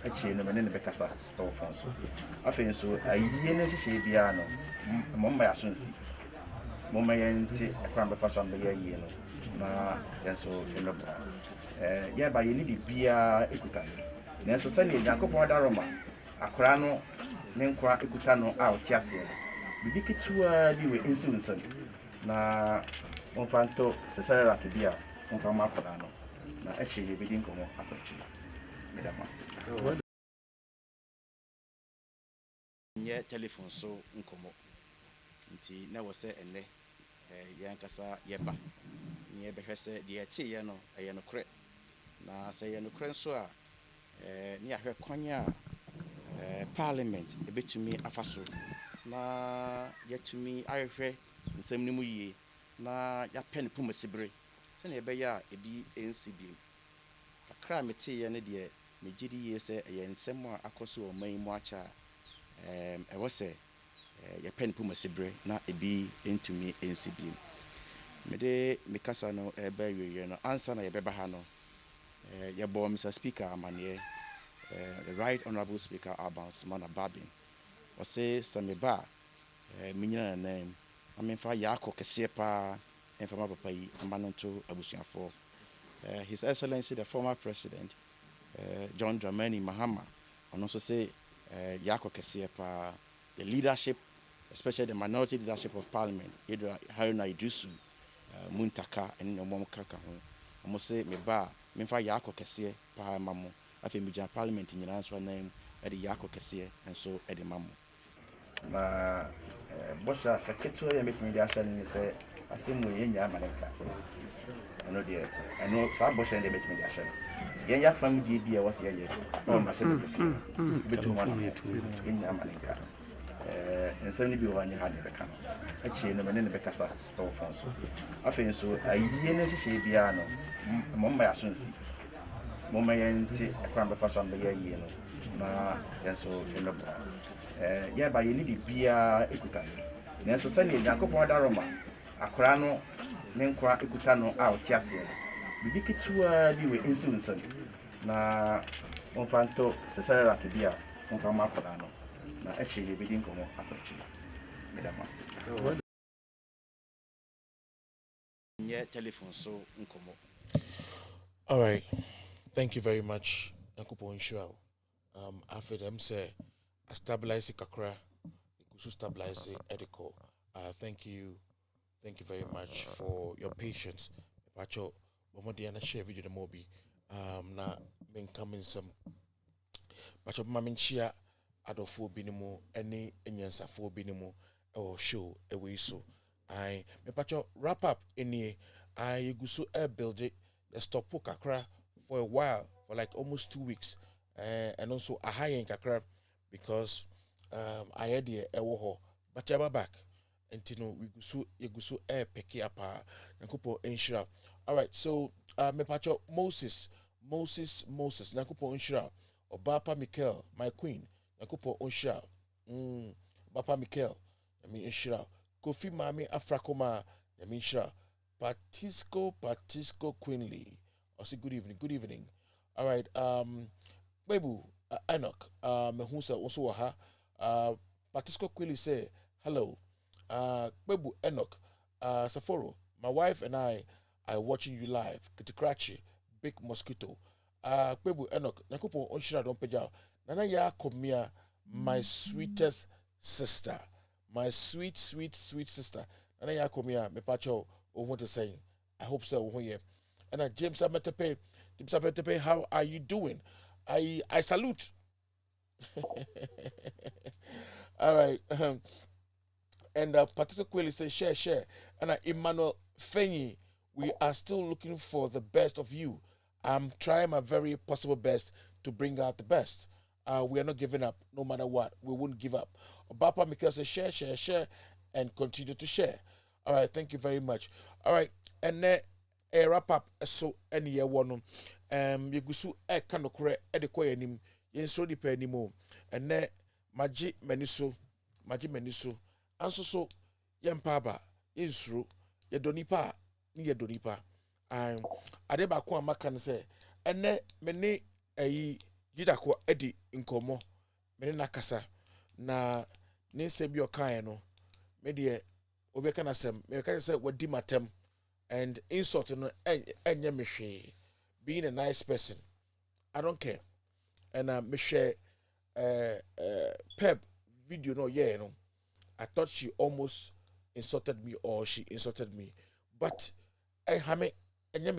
chain of an Becassa or Fonso. I think so. A year piano, Mumbai Asunsi. Momayenti, a crumb of fashion by a year. Na so in the yeah, by you need beer equitano. Nenso Sunday, Jacob Daroma, a crano, Nenqua Ecutano out Tiasia. We get to be with insulin. Na Monfanto, Cesara Kibia, Monfama Podano. Na actually, we didn't come up Madam. Yeah, telephone so uncomo. Nti na wose ene yankasa yeba nye behwese de tie ye no eye no kre na se ye no kre so a ne ahwe kwanya parliament ebetumi afaso na yetumi ahwe nsem ni mu yie na ya pen pomasibre se na ebe ya ebi NCB kakra meti ye ne de megidi ye se eye nsem a akoso o man mu acha e wose ya pen pomasibre na ebi entumi NCB mede mikasa no ebe wiye no answer na ye beba ha no ye bo Mr. Speaker amane the right honorable speaker Albans mana Bagbin o say sameba minyina na name amemfa yako kese pa enfama papa yi amanonto abusuafo his excellency the former president John Dramani Mahama ono so say yako kese pa the leadership, especially the minority leadership of parliament, Haruna Idusu, Muntaka, and Nomom Kaka. I must say, me ba, me fa Yako Kessie, Pa Mamu. I think Mijan Parliament in your answer name at the Yako Kessie, and so at the Mamu. Na Bosha, Kaketo, and make me the action, say, I see me in Yamanaka. I know, dear, I know some Bosha and they make me the action. Yaya family be was here, oh, my son, between 1 in Yamanaka. And certainly be one you had the camp. A chain of an Becassa or Fonso. I think so. A year piano, Mumbai Asunsi. Momayenti, a crumb of fashion by a year. Na, and so in the yeah, by you need beer equitano. Nenso Sunday, Jacob Daroma, a crano, Nenqua Ecutano out Tiasia. We get to be with insulin. Na Monfanto, Cesara Kibia, Monfama Podano. Actually, we didn't come up Madam. Yeah, telephone so uncomo. All right. Thank you very much, Nakupo Inshao. After them say, I stabilize Kakra, you could stabilize Edico. Thank you very much for your patience. Pacho, Bomodiana share video the mobi. Na men coming some Pacho Mamin Chia. Adolfo binimu any enyansafo binimu or show away so I me pacho wrap up any I gusu air build it the stop kakra for a while for like almost 2 weeks and also a high in kakra because I had the ewo but ya back and we gusu air peki up nakupo inshira. All right, so me pacho Moses nakupo inshira Obapa Mikel my queen Nakupo Onsha, Bapa Mikel, I mean Shra, Kofi Mami Afrakoma, I mean Shra, Patisco Queenly. I say good evening. All right, Bebu, Enoch, Mehusa also Patisco Queenly say hello, Bebu Enoch, Saforo, my wife and I are watching you live, Kitikrachi, Big Mosquito, Bebu Enoch, Nakupo Onshra don't pay out. Nana ya komia, my sweetest sister, my sweet sister. Nana ya komia, me pacho, what to say? I hope so. And James Ametepe, how are you doing? I salute. All right. And particularly say share. And Emmanuel Fenyi, we are still looking for the best of you. I'm trying my very possible best to bring out the best. We are not giving up, no matter what. We won't give up. Obapa Mikel says share, and continue to share. All right, thank you very much. All right, and then a wrap up. So any year one, you go so kanokore edeko enim. Yen so di pe anymore. And then maji meniso, and so yen paba yen sro ye donipa ni ye donipa. Adeba kwa makan say, and then many yida ko edi nkomo me na kasa na ne nsɛm bi ɔkaeɛ no me deɛ obɛka na sɛm meka sɛ wadi matem and insult no ɛnyɛ me hwee being a nice person I don't care and me share pep video no yeah no I thought she almost insulted me or she insulted me but hame ɛnyɛ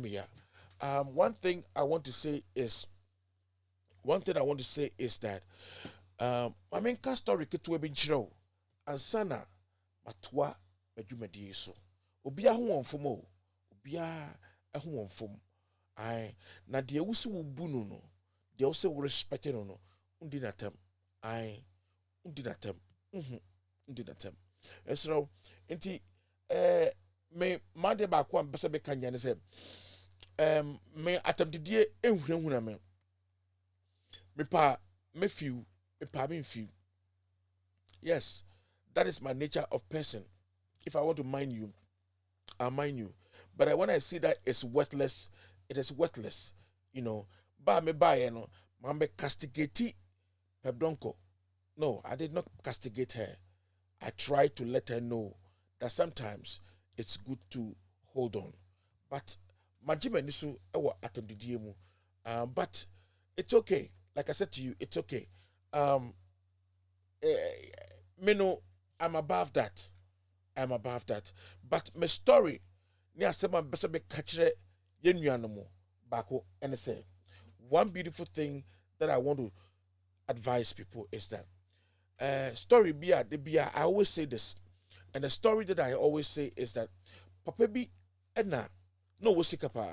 me ya one thing I want to say is that I mean ka story ketewa bi nkyerɛ wo ansa na matoa madwumadie so obia ho wɔn fom o obia ho wɔn fom ai na deɛ wusi wo bu no no deɛ wo sɛ wo respect no no undi natam ai undi natam undi natam esro enti me made ba ko am pese be kanya ne sɛ me atamdidie ehunahuna me pa me feel me pa me feel yes that is my nature of person if I want to mind you I'll mind you but when I see that it's worthless it is worthless you know ba me ba no mambe castigate pebdonko no I did not castigate her I tried to let her know that sometimes it's good to hold on but majima nisu ewa atondidie mu but it's okay like I said to you it's okay me no I'm above that but my story ni asema bese be kachire yenuanomo bako and say one beautiful thing that I want to advise people is that story bia de bia I always say this and the story that I always say is that papa bi na no wosika pa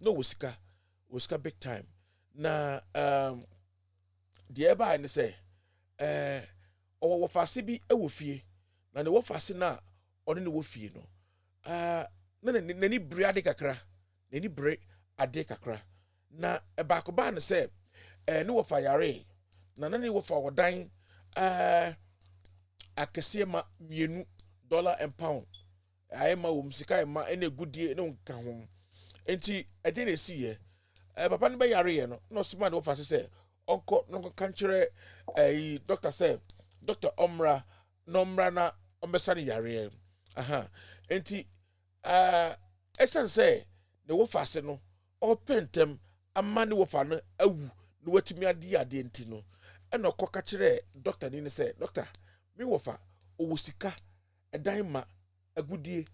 no wosika big time na the eba and say o wofase bi e wo fie na ne wofase na one ne wo fie no na ni bre ade kakra na ni bre ade kakra na eba ko ba ne say ne wofa yare na ne wofa wodan akese ma mienu dollar and pound ayema wo msika ma ene gudie ne nka ho enti ede na si ye papa ne be yare ye no no sima ne wofa se onko no kan kire doctor say doctor omra no omra na ombesane yare enti esan say ne wofa se no o pentem ama ne wofa no awu ne watimi ade enti no eno koka kire doctor ni say doctor me wofa o sika edan ma agudie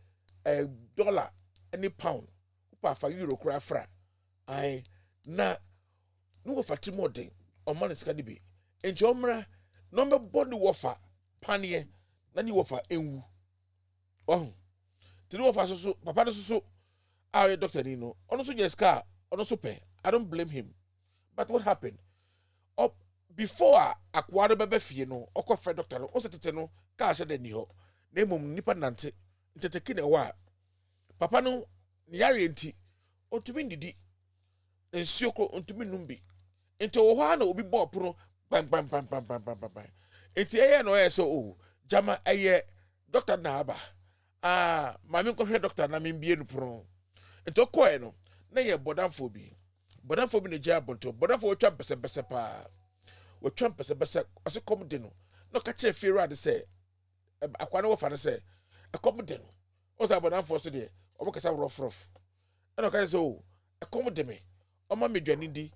dollar any pound upa fa euro kura fra ai na no wofa timoden o man sika dibi enje omra no me body wofa panie na ni wofa enwu oh ti wofa so papa no so ah doctor ni no ono so jeska ono so pe I don't blame him but what happened up before akwaro bebe fie no okofe doctor no o setete no ka hye de ni ho na mum nipa nante nteteki na wa papa no ne yare enti otumi ndidi nsuo ko ontumi numbi enti wo ho na obi bo pono bam enti eye no eye so o jama eye doctor na aba mami ko hwe doctor na membie no pono enti okoe no na ye bodanfo bi ne jia bonto bodanfo wo twa pese pa wo twa pese ose kom de no no ka kire fie rade se akwane wo fa ne se kom de no o sa bodanfo so de o bokasa rough eno ka se o kom de me o ma meduane ndi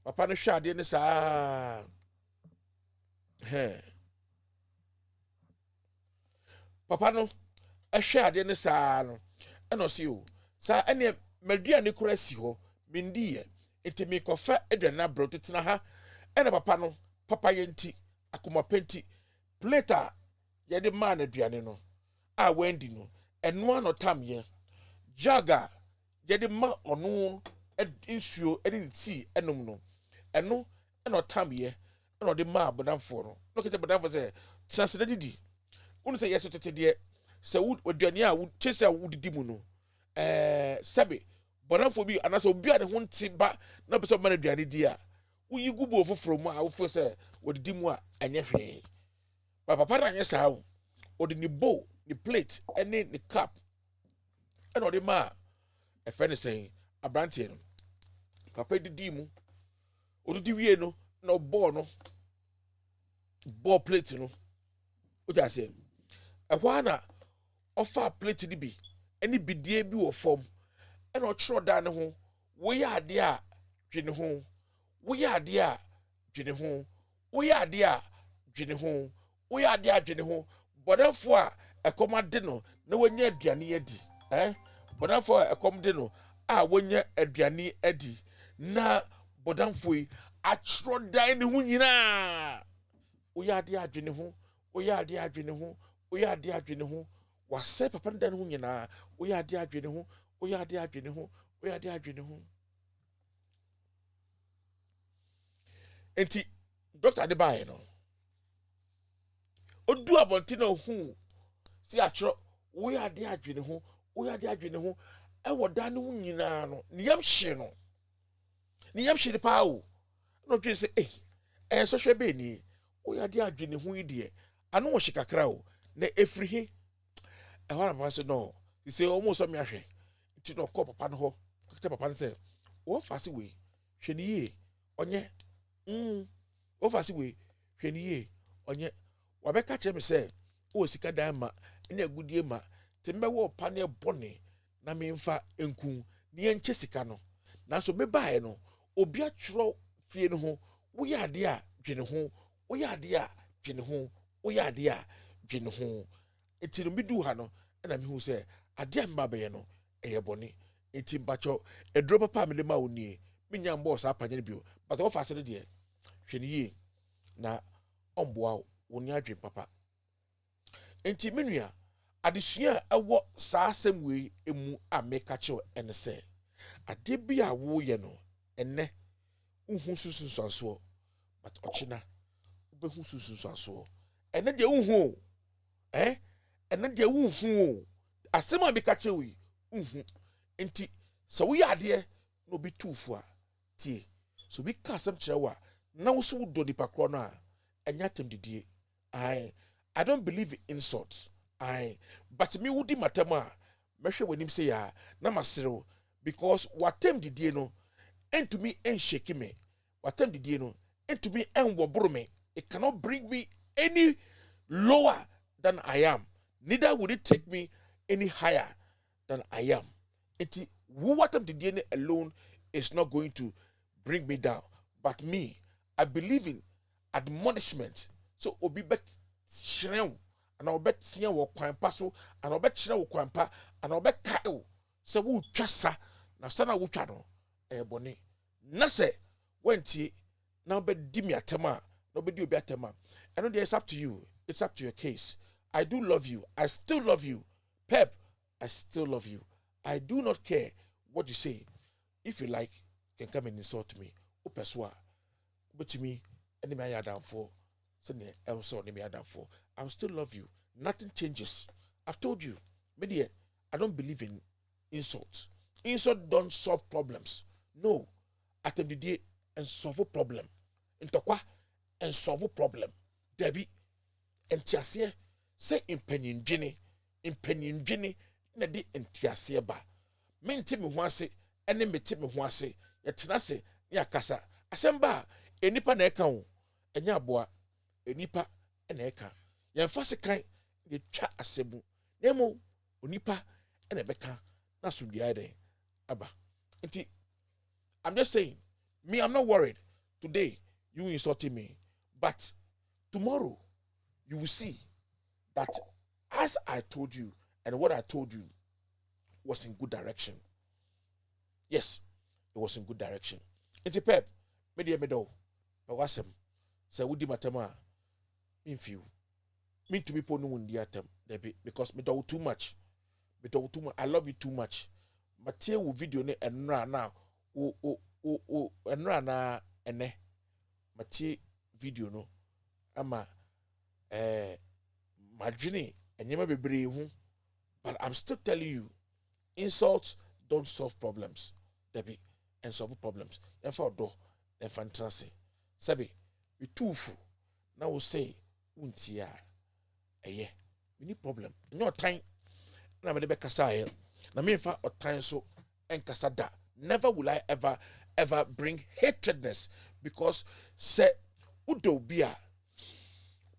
papa no hwa ade ne saa papa no hwa ade ne saa no eno se o sa ene maduane kura si ho mindi ye enti me kofa aduane abro tetena ha ene papa no papa yenti akoma penti plate ye de man aduane no a wendi no eno ano tam ye jaga ye de ma ono nsuo ene tea enom no eno tam ye eno de ma abodanfo no no kete abodanfo se transna didi unu se yeso tete de se aduane a chese a wudidi mu no sabe bodanfo bi anaso obi a ne ho nti ba na pese ma na aduane di a uyi gubo foforo mu a wo fo se wodidi mu a enye hwe papa na anye saa o de ni bowl ni plate ene ni cup ene o de ma e fe ne sen abrante no papa didi mu odidi wie no na ball no ball plate no o ja se ehwa na ofa plate ni bi eni bidie bi wo fom ena o chiro da ne ho wo ya ade a dwene ho wo ya ade a dwene ho wo ya ade a dwene ho wo ya ade a dwene ho bodafo a ekoma de no na wonya aduane adi bodafo a ekom de no a wonya aduane adi na bodamfo yi a chiro da ne ho nyina wo ya ade a dwene ho wo ya ade a dwene ho wo ya ade a dwene ho wase papa ndan ho nyina wo ya ade a dwene ho wo ya ade a dwene ho wo ya ade a dwene ho enti doctor de bae no odu abonti na hu si achro wo ya ade a dwene ho wo ya ade a dwene ho e wo da ne ho nyina no ne yam hye no ne yam hye pa o no dwe se so hwe be ni wo ya ade a dwene ho yi de ano wo hye kakra o na efiri he ehwa na se no he say almost so me ahwe ti no ko papa no ho papa no say wo fase we hwe ni ye onye wo fase we hwe ni ye onye wabeka che me say o sika dan ma na agudie ma te mbewo pa na bone na memfa enku ne enche sika no na so me bae no obi atwro fie no ho wo ya ade a dwene ho wo ya ade a dwene ho wo ya ade a dwene ho enti no bidu ha no na me hu say ade a mba be no eye bone enti mpacho edro papa me le ma oni minya mbo sa apanye bio but wo fa se de hwe ni ye na omboa wo ni adwen papa enti menua adesua ewo saa asem we emu ameka chew ene se ade bia wo ye no enne uhu susunsanso but ochina ubehu susunsanso enne de uhu enne de uhu asem ameka chew yi uhu enti so wo yade no bi tufu a tie so bi ka asem chewa na wo so do nipa kro no a enya tem didie I don't believe in insults. But me wudi matema mehwe wanim say ya na masero because watem didie no and to me and shake me. Watem didie no and to me and woboro me. It cannot bring me any lower than I am. Neither would it take me any higher than I am. Enti watem didie alone is not going to bring me down. But me, I believe in admonishment. So obi bet shrem and I'll bet see wo kwan pa so and I'll bet shrem wo kwan pa and I'll bet ka o se wo twasa na sana wo twa no boni na se wenti na bet di mi atema na bet di obi atema and it's up to you, it's up to your case. I do love you, I still love you. Pep, I still love you. I do not care what you say. If you like, you can come and insult me. Opeswa but me and me I down for I will still love you. Nothing changes. I've told you, media, I don't believe in insults. Insult don't solve problems. No. Atem the day and solve a problem. Intokwa and solve a problem. Debbie and Tiasia say impenion Jenny, na di entiasia ba. Menti me ho ase, ene meti me ho ase, yetena se, ya kasa. Asemba, enipa na eka ho, enya aboa. Enipa ena eka yemfa sekan de twa asebu nemo onipa ena beka na sumdia den aba nti I'm just saying me I'm not worried today you insulting me but tomorrow you will see that as I told you and what I told you was in good direction. Yes, it was in good direction. Nti pep me de me do but wasem say wudi matema in few. Me to be put no one atem because me do too much. Me do too much. I love you too much. Matia will video ne enra na enra na ene. Matia video no ama madwene enyema bebre hu but I'm still telling you insults don't solve problems. Debbie and solve problems. And for do and fantasy. Sabi we too fu. Now we say untia we need problem no time na me be kasa here na me fa otan so enkasa da Never will I ever bring hatredness, because se udo bia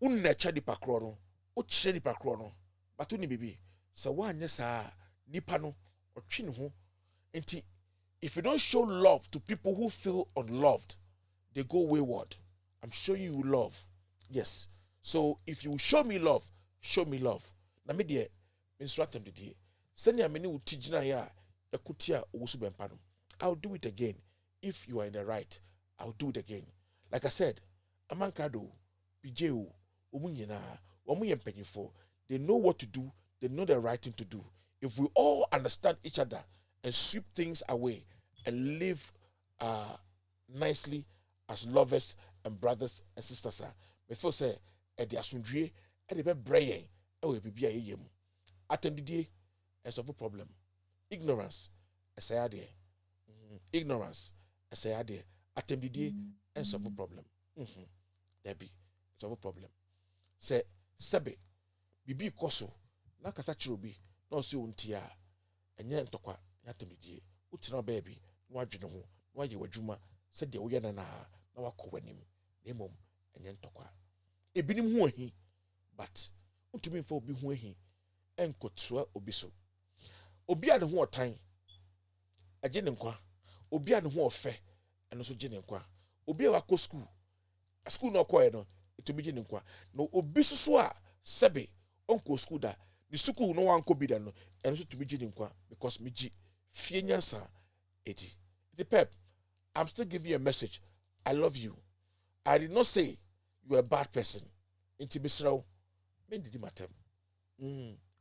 unnecha nipa kro no uchire nipa kro no but uni bibi se wanye saa nipa no otwe ne ho enti. If you don't show love to people who feel unloved, they go wayward. I'm showing you love. Yes. So if you show me love, show me love. Na me de instruct them today. Send ya many utijina ya yakutia usu bempano. I'll do it again. If you are in the right, I'll do it again. Like I said, amankado, bijeu, umunyina, wamuyempenyifo. They know what to do. They know the right thing to do. If we all understand each other and sweep things away and live nicely as lovers and brothers and sisters, me feel say the asundrie e de be brayen e we bibia yeye mu atendidie and solve problem. Ignorance esayade, ignorance esayade, atendidie and solve problem. There be solve problem. Say sebe bibi koso na kasa chirobi na so untia enye ntokwa atendidie utina baby no adwene ho no aye wadwuma se de wo ye na wakɔ na emom enye ntokwa ebinim ho ahi, but untumi mfa obi ho ahi enkotoa obi so. Obi a ne ho otan agye ne nkwa, obi a ne ho ofe eno so gye ne nkwa, obi a wakɔ school no kɔɛ no etumi gye ne nkwa, no obi soso a sebe onko school da ni school no wankɔ bi da no eno so tumi gye ne nkwa because me gye fie nyansa edi. The pep, I'm still giving you a message. I love you. I did not say you're a bad person. Inti bisraw men didi matem.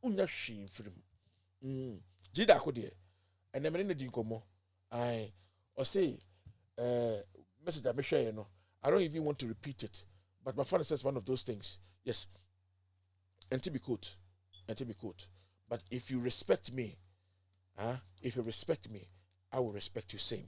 Unya hwe mfirim. Jida ko de. Ene me ne di nkomo. I or say message I share you know. I don't even want to repeat it. But my father says one of those things. Yes. Enti be quote. But if you respect me, if you respect me, I will respect you same.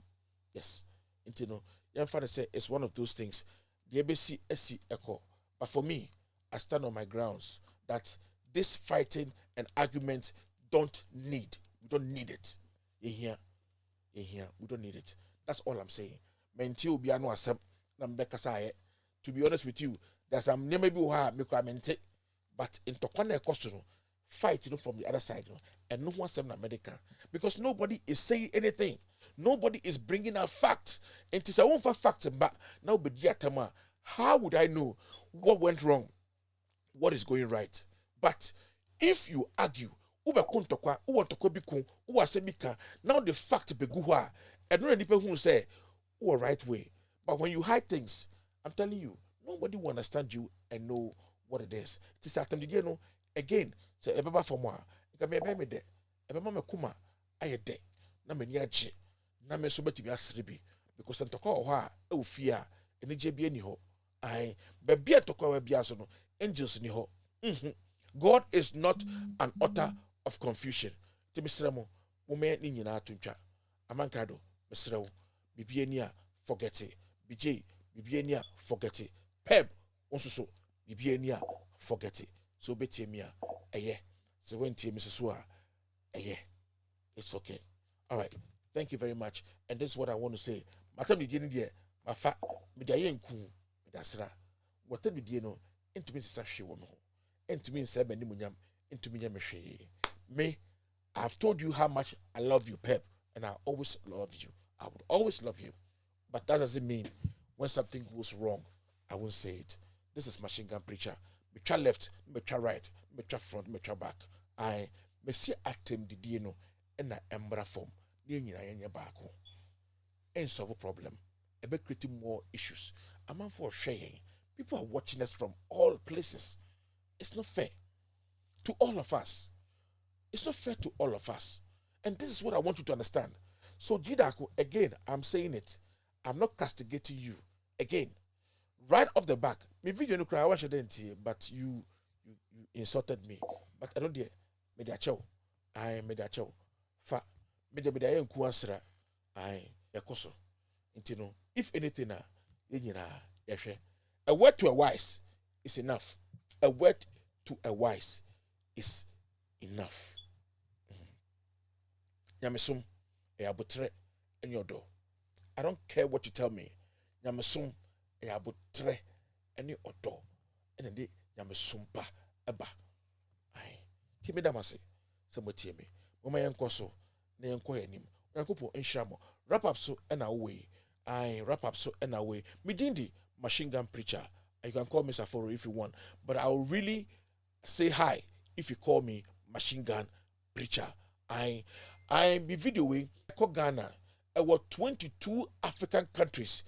Yes. Inti no. Your father said it's one of those things. The ABC SC echo. But for me, I stand on my grounds that this fighting and argument don't need. We don't need it. You hear? We don't need it. That's all I'm saying. Menti obi anu asem na mbeka saye. To be honest with you, there's some name maybe wha me kwa mente, but in tokwana ekosto fight from the other side and no one asem na medical because nobody is saying anything. Nobody is bringing out facts. And it is a one for facts but now be diatama. How would I know what went wrong? What is going right? But if you argue, ube kontokwa, uwantoko bikun, uwasebika, now the fact be guwa, and no people who say, oh, right way. But when you hide things, I'm telling you, nobody will understand you and know what it is. It is after the know again. Say, ebaba for moi, eka me de, ebaba me kuma, aye de, na me niaje, na me sobe tibi asribi, because I'm talking about how fear, and the JB ni ho. I be tokwa we biaso no angels ni ho. God is not an author of confusion. Ti misremo mo me ni nyina atutwa. Amankado misrewo bibie ni a forget it. BJ bibie ni a forget it. Peb onsoso bibie ni a forget it. So betie mi a eye. So when tie miseso a eye. It's okay. All right. Thank you very much. And this is what I want to say. Matam di ni die mafa me dia yenku. Dasra what me die no entumi sesa hwe wo me ho entumi nsa ba ni munyam entumi nya me hwe me. I've told you how much I love you, Pep, and I always love you. I would always love you, but that doesn't mean when something goes wrong I won't say it. This is Machine Gun Preacher. Me try left, me try right, me try front, me try back. I me see atem di die no and na embra form ni nyina yenye back ho and solve a problem e be creating more issues. I'm on for sharing. People are watching us from all places. It's not fair to all of us. It's not fair to all of us. And this is what I want you to understand. So, Jidako, again, I'm saying it. I'm not castigating you. Again, right off the back, me video no cry, I watch it, but you insulted me. But I don't dare. Me da chow. I made a chow. Fa. Me da kuansra. I ekoso. Intino. If anything, a word to a wise is enough. A word to a wise is enough. Nyamesum, abotre, and your door. I don't care what you tell me. Nyamesom e abotre any odo. And then nyamesom pa eba. Ai. Ti me damase. Se mo tie me. Mama yenko so na yenko yanim. Yankopo enhyamo. Wrap up so and away. I wrap up so and away. Midindi machine gun preacher. You can call me Saforo if you want, but I'll really say hi if you call me machine gun preacher. I'm be videoing Ghana. I was 22 African countries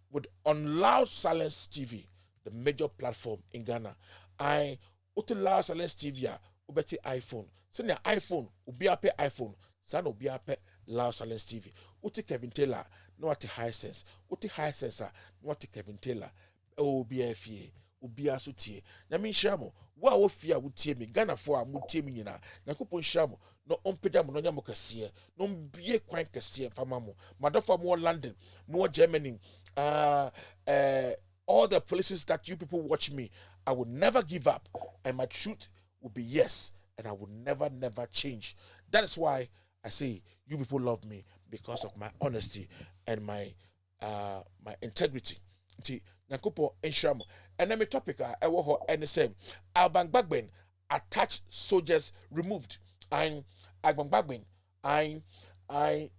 with on Loud Silence TV, the major platform in Ghana. I uti Loud Silence TV ubeti iPhone. Send your iPhone, ubi ape iPhone, san ubi ape Loud Silence TV. Uti Kevin Taylor, no ati high sense. Uti high sense, no ati Kevin Taylor. OBFA, Ubia Sutie. Namin Shamo, wa wofia wutie me, Ghana for a mutie me na. Nakupon Shamo, no ompedam no yamokasia, no bie kwan kasia famamo. Madofa more London, more Germany, all the places that you people watch me, I will never give up. And my truth will be yes, and I will never change. That is why I say you people love me because of my honesty and my integrity. Nyankopon enhyram. And then my topic I wo ho any same. Bagbin attached soldiers removed. And Bagbin I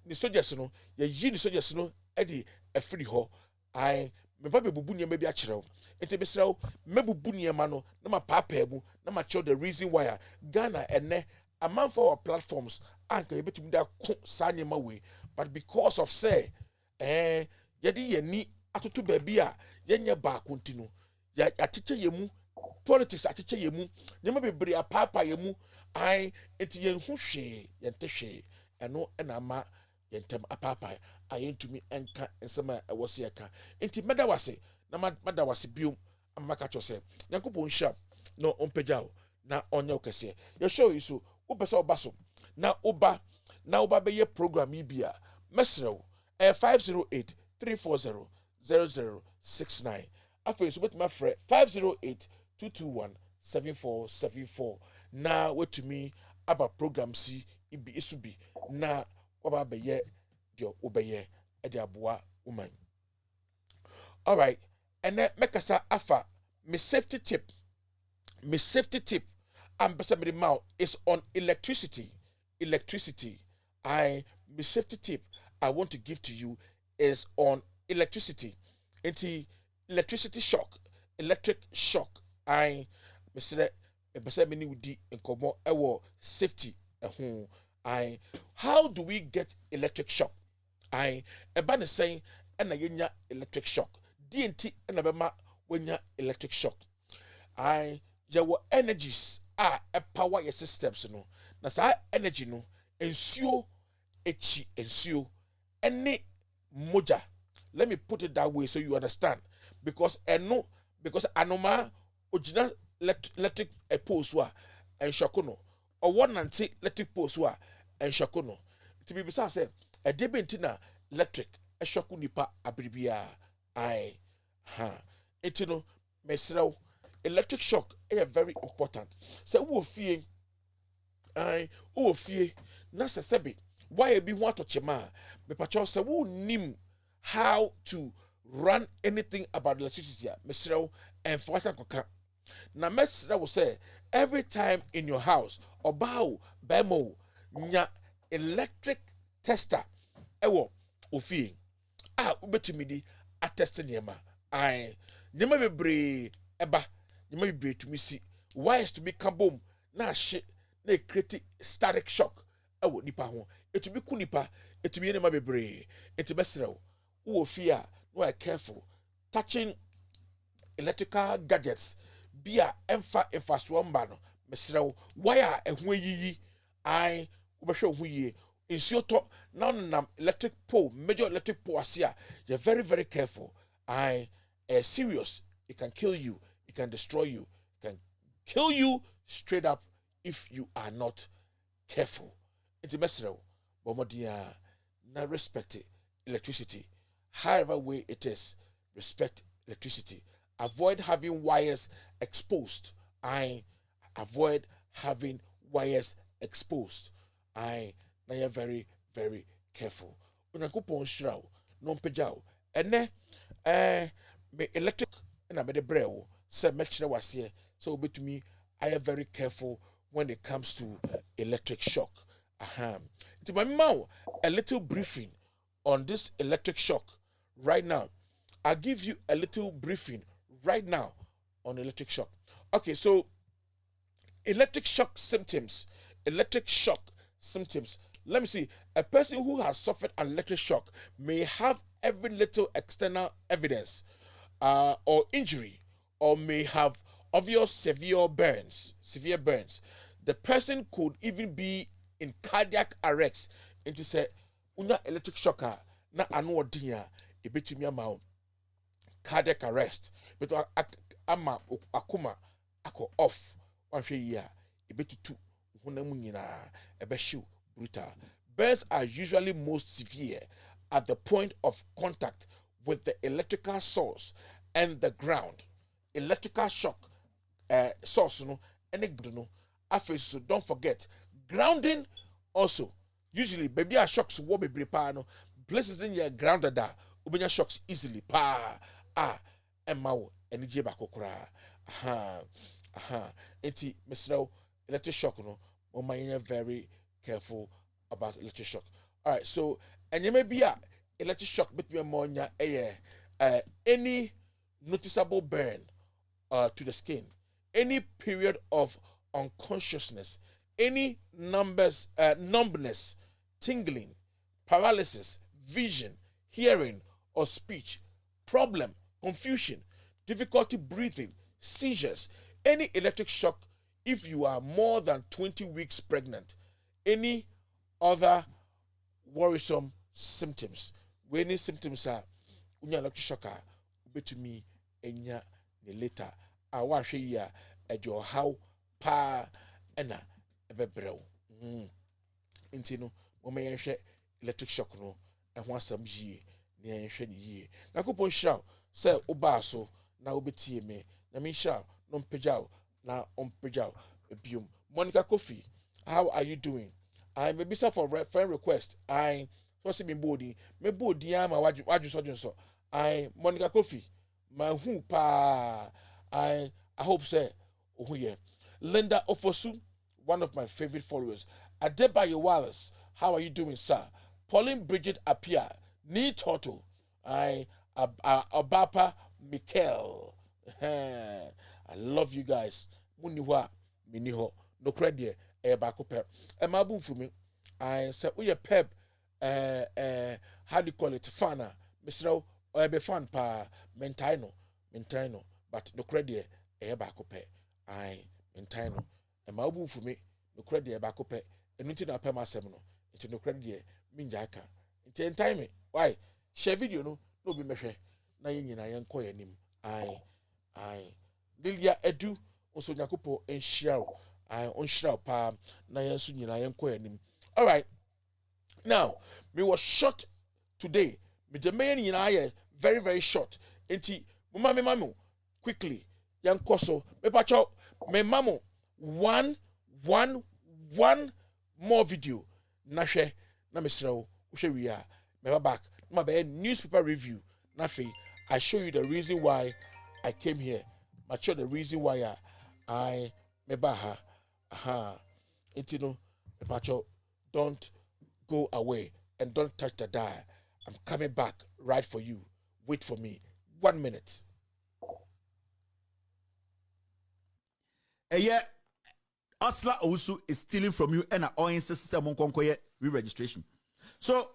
the soldiers no ye the soldiers no e di afiri ho. I me ba bebubu niam bi a kyerɛw. Enti be srɛw mebubu niam no na ma papa mu na ma kyerɛw the reason why Ghana ene among for our platforms anka ye betumi da ko sa niam we, but because of say yedi yani atoto baby a yenye ba kontinu ya atiche yemu politics atiche yemu nyema bebre apapa yemu ai enti yen hu hwe yente hwe eno na ma yentem apapa ayentumi enka ensema ewose eka enti meda wase na meda wase biom amaka chose nyankopon hia no ompagyaw na onye okese ye show you so wo pese obaso na oba be ye program ibia mesrew 508 340 0069. After so with my friend 508-221-7474. Now wait to me about program C ibi isubi na waba beye dio obeye ediabua woman. All right, and then make us afa my safety tip. My safety tip I'm me mouth is on electricity. My safety tip I want to give to you is on electricity. Into electric shock. I Mr. Mini Woody and Komo Ewo safety. How do we get electric shock? Eban is saying and a electric shock. DNT and Abema when ya electric shock. Your energies are a power your systems no. Nasa energy no ensure ensure any moja. Let me put it that way so you understand. Because anoma original electric post wa and shakono or one anti electric post wa and shakono. To be beside say a debentina electric a shakunipa abribia etino mesrel electric shock is very important. So who fear nasa sebi why be want to chema me pacho say who nim how to run anything about electricity, Mr. and Fasa Koka. Now, Mr. will say every time in your house, or bow, bemo, nya electric tester, ewo, ofi, ubetimidi, a tester niema. Nyama be bre, eba, nyama be bre to me see. Why is to be kaboom, na shit, na create static shock, ewo, nipa hon. It to be kunipa, it to be nyama be bre, it to be who fear, no are careful. Touching electrical gadgets, be a infrastructure, Mr. Wire and we I show we in Sioto now electric pole, major electric pole here. You're very careful. Serious, it can kill you, it can destroy you, it can kill you straight up if you are not careful. It's a message, but not respect electricity. However way it is, respect electricity. Avoid having wires exposed. Avoid having wires exposed. Now you're very careful. onyankopɔn hyira wo na ɔmpagya wo me electric na me de brɛ wo sɛ mɛkyerɛ waseɛ sɛ wobɛtumi ayɛ very careful when it comes to electric shock. Nti ma mema wo a little briefing on this electric shock right now. I'll give you a little briefing right now on electric shock. Okay, so electric shock symptoms. Electric shock symptoms. Let me see. A person who has suffered an electric shock may have every little external evidence or injury, or may have obvious severe burns. The person could even be in cardiac arrest. Into say, una electric shocker na anu odinya ebetumi ama cardiac arrest. But ama akuma ako off. Wanhwe yi a ebetutu hunamu nyina ebehyew brutal. Burns are usually most severe at the point of contact with the electrical source and the ground. Electrical shock source no no. So don't forget grounding also. Usually baby a shocks wo bebre pa no places in your grounded da obenya shocks easily pa emma wo eni je ba kokora. Enti mesrel electric shock no mama very careful about electric shock. All right, so and you may be electric shock between monya any noticeable burn to the skin, any period of unconsciousness, any numbness, tingling, paralysis, vision, hearing or speech, problem, confusion, difficulty breathing, seizures, any electric shock if you are more than 20 weeks pregnant, any other worrisome symptoms. When any symptoms are unya electric shock ubetumi enya ne later awahwe yi a ejo how pa ena ebebrew nti no mo me yenhwe electric shock no ho asam yie na yenhwe ne yie na kopon hira se oba so na obetie me na me hira no mpagyaw na ompagyaw biom. Monica Kofi, how are you doing? I may be for friend request. I so see me body ama waju so. I Monica Kofi, my who pa I hope say oh yeah. Linda Ofosu, one of my favorite followers. Adebayo Wallace, how are you doing, sir? Pauline Bridget Apia, Ni Toto, Abapa Mikel. I love you guys. Muniwa miniho no credit baako pep. And my boo for me. I said we pep how do you call it? Fana. Mr. Or be fan pa mentino. But no credit baako pep. I mentino. And my boo for me no credit baako pep. And until I pay my seminal. Into no credit minjaka. Into time why share video no be measure. Na yin na yan koye nim. I Lilia Edu also Nyakupo and Shroud. I on Shroud pa na yansu nyina yenko anim. All right. Now, me was short today. Me the main nyina very very short. Enti me mamu quickly yanko so me pacho me mamu one more video na hwe na me srew hwe wi a me back na be newspaper review na fe I show you the reason why I came here. But the reason why I mebaha intino pacho don't go away and don't touch the dial. I'm coming back right for you. Wait for me. 1 minute. Yeah, Asla also is stealing from you and oil system on conquer re-registration. So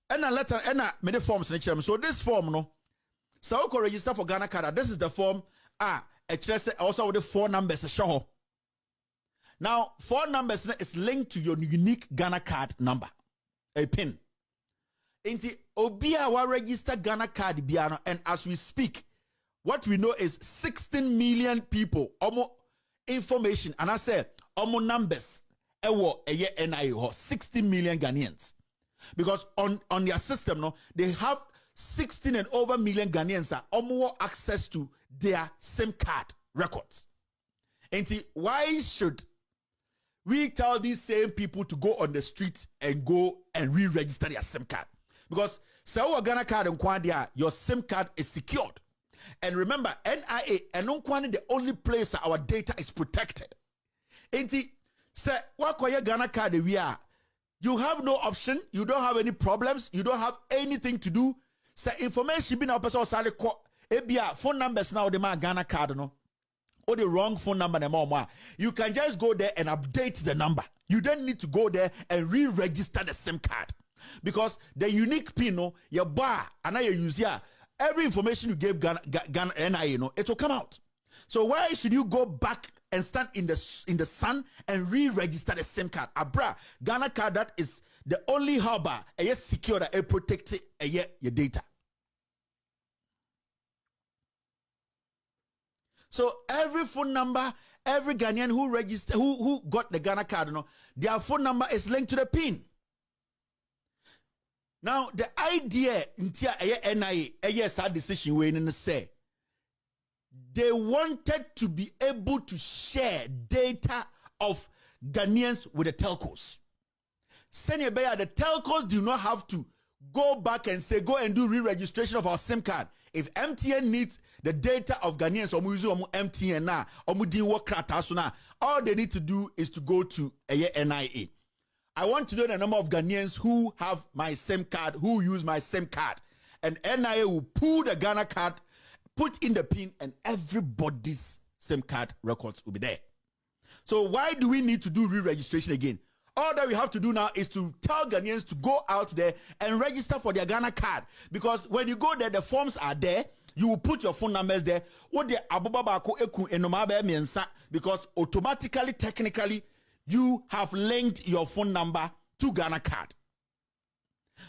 and a letter and many forms in so this form no. So you register for Ghana Card. This is the form. Also with the 4 numbers show. Now, 4 numbers is linked to your unique Ghana card number, a pin. Inti obia wa register Ghana card biano, and as we speak, what we know is 16 million people omo information, and I say omo numbers ewo eye NIO 60 million Ghanaians, because on their system no they have 16 and over million Ghanaians are more access to their SIM card records. And why should we tell these same people to go on the street and go and re-register their SIM card? Because so Ghana card and Kwandia, your SIM card is secured. And remember, NIA and Nkwani the only place that our data is protected. Enti say wakoye Ghana card we are. You have no option, you don't have any problems, you don't have anything to do. Say information be now person sale ko ebia phone numbers now the man Ghana card no. Or the wrong phone number you can just go there and update the number. You don't need to go there and re-register the SIM card. Because the unique pin, no, your bar, and now you use here, every information you gave Ghana NIA, it will come out. So why should you go back and stand in the sun and re-register the SIM card? Abra, Ghana card, that is the only harbor, secure that protect your data. So every phone number, every Ghanaian who registered, who got the Ghana card, their phone number is linked to the PIN. Now the idea until NIA, yes, our decision when say they wanted to be able to share data of Ghanaians with the telcos. Senior Bayer, the telcos do not have to go back and say go and do re-registration of our SIM card. If MTN needs the data of Ghanaians or MTN now, all they need to do is to go to NIA. I want to know the number of Ghanaians who have my SIM card, who use my SIM card. And NIA will pull the Ghana card, put in the PIN, and everybody's SIM card records will be there. So why do we need to do re-registration again? All that we have to do now is to tell Ghanaians to go out there and register for their Ghana card. Because when you go there, the forms are there. You will put your phone numbers there. Because automatically, technically, you have linked your phone number to Ghana card.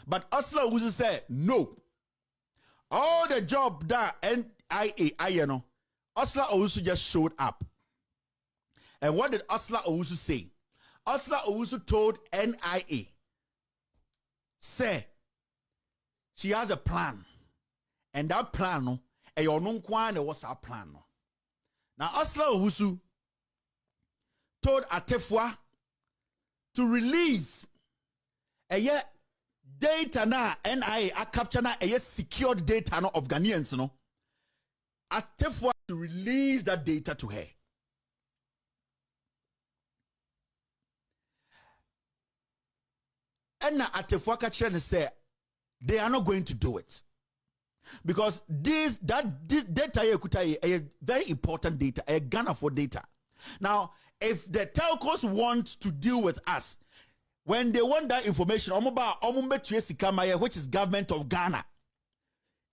But Osla Owusu said, no. All the job that NIA, Osla Owusu just showed up. And what did Osla Owusu say? Osla Owusu told NIA, say, she has a plan. And that plan, what's our plan? Now, Osla Owusu told Atefwa to release a data na NIA a capture na a secured data of Ghanaians, Atefwa to release that data to her. And now Atefwa Kachren say they are not going to do it. Because that data is very important data, a Ghana for data. Now, if the telcos want to deal with us, when they want that information, which is government of Ghana,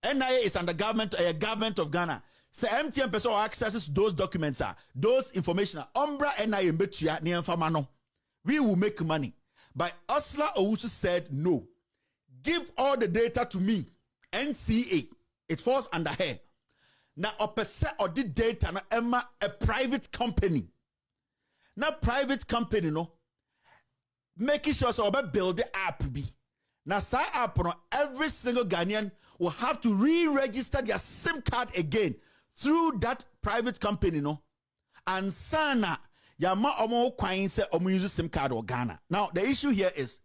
NIA is under government of Ghana. So MTN person accesses those documents, those information. We will make money. But Osla Owusu said no. Give all the data to me. NCA. It falls under her. Now, a percent of the data na Emma a private company. Now, private company no making sure so build the app be. Now, sa app no every single Ghanaian will have to re-register their SIM card again through that private company no. And sana yama omo kwan se omo use SIM card or Ghana. Now, the issue here is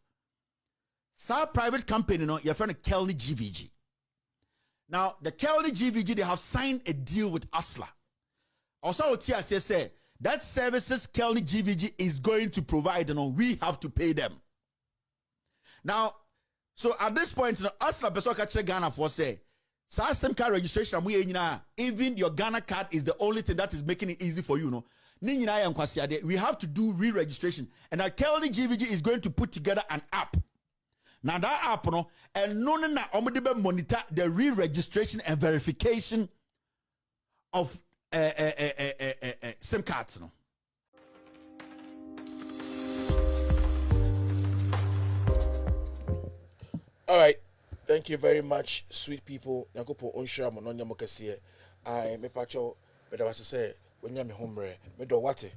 sa private company no your friend Kelly GVG. Now, the Kelly GVG, they have signed a deal with Asla. Also, TSA said that services Kelly GVG is going to provide, we have to pay them. Now, so at this point, Asla Besoka check Ghana for say, SIM card registration, even your Ghana card is the only thing that is making it easy for you, we have to do re-registration. And that Kelly GVG is going to put together an app. Now that app and monitor the re-registration and verification of SIM cards All right, thank you very much, sweet people. Nyakopo onshira mononya mokasiye. I me pacho bedawase say when you me homre me do wate.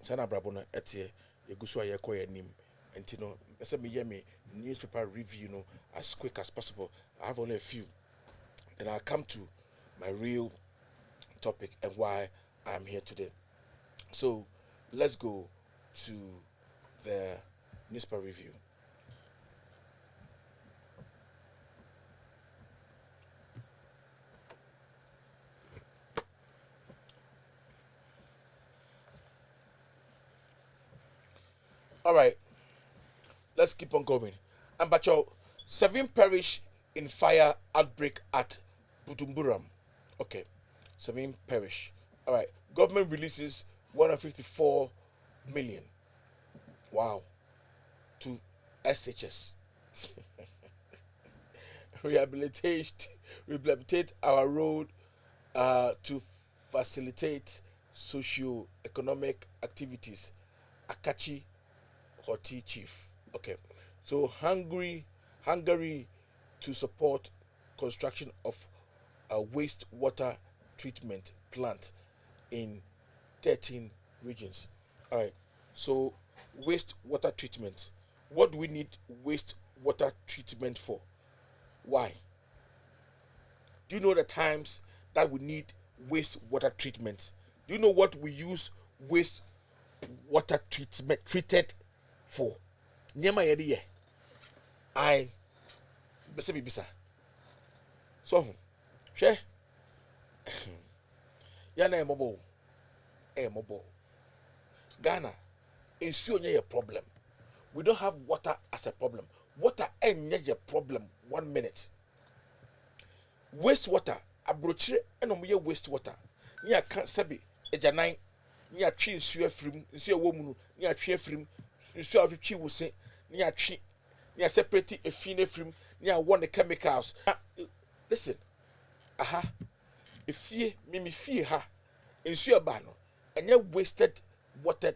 Sana brabona etie yegusu ayekoye nim. And let me hear me newspaper review as quick as possible. I have only a few. Then I'll come to my real topic and why I'm here today. So let's go to the newspaper review. All right, let's keep on going. And but 7 perish in fire outbreak at Butumburam. Okay, 7 perish. All right, government releases 154 million. Wow, to SHS. Rehabilitate our road to facilitate socio-economic activities. Akachi Hoti Chief. Okay, so Hungary to support construction of a wastewater treatment plant in 13 regions. All right, so wastewater treatment. What do we need wastewater treatment for? Why? Do you know the times that we need wastewater treatment? Do you know what we use wastewater treatment treated for? Nyama yedi ye. I bese bibisa. So, she yana emobo. Emobo. Ghana, ensure nye problem. We don't have water as a problem. Water ain't a problem 1 minute. Wastewater, abrochire enomuye wastewater. Ni aka sabi ejanan ni atwe nsu afrim, nsu ewo mu no, ni atwe afrim, nsu atwe wose, ni atwe, ni separate efin afrim, ni awo ne chemicals. Listen. Aha. Efie, mimi fie ha. Nsu eba no, enye wasted water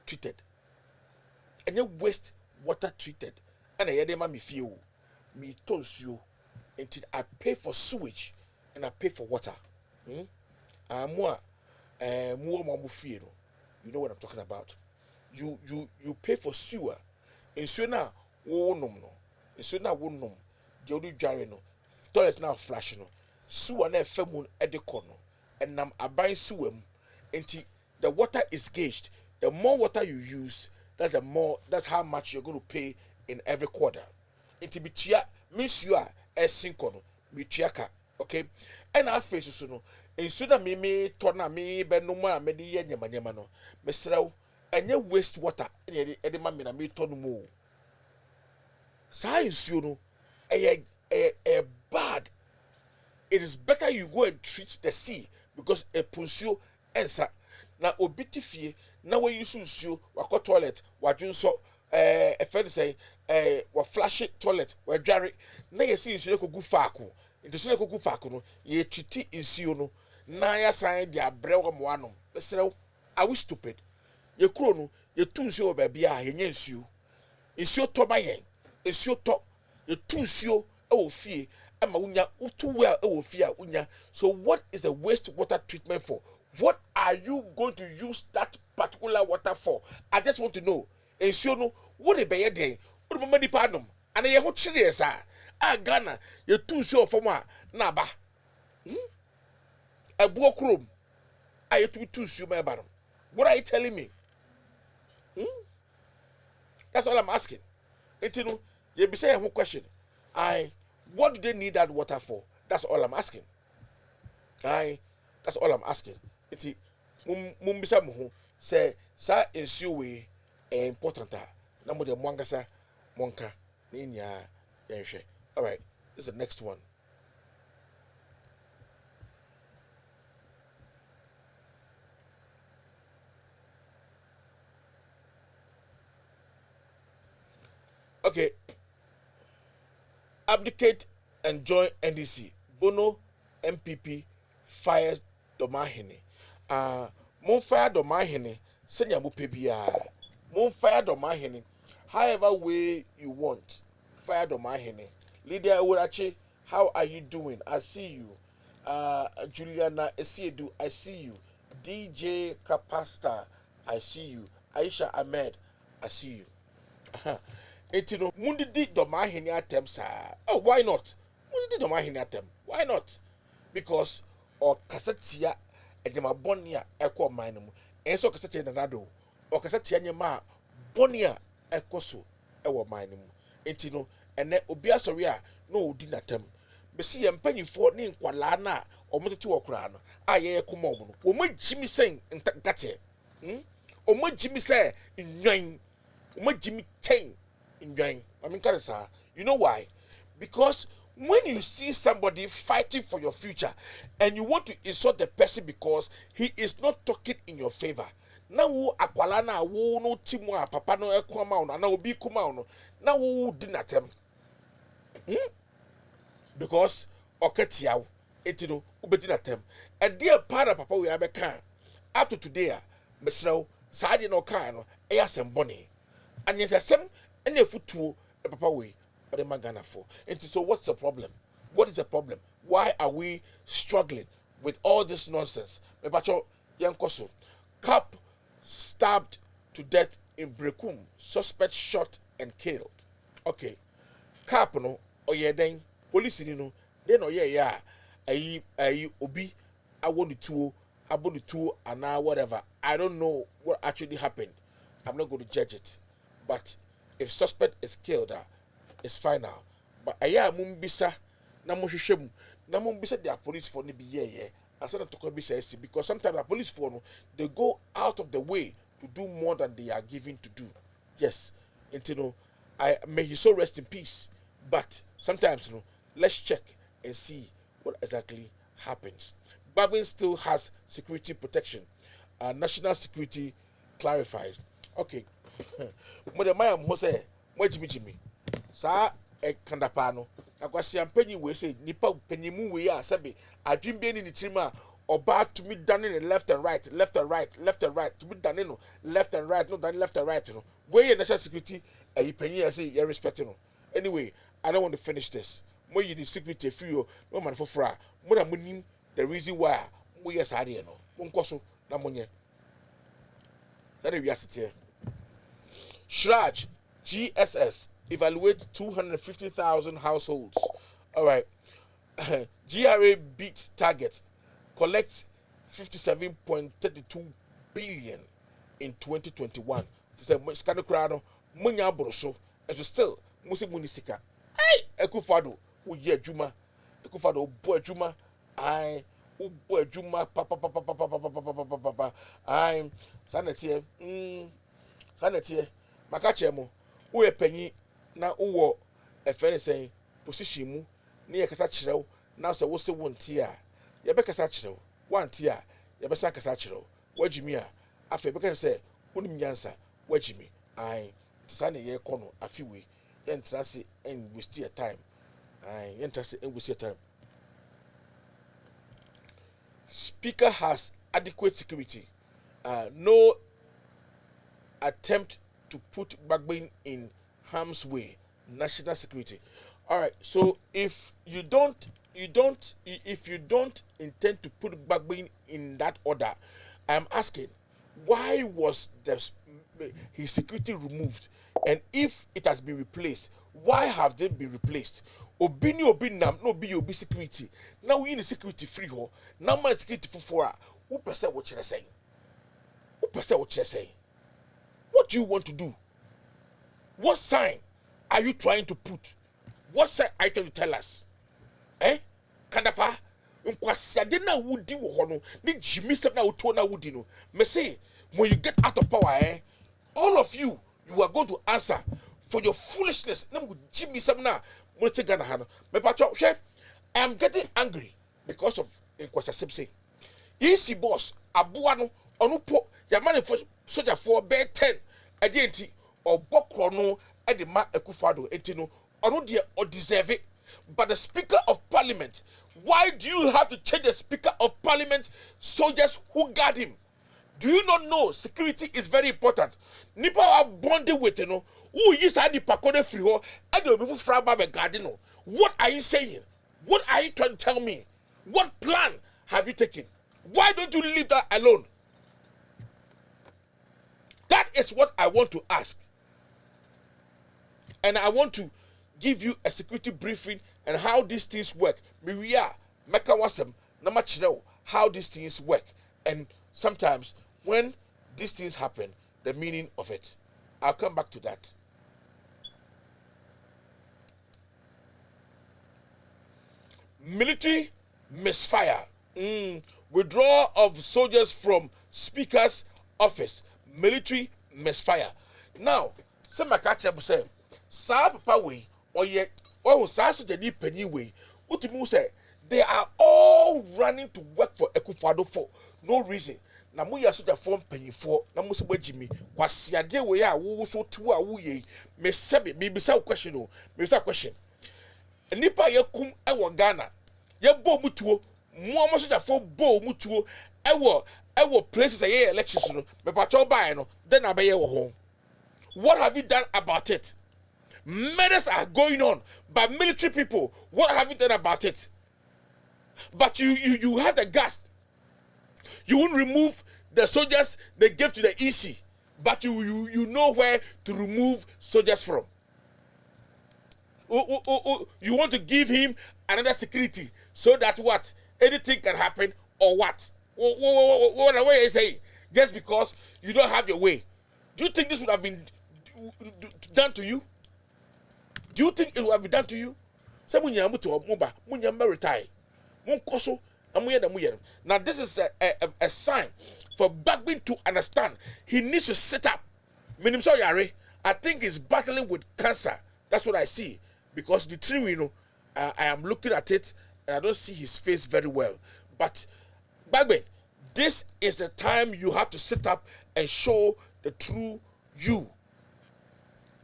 treated. Enye waste water treated. And I ma me fie o. Me tonsuo until I pay for sewage and I pay for water. More fie no. You know what I'm talking about. You pay for sewer. And so now wo nom no. And so now wo nom. The only dware no. Toilet now flash no. Sewer na efemu e de kɔ no. And nam aban sewer mu. Until the water is gauged. The more water you use, that's how much you're going to pay in every quarter. Inti bitia means you are a sinkono, bichiaka, okay? And our faces no, and so that me torna me benuma media yamano, Messrow, and you waste water, and yet edema me ton mo. Science, you know, a bad. It is better you go and treat the sea because a punsio answer. Now, obitifie, now we use you, wako toilet, wajunso. A friend say, wa flash it toilet, wa jarry. Na ye see insu ko gu faako. Into so ko gu faako no, ye titi insu no. Na ya sign dia brew mo anom. Lesrew, are we stupid? Ye kro no, ye tu nsu oba bia ye nya nsu. Nsu to ba yen. Nsu to. Ye tu nsu e wo fie. Ama unya utu well e wo fie a unya. So what is the wastewater treatment for? What are you going to use that particular water for? I just want to know. Nsuo no wo de beye den wo de mama nipa nom ana ye ho kire sa a Ghana ye tu nsuo ofom a na ba abuo krom a ye tu nsuo ma ba no. What are you telling me? That's all I'm asking. Etinu ye be say a question. What do they need that water for? That's all I'm asking. That's all I'm asking. Eti mum bisa mo ho say sa nsuo we important na mo de mwangasa monka na nya yenhwe. All right, this is the next one. Okay, abdicate and join NDC. Bono MPP fires Domahene. Mon fire Domahene senya mo pebia. Mon fire Domahene. However way you want. Fire Domahene. Lydia Urachi, how are you doing? I see you. Juliana Esiedu, I see you. DJ Capasta, I see you. Aisha Ahmed, I see you. Etino mundi di Domahene atem sa. Oh, why not? Mundi di Domahene atem. Why not? Because or kasatia edema bonia ekwo man mu. Enso kasatia nanado. Or kasatia nyema bonia ekoso ewo man mu. Etino ene obi asori a no odi natem. Besi ye mpanyifo ne nkwala na omotete wokura no. Aye ekoma omu no. Omo jimi sen ntate. Omo jimi se nwan Jimmy chain in join. I mean, you know why? Because when you see somebody fighting for your future and you want to insult the person because he is not talking in your favor. Now akwala na wo no timu a papa no ekoma no na obi kuma no na wo di natem. Because oketiawo etino ubedi natem. E dey part of papa we abeka up to today a mesrew saade no kan no e asem bone. And yet asem ene futuo the papa we or the magana for. And so what's the problem? What is the problem? Why are we struggling with all this nonsense? Mebacho yankoso. Cop stabbed to death in Brekum. Suspect shot and killed. Okay. Cop no oye den police no den oye ya ayi obi abonu tuo and now whatever. I don't know what actually happened. I'm not going to judge it. But if suspect is killed, it's fine now. But aya mumbisa na mohwehwem na mumbisa their police for ni bi ye asa na toko bi say because sometimes the police for no they go out of the way to do more than they are given to do. Yes, and you know, I may he so rest in peace. But sometimes you know, let's check and see what exactly happens. Bagbin still has security protection. National security clarifies. Okay. Mother Maya Mose, Jimmy. Sa e kandapano. Akwasi ampenyi we say nipa penyimu we ya sabe. Adwin be ni nitima oba to me done in left and right, left and right, left and right. To me done no left and right, no done left and right. You know. Where your national security you penny I say you respect you know. Anyway, I don't want to finish this. More you the security feel no man for fra. More than the reason why we yes I no. Munkoso na monye. That we are sitting here. Shraj, GSS, evaluate 250,000 households. All right. GRA beats target, collects 57.32 billion in 2021. It's a scandal. Munya broso. And still, Musi Munisika. Hey, Ekufado, Uye Juma. Ekufado, boy Juma. I. Boy Juma. Papa. I'm Sanity. Sanity. Makache mo wo penyi na wo efere sen position mu ne ye kasa kirew na so wo se wonte a ye be kasa kirew wante a ye be san kasa kirew wagimi a afa be kasa se wonim nyansa wagimi ai tsane ye kono afiwe ye ntrase en waste your time ai ye ntrase en waste your time. Speaker has adequate security. No attempt to put Bagbin in harm's way. National security. All right. So if you don't intend to put Bagbin in that order, I'm asking, why was his security removed? And if it has been replaced, why have they been replaced? Obinam no be obi security. Now we in the security free ho. Now my security for who percent what you're saying? Who percent what you're saying? What do you want to do? What sign are you trying to put? What sign are you trying to tell us? Kandapa? Nkwasiade na wudi wo ho no, ni Jimmy sep na woto na wudi no. Me say, when you get out of power, all of you are going to answer for your foolishness. Na Jimmy sep na mo te Ghana ha no. Me pacho, I am getting angry because of Nkwasiade say. Easy boss, aboa no, onu po, ya man for soldier for be 10 enti obokro no e de ma Akufo-Addo enti no ono de o deserve it. But the Speaker of Parliament, why do you have to change the Speaker of Parliament soldiers who guard him? Do you not know security is very important? Nipa are bonded with you know who is any pakode free ho and the people from Babe garden. What are you saying? What are you trying to tell me? What plan have you taken? Why don't you leave that alone? That is what I want to ask. And I want to give you a security briefing and how these things work. Miria, Meka Wasem, Namachino, how these things work. And sometimes when these things happen, the meaning of it. I'll come back to that. Military misfire. Withdrawal of soldiers from Speaker's office. Military misfire. Now, sɛ maka kyerɛ mo sɛ saa papa wei ɔyɛ ɔho saa sogyani panyin wei wotumi hu sɛ they are all running to work for Akufo-Addo for no reason na mo yɛ sogyafoɔ mpanyinfoɔ na mo sɛ bɔgye mi kwasiadeɛ wei a wo so te a wo yɛ me sɛ me bisa wo question o me bisa question nipa yɛ kum ɛwɔ Ghana yɛ bɔ mu tuo mo sogyafoɔ bɔ mu tuo ɛwɔ places a yɛ elections no me patɔ baa no then abɛyɛ wɔ ho. What have you done about it? Murders are going on by military people. What have you done about it? But you have the gas. You won't remove the soldiers they gave to the EC, but you know where to remove soldiers from. You want to give him another security so that what anything can happen or what? What are you saying? Just because you don't have your way. Do you think this would have been done to you? Do you think it would have been done to you? Say munya mutu moba munya retire. Munkoso amuye da muye. Now this is a sign for Bagbin to understand. He needs to sit up. Minim so yare. I think he's battling with cancer. That's what I see because the tree, you know, I am looking at it and I don't see his face very well. But Bagbin, this is the time you have to sit up and show the true you.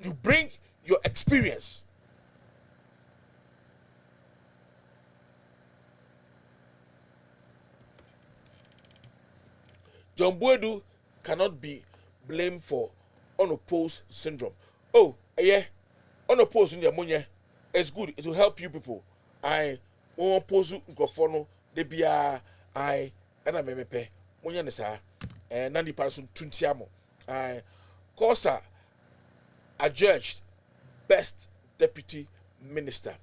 You bring your experience. John Boadu cannot be blamed for unopposed syndrome. Oh, yeah, unopposed in the money. It's good. It will help you people. I unopposed microphone. They be I and I mepe. Money nesa. And Nandi Parasun Tuntiamo. I Kosa adjudged best deputy minister.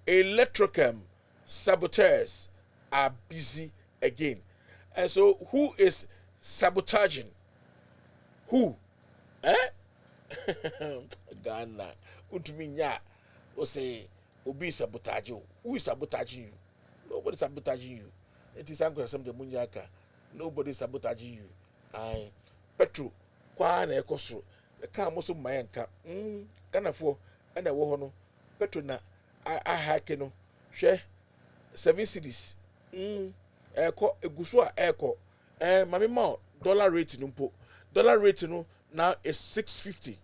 Electrocam saboteurs are busy again. And so who is sabotaging? Who? Ghana. Untuminya. O say obi sabotage you. Who is sabotaging you? Nobody sabotaging you. It is uncle some the munyaka. Nobody sabotaging you. I Petro kwa na ekosro. The car most my anka. Ghana for and a wohono. Petro na I hake no. Share 7 cities. Eko egusu a eko. Mami ma dollar rate numpo. Dollar rate no now is 650.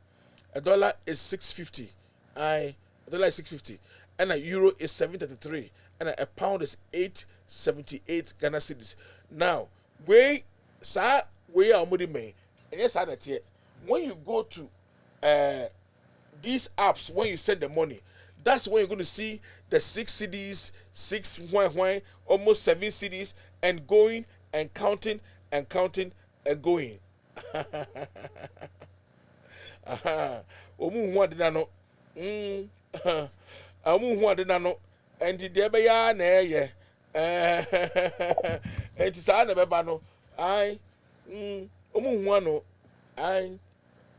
A dollar is 650. A dollar is 650. And a euro is 733. And a pound is 878 Ghana cedis. Now, we are already made. And yes, when you go to these apps, when you send the money, that's when you're going to see the 6 CDs, 6 almost 7 CDs, and going and counting and counting and going. Omu huwa dina no. Omu huwa dina no. Enti debe ya na eye. Enti sa na beba no. Ai. Omu huwa no. Ai.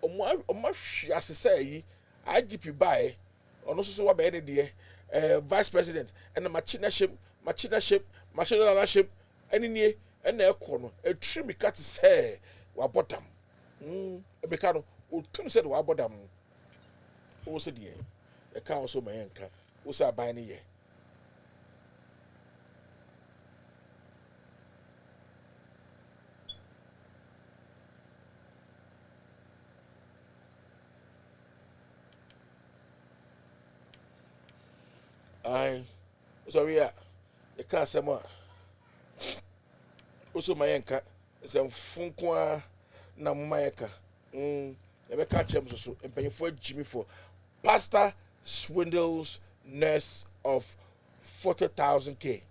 Omu hwi asese yi. IGP bae. Ono so wa be de vice president and machina ship any nie and e ko no e tri mi kat say wa bottom e be ka no o tun said wa bottom o se de e ka so ma yanka o se aban ne ye I sorry ya e ka asema also my yanka sem funko na mayeka e be ka chem so empanyefo Jimmy for pastor swindles nurse of 40,000k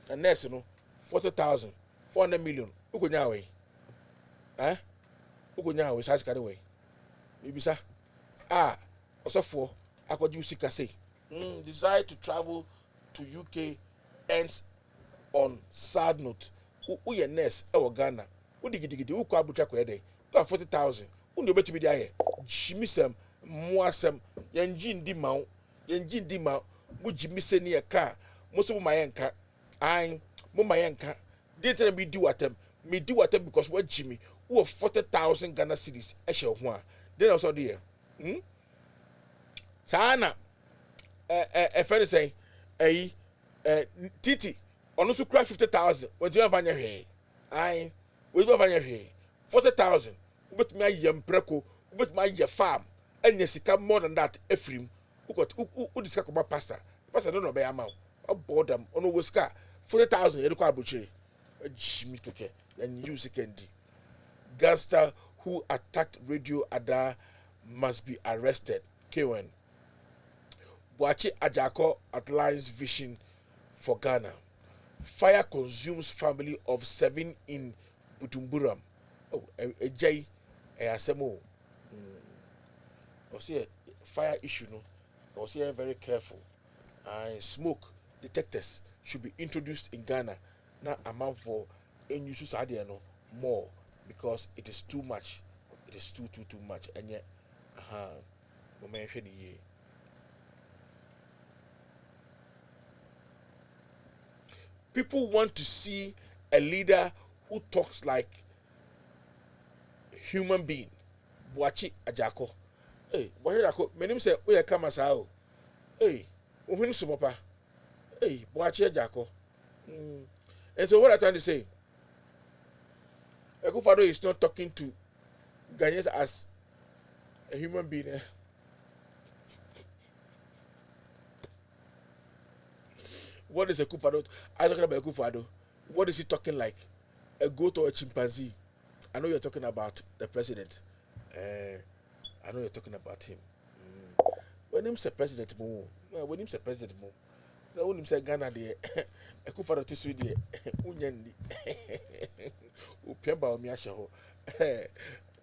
na nurse no 40,000 400 million ukonya we ukonya we size kare we bibisa osofo akwaji usika say desire to travel to UK ends on sad note. Who your nurse ewo Ghana? Who digidi who kwa bucha kwa dey? 40,000. Who no beti bi dey here? Jimisem, muasem, yenji ndi ma, mu jimise ni eka. Mo so ma yenka. Ai, mo ma yenka. Dey tell me do watem. Me do watem because what Jimmy who 40,000 Ghana cedis ho then also there sana a friend say titi ono so cry 50,000 when you have hwe ai we do have hwe 40,000 but me ayem preko but my farm and sika more than that efrim who discuss about pastor don't know be amount about them ono wo sika 40,000 you kwa abuchiri jimi keke and use candy gangster who attacked Radio Ada must be arrested. K1 Boachi Ajako outlines vision for Ghana. Fire consumes family of 7 in Butumburam. Oh, a J, a Asemo. I see a fire issue, no. I was here very careful. And smoke detectors should be introduced in Ghana. Now, amount for any use no more because it is too much. It is too much. And yet, people want to see a leader who talks like a human being. Boachi Ajako. Hey, Boachi Ajako, my name say, "Oya Kamasao." Hey, Uhun Supapa. Hey, Boachi Ajako. And so, what I'm trying to say, Akufo-Addo is not talking to Ghanaians as a human being. What is Akufo-Addo? I'm talking about Akufo-Addo. What is he talking like? A goat or a chimpanzee? I know you're talking about the president. I know you're talking about him. When him say president mo, when him say president mo, when him say Ghana de, Akufo-Addo tisu de, unyandi, upiamba omiasha ho.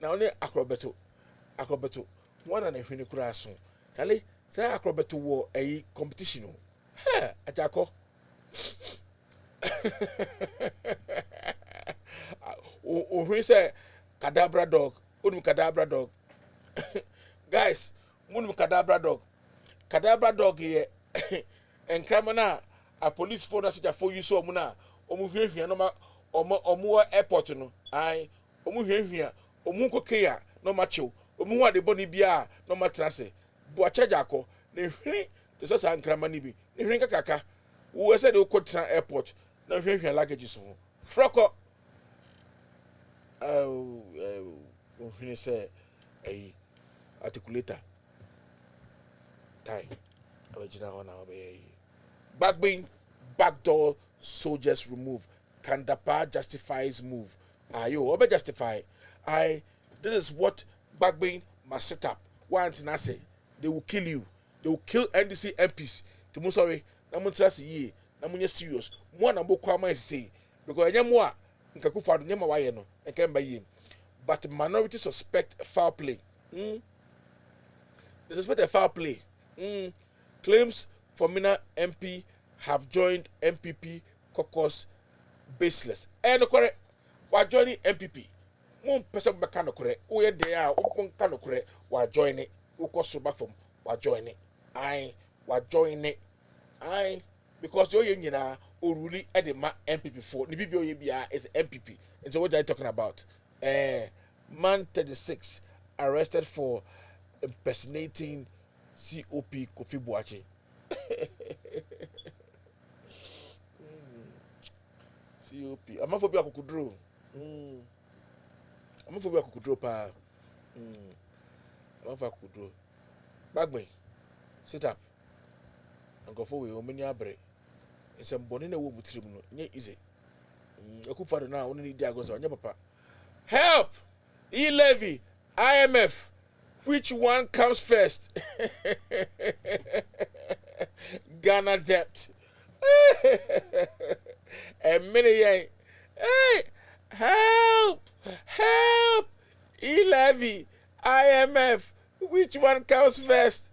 Na only akrobeto, more than a hwini kura so. Tale, say akrobeto wo a competition o. Ajako. Who say cadabra dog? Unum cadabra dog. Guys, munum cadabra dog. Cadabra dog here. And criminal a police phone as for you so muna. Omu hwehwe no ma omu airport no. Ai, omu hwehwe. Omu kokea no macho. Omu wa de boni bia no matrase. Bo charge akọ. Ne hwe te so sa nkrama ni bi. Ne hwe kakaka. Wo say de ko tra airport. Na hwehwe luggage so. Froko. Hwene say articulator. Tai. Abajina ho na obey. Bagbin, backdoor soldiers remove. Kandapa justifies move. Ayo, obe justify. This is what Bagbin must set up. One thing I say, they will kill you. They will kill NDC MPs. Tumu sorry, namu trust ye, namu serious. Mo na bo kwama is say because anyamo a Akufo-Addo nyama wa ye no, enken ye. But minority suspect foul play. They suspect a foul play. Claims Formina MP have joined MPP caucus baseless. No correct. Wa joining MPP. Mon person be kan no correct. O ye dey a o kan no correct. Wa join it. O ko so ba from. Wa join it. Wa join it. Because you nyina o ruli e dey ma MPP for. Ni bibi o ye bia is MPP. And so what are you talking about? Man 36 arrested for impersonating COP Kofi Boachi. COP. I'm not for be akukudro. I'm not for be akukudro pa. I'm not for akukudro. Bagbin. Sit up. And go for we o many abre. It's a boni na wo mutrim no. Nye easy. Akufo-Addo na only need diagnosis on your papa. Help! E-Levy, IMF. Which one comes first? Ghana debt. A minute. Hey, help! Help! E-Levy, IMF. Which one comes first?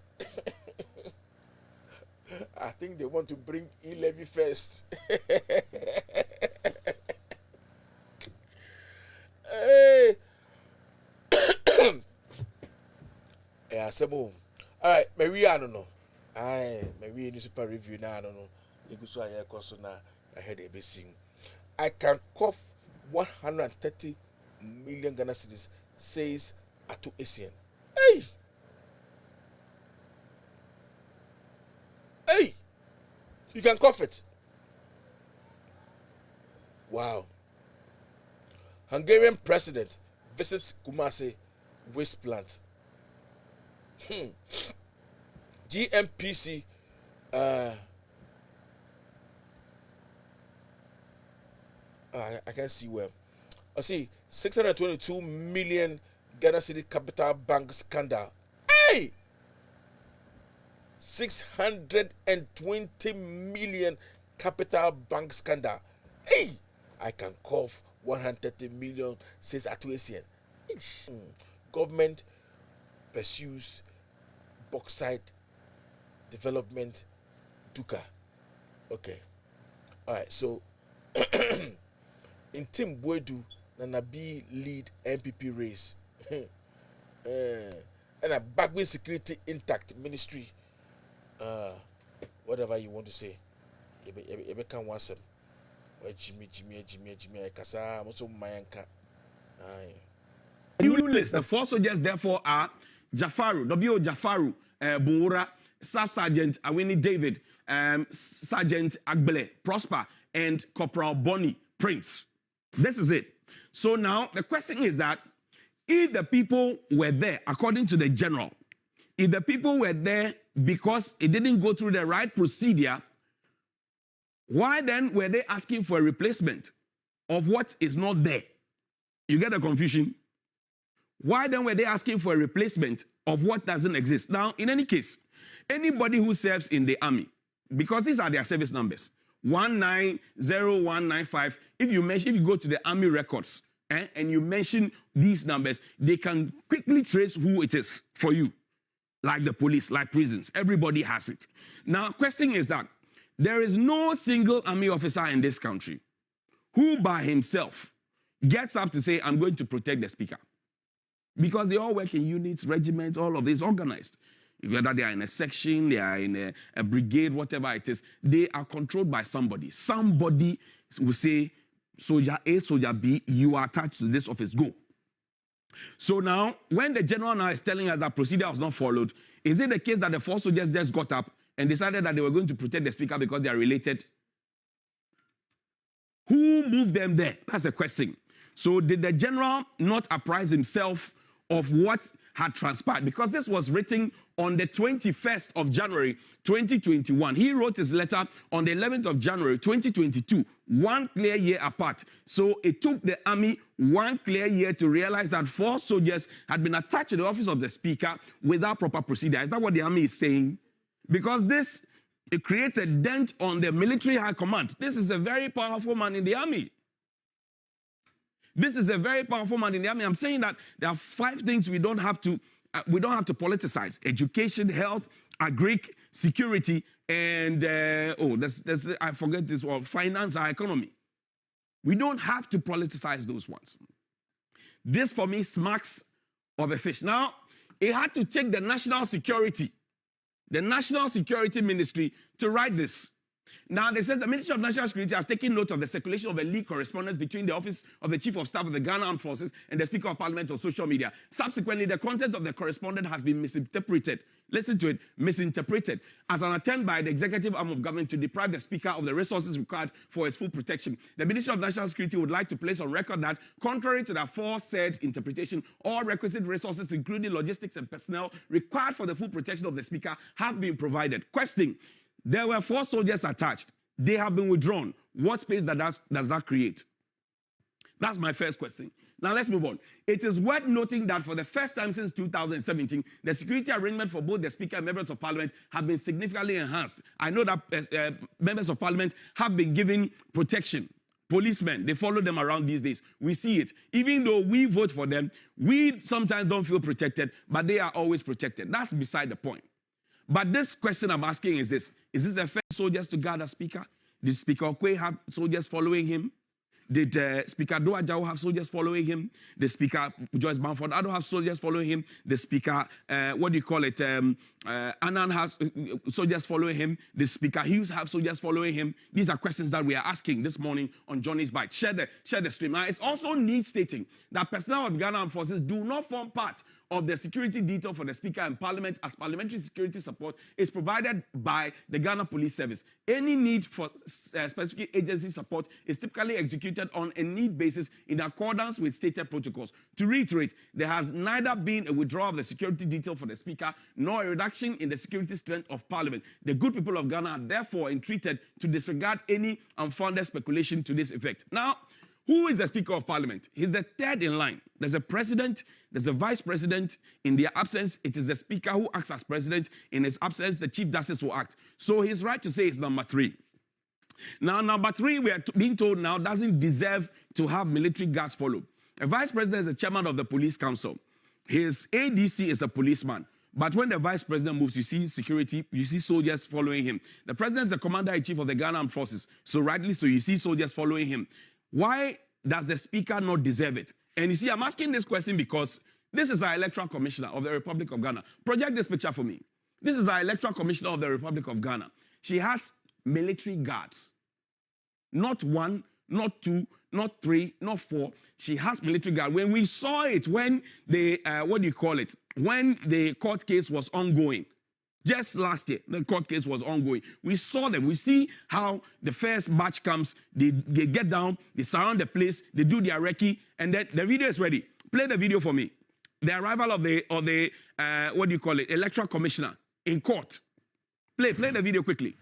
I think they want to bring E-Levy first. Hey. Yeah, all right, Maria, I don't know. Maria need super review now. I don't know. You go so I now. I heard a bit sing. I can cough 130 million Ghana cedis, says Atu Essien. Hey! Hey! You can cough it. Wow. Hungarian president visits Kumasi waste plant. GMPC I can't see well. I see 622 million Ghana City Capital Bank scandal. Hey! 620 million Capital Bank scandal. Hey! I can cough 130 million, says Atuesian. Government pursues bauxite development Duka. Okay. All right. So, in Tim Bwedu, Nanabi lead MPP race. And a Bagbin security intact ministry. Whatever you want to say. You can want some. Jimmy, Kasa, also Mayanka. New list. The four soldiers, therefore, are Jafaru, W. Jafaru, Bunwura, Staff Sergeant Awini David, Sergeant Agbele Prosper, and Corporal Bonnie Prince. This is it. So now the question is that if the people were there, according to the general, if the people were there because it didn't go through the right procedure, why then were they asking for a replacement of what is not there? You get the confusion? Why then were they asking for a replacement of what doesn't exist? Now, in any case, anybody who serves in the army, because these are their service numbers, 190195, if you go to the army records and you mention these numbers, they can quickly trace who it is for you, like the police, like prisons. Everybody has it. Now, question is that there is no single army officer in this country who by himself gets up to say, I'm going to protect the speaker. Because they all work in units, regiments, all of this organized. Whether they are in a section, they are in a brigade, whatever it is, they are controlled by somebody. Somebody will say, Soldier A, Soldier B, you are attached to this office, go. So now, when the general now is telling us that procedure was not followed, is it the case that the four soldiers just got up and decided that they were going to protect the speaker because they are related? Who moved them there? That's the question. So did the general not apprise himself of what had transpired? Because this was written on the 21st of January, 2021. He wrote his letter on the 11th of January, 2022, one clear year apart. So it took the army one clear year to realize that four soldiers had been attached to the office of the speaker without proper procedure. Is that what the army is saying? Because it creates a dent on the military high command. This is a very powerful man in the army. This is a very powerful man in the army. I'm saying that there are 5 things we don't have to politicize: education, health, agric, security, and I forget this one, finance, our economy. We don't have to politicize those ones. This for me smacks of a fish. Now, it had to take the national security ministry to write this. Now, they said the Ministry of National Security has taken note of the circulation of a leaked correspondence between the Office of the Chief of Staff of the Ghana Armed Forces and the Speaker of Parliament on social media. Subsequently, the content of the correspondence has been misinterpreted. Listen to it, misinterpreted as an attempt by the executive arm of government to deprive the Speaker of the resources required for his full protection. The Ministry of National Security would like to place on record that, contrary to the aforesaid interpretation, all requisite resources, including logistics and personnel required for the full protection of the Speaker, have been provided. Question: there were 4 soldiers attached. They have been withdrawn. What space does that create? That's my first question. Now let's move on. It is worth noting that for the first time since 2017, the security arrangement for both the Speaker and members of Parliament have been significantly enhanced. I know that members of Parliament have been given protection. Policemen, they follow them around these days. We see it. Even though we vote for them, we sometimes don't feel protected, but they are always protected. That's beside the point. But this question I'm asking is this: is this the first soldiers to guard a speaker? Did Speaker Okwe have soldiers following him? Did Speaker Doa Jao have soldiers following him? The Speaker Joyce Bamford Addo have soldiers following him? The Speaker, Annan has soldiers following him? The Speaker Hughes have soldiers following him? These are questions that we are asking this morning on Johnny's Bite. Share the stream. Now, it's also needs stating that personnel of Ghana Armed Forces do not form part of the security detail for the Speaker and Parliament, as parliamentary security support is provided by the Ghana Police Service. Any need for specific agency support is typically executed on a need basis in accordance with stated protocols. To reiterate, there has neither been a withdrawal of the security detail for the Speaker nor a reduction in the security strength of Parliament. The good people of Ghana are therefore entreated to disregard any unfounded speculation to this effect. Now, who is the Speaker of Parliament? He's the third in line. There's a president, there's a vice president. In their absence, it is the Speaker who acts as president. In his absence, the Chief Justice will act. So he's right to say it's number 3. Now, number 3, we are being told now, doesn't deserve to have military guards follow. A vice president is the chairman of the police council. His ADC is a policeman. But when the vice president moves, you see security, you see soldiers following him. The president is the commander-in-chief of the Ghana Armed Forces. So rightly so, you see soldiers following him. Why does the Speaker not deserve it? And you see, I'm asking this question because this is our electoral commissioner of the Republic of Ghana. Project this picture for me. This is our electoral commissioner of the Republic of Ghana. She has military guards. Not 1, not 2, not 3, not 4. She has military guard. When we saw it, when the, when the court case was ongoing, just last year, the court case was ongoing. We saw them. We see how the first batch comes. They get down, they surround the place, they do their recce, and then the video is ready. Play the video for me. The arrival of the electoral commissioner in court. Play the video quickly.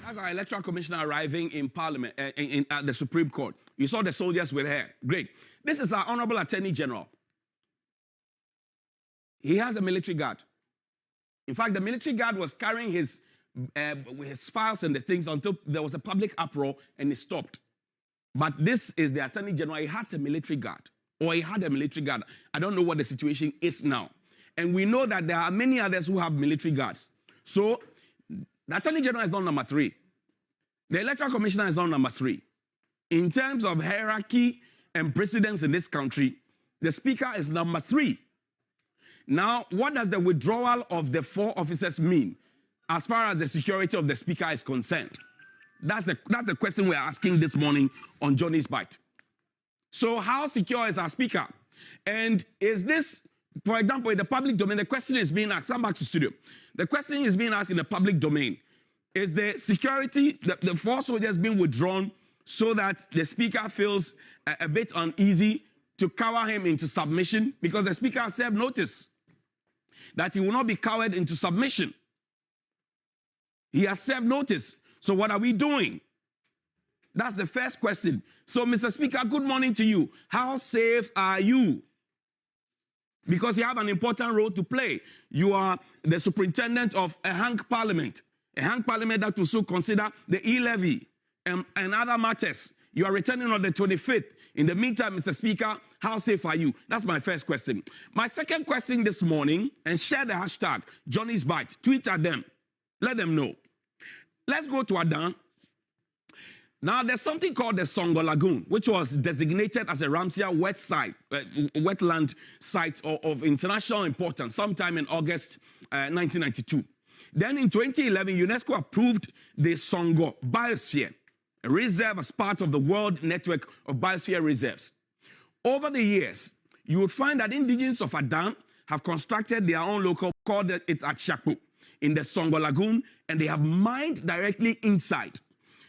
As our electoral commissioner arriving in Parliament, at the Supreme Court, you saw the soldiers with her. Great. This is our Honorable Attorney General. He has a military guard. In fact, the military guard was carrying his files and the things until there was a public uproar and it stopped. But this is the Attorney General. He has a military guard, or he had a military guard. I don't know what the situation is now. And we know that there are many others who have military guards. So the Attorney General is not number 3. The Electoral Commissioner is not number 3. In terms of hierarchy and precedence in this country, the Speaker is number 3. Now, what does the withdrawal of the 4 officers mean as far as the security of the Speaker is concerned? That's the question we're asking this morning on Johnny's Bite. So how secure is our Speaker? And is this, for example, in the public domain, the question is being asked. Come back to studio. The question is being asked in the public domain. Is the security, the 4 soldiers being withdrawn so that the Speaker feels a bit uneasy to cower him into submission? Because the Speaker has served notice that he will not be cowered into submission. He has served notice. So what are we doing? That's the first question. So, Mr. Speaker, good morning to you. How safe are you? Because you have an important role to play. You are the superintendent of a hung parliament. A hung parliament that will also consider the e-levy and other matters. You are returning on the 25th. In the meantime, Mr. Speaker, how safe are you? That's my first question. My second question this morning, and share the hashtag, Johnny's Bite. Tweet at them. Let them know. Let's go to Adan. Now, there's something called the Songo Lagoon, which was designated as a Ramsar wetland site of international importance sometime in August 1992. Then in 2011, UNESCO approved the Songo Biosphere, a reserve as part of the World Network of Biosphere Reserves. Over the years, you would find that indigenes of Adan have constructed their own local, called it at Shakpo, in the Songo Lagoon, and they have mined directly inside.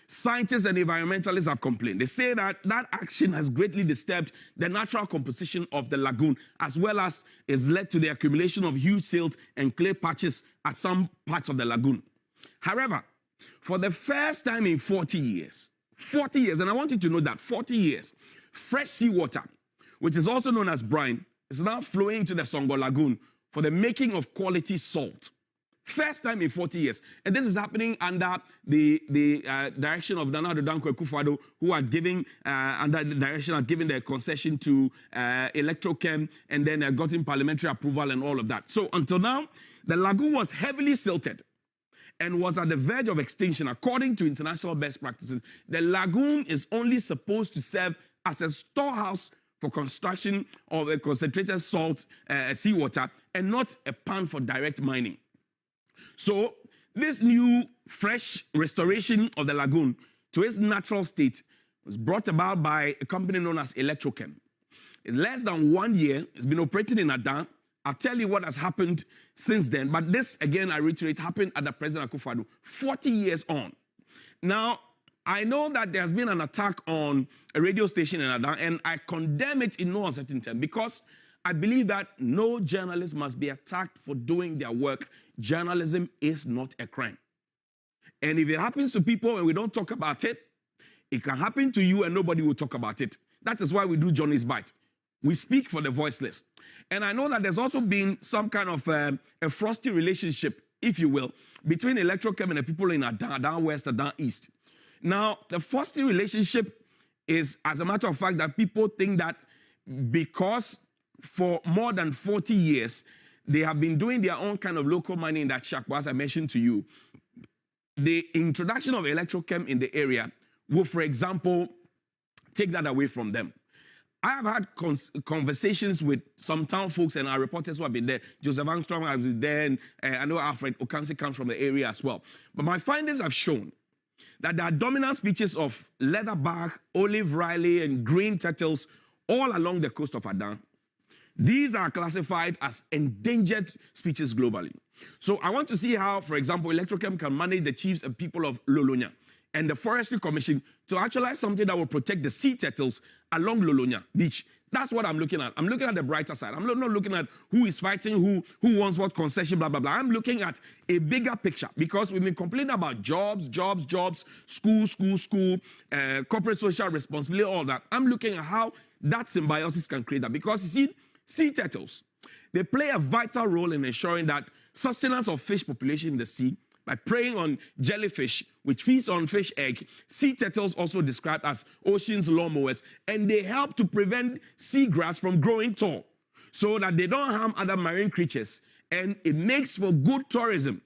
Scientists and environmentalists have complained. They say that that action has greatly disturbed the natural composition of the lagoon, as well as has led to the accumulation of huge silt and clay patches at some parts of the lagoon. However, for the first time in 40 years, and I want you to know that 40 years, fresh seawater, which is also known as brine, is now flowing into the Songo Lagoon for the making of quality salt. First time in 40 years. And this is happening under the direction of Nana Addo Dankwa Akufo-Addo, who had given, under the direction had given the concession to Electrochem, and then gotten parliamentary approval and all of that. So until now, the lagoon was heavily silted and was at the verge of extinction. According to international best practices, the lagoon is only supposed to serve as a storehouse for construction of a concentrated salt seawater, and not a pan for direct mining. So this new fresh restoration of the lagoon to its natural state was brought about by a company known as Electrochem. In less than 1 year, it's been operating in Adan. I'll tell you what has happened since then. But this, again, I reiterate, happened under President Akufo-Addo 40 years on. Now, I know that there has been an attack on a radio station in Adan, and I condemn it in no uncertain term, because I believe that no journalist must be attacked for doing their work. Journalism is not a crime. And if it happens to people and we don't talk about it, it can happen to you and nobody will talk about it. That is why we do Johnny's Bite. We speak for the voiceless. And I know that there's also been some kind of a frosty relationship, if you will, between Electrochem and the people in Adan West, Adan East. Now, the frosty relationship is, as a matter of fact, that people think that because for more than 40 years, they have been doing their own kind of local mining in that shack. But as I mentioned to you, the introduction of Electrochem in the area will, for example, take that away from them. I have had conversations with some town folks and our reporters who have been there. Joseph Armstrong has been there, and I know Alfred Okansi comes from the area as well. But my findings have shown that there are dominant species of leatherback, olive riley, and green turtles all along the coast of Adan. These are classified as endangered species globally. So I want to see how, for example, Electrochem can manage the chiefs and people of Lolonya and the Forestry Commission to actualize something that will protect the sea turtles along Lolonya Beach. That's what I'm looking at. I'm looking at the brighter side. I'm not looking at who is fighting, who wants what concession, blah, blah, blah. I'm looking at a bigger picture, because we've been complaining about jobs, school, corporate social responsibility, all that. I'm looking at how that symbiosis can create that, because you see, sea turtles, they play a vital role in ensuring that sustenance of fish population in the sea by preying on jellyfish, which feeds on fish egg. Sea turtles also described as ocean's lawnmowers, and they help to prevent seagrass from growing tall so that they don't harm other marine creatures, and it makes for good tourism.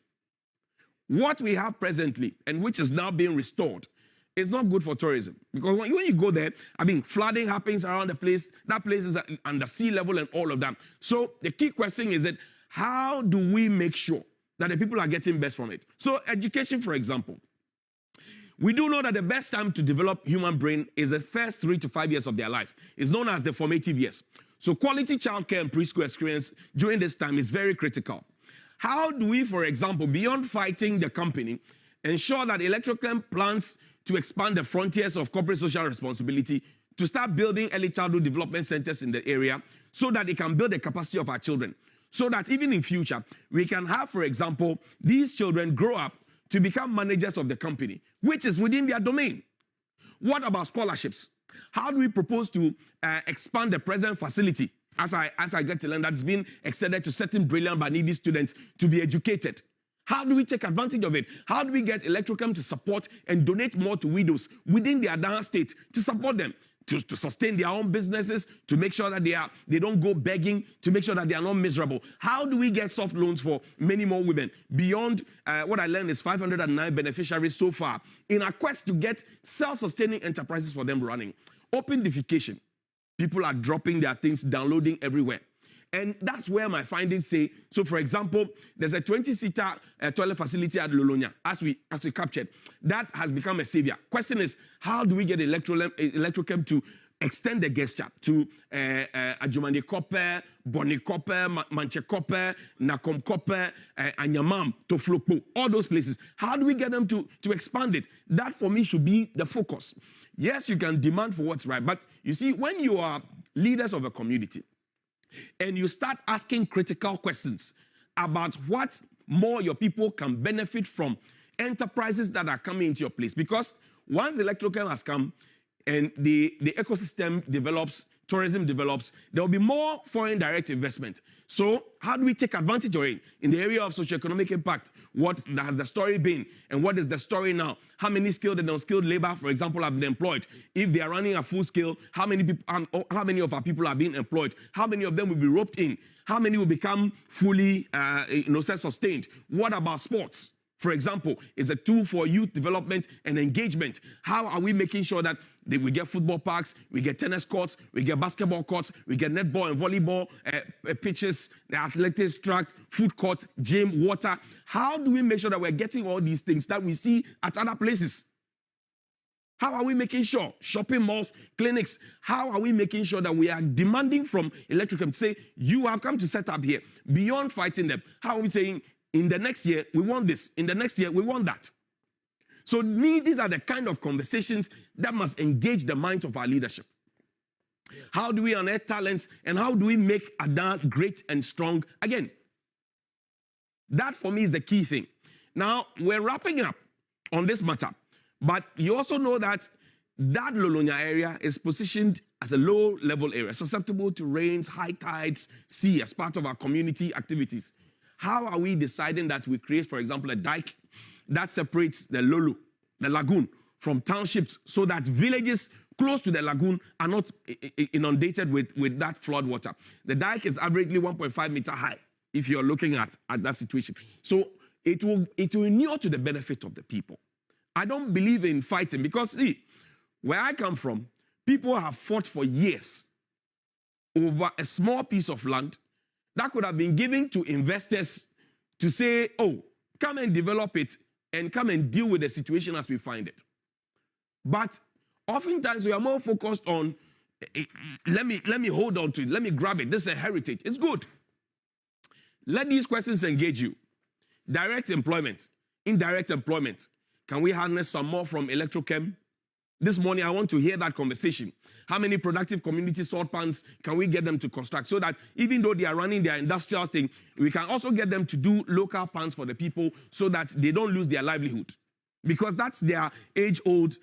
What we have presently, and which is now being restored, is not good for tourism, because when you go there, I mean, flooding happens around the place. That place is under sea level and all of that. So the key question is that how do we make sure that the people are getting best from it? So education, for example. We do know that the best time to develop human brain is the first 3 to 5 years of their life. It's known as the formative years. So quality childcare and preschool experience during this time is very critical. How do we, for example, beyond fighting the company, ensure that Electrochem plans to expand the frontiers of corporate social responsibility, to start building early childhood development centers in the area so that it can build the capacity of our children, so that even in future, we can have, for example, these children grow up to become managers of the company, which is within their domain. What about scholarships? How do we propose to expand the present facility, as I get to learn, that's been extended to certain brilliant but needy students to be educated? How do we take advantage of it? How do we get Electrochem to support and donate more to widows within the Adan state to support them, to sustain their own businesses, to make sure that they don't go begging, to make sure that they are not miserable? How do we get soft loans for many more women? Beyond what I learned is 509 beneficiaries so far in a quest to get self-sustaining enterprises for them running. Open defecation. People are dropping their things, downloading everywhere. And that's where my findings say, so for example, there's a 20-seater toilet facility at Lolonya, as we captured. That has become a savior. Question is, how do we get Electrochem to extend the gesture to Ajumani Kope, Boni Kope, Manche Kope, Nakom Kope, Anyamam, Toflopo, all those places. How do we get them to expand it? That for me should be the focus. Yes, you can demand for what's right, but you see, when you are leaders of a community and you start asking critical questions about what more your people can benefit from enterprises that are coming into your place, because once the electrical has come, and the ecosystem develops, tourism develops, there will be more foreign direct investment. So how do we take advantage of it? In the area of socioeconomic impact, what has the story been? And what is the story now? How many skilled and unskilled labor, for example, have been employed? If they are running at full scale, how many of our people are being employed? How many of them will be roped in? How many will become fully self-sustained? What about sports? For example, it's a tool for youth development and engagement. How are we making sure that we get football parks, we get tennis courts, we get basketball courts, we get netball and volleyball pitches, the athletics tracks, food court, gym, water? How do we make sure that we're getting all these things that we see at other places? How are we making sure? Shopping malls, clinics, how are we making sure that we are demanding from Electricum to say, you have come to set up here, beyond fighting them? How are we saying, in the next year, we want this. In the next year, we want that. So these are the kind of conversations that must engage the minds of our leadership. How do we unearth talents and how do we make Ada great and strong again? That for me is the key thing. Now, we're wrapping up on this matter, but you also know that Lolonya area is positioned as a low-level area, susceptible to rains, high tides, sea as part of our community activities. How are we deciding that we create, for example, a dike that separates the Lolo, the lagoon, from townships so that villages close to the lagoon are not inundated with that flood water? The dike is averagely 1.5 meter high if you're looking at that situation. So it will inure to the benefit of the people. I don't believe in fighting because, see, where I come from, people have fought for years over a small piece of land that could have been given to investors to say, oh, come and develop it and come and deal with the situation as we find it. But oftentimes we are more focused on, let me hold on to it, let me grab it, this is a heritage. It's good. Let these questions engage you. Direct employment, indirect employment. Can we harness some more from Electrochem? This morning, I want to hear that conversation. How many productive community salt pans can we get them to construct so that even though they are running their industrial thing, we can also get them to do local pans for the people so that they don't lose their livelihood? Because that's their age-old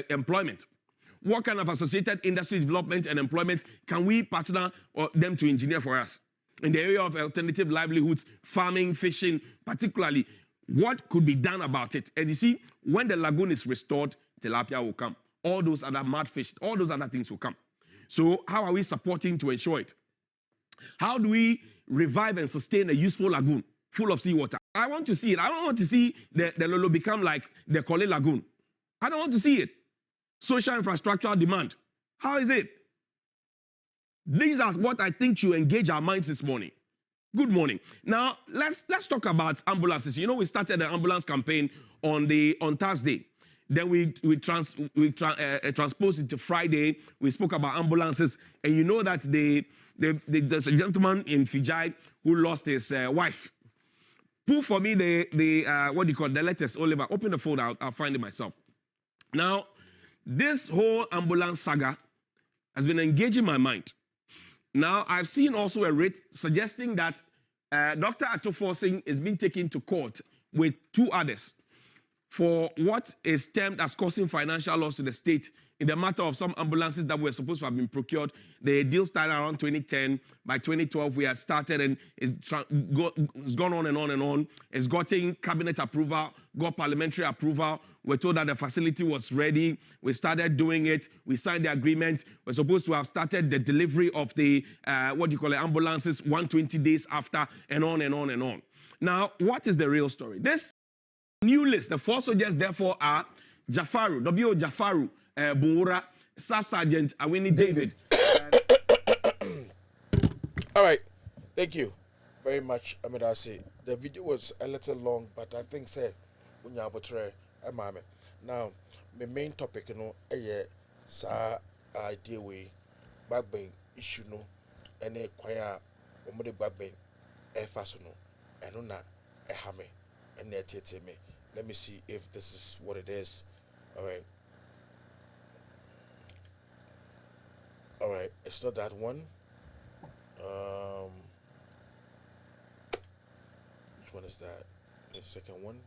employment. What kind of associated industry development and employment can we partner them to engineer for us? In the area of alternative livelihoods, farming, fishing, particularly, what could be done about it? And you see, when the lagoon is restored, tilapia will come. All those other mudfish, all those other things will come. So how are we supporting to ensure it? How do we revive and sustain a useful lagoon full of seawater? I want to see it. I don't want to see the Lolo become like the Kole Lagoon. I don't want to see it. Social infrastructural demand. How is it? These are what I think should engage our minds this morning. Good morning. Now, let's talk about ambulances. You know, we started the ambulance campaign on Thursday. Then we transposed it to Friday. We spoke about ambulances. And you know that there's a gentleman in Fijai who lost his wife. Pull for me the letters, Oliver. Open the folder, I'll find it myself. Now, this whole ambulance saga has been engaging my mind. Now, I've seen also a writ suggesting that Dr. Atoforcing is being taken to court with two others for what is termed as causing financial loss to the state in the matter of some ambulances that were supposed to have been procured. The deal started around 2010. By 2012, we had started and it's gone on and on and on. It's gotten cabinet approval, got parliamentary approval. We're told that the facility was ready. We started doing it. We signed the agreement. We're supposed to have started the delivery of the, ambulances 120 days after, and on and on and on. Now, what is the real story? This new list, the four soldiers, therefore, are Jafaru, W.O. Jafaru, Bunwura, Staff Sergeant Awini David. All right. Thank you very much, Amidasi. The video was a little long, but I think, now, my main topic, idea way Bagbin issue no any choir or the Bagbin so no and na ehame and me. Let me see if this is what it is. All right, it's not that one. Which one is that? The second one.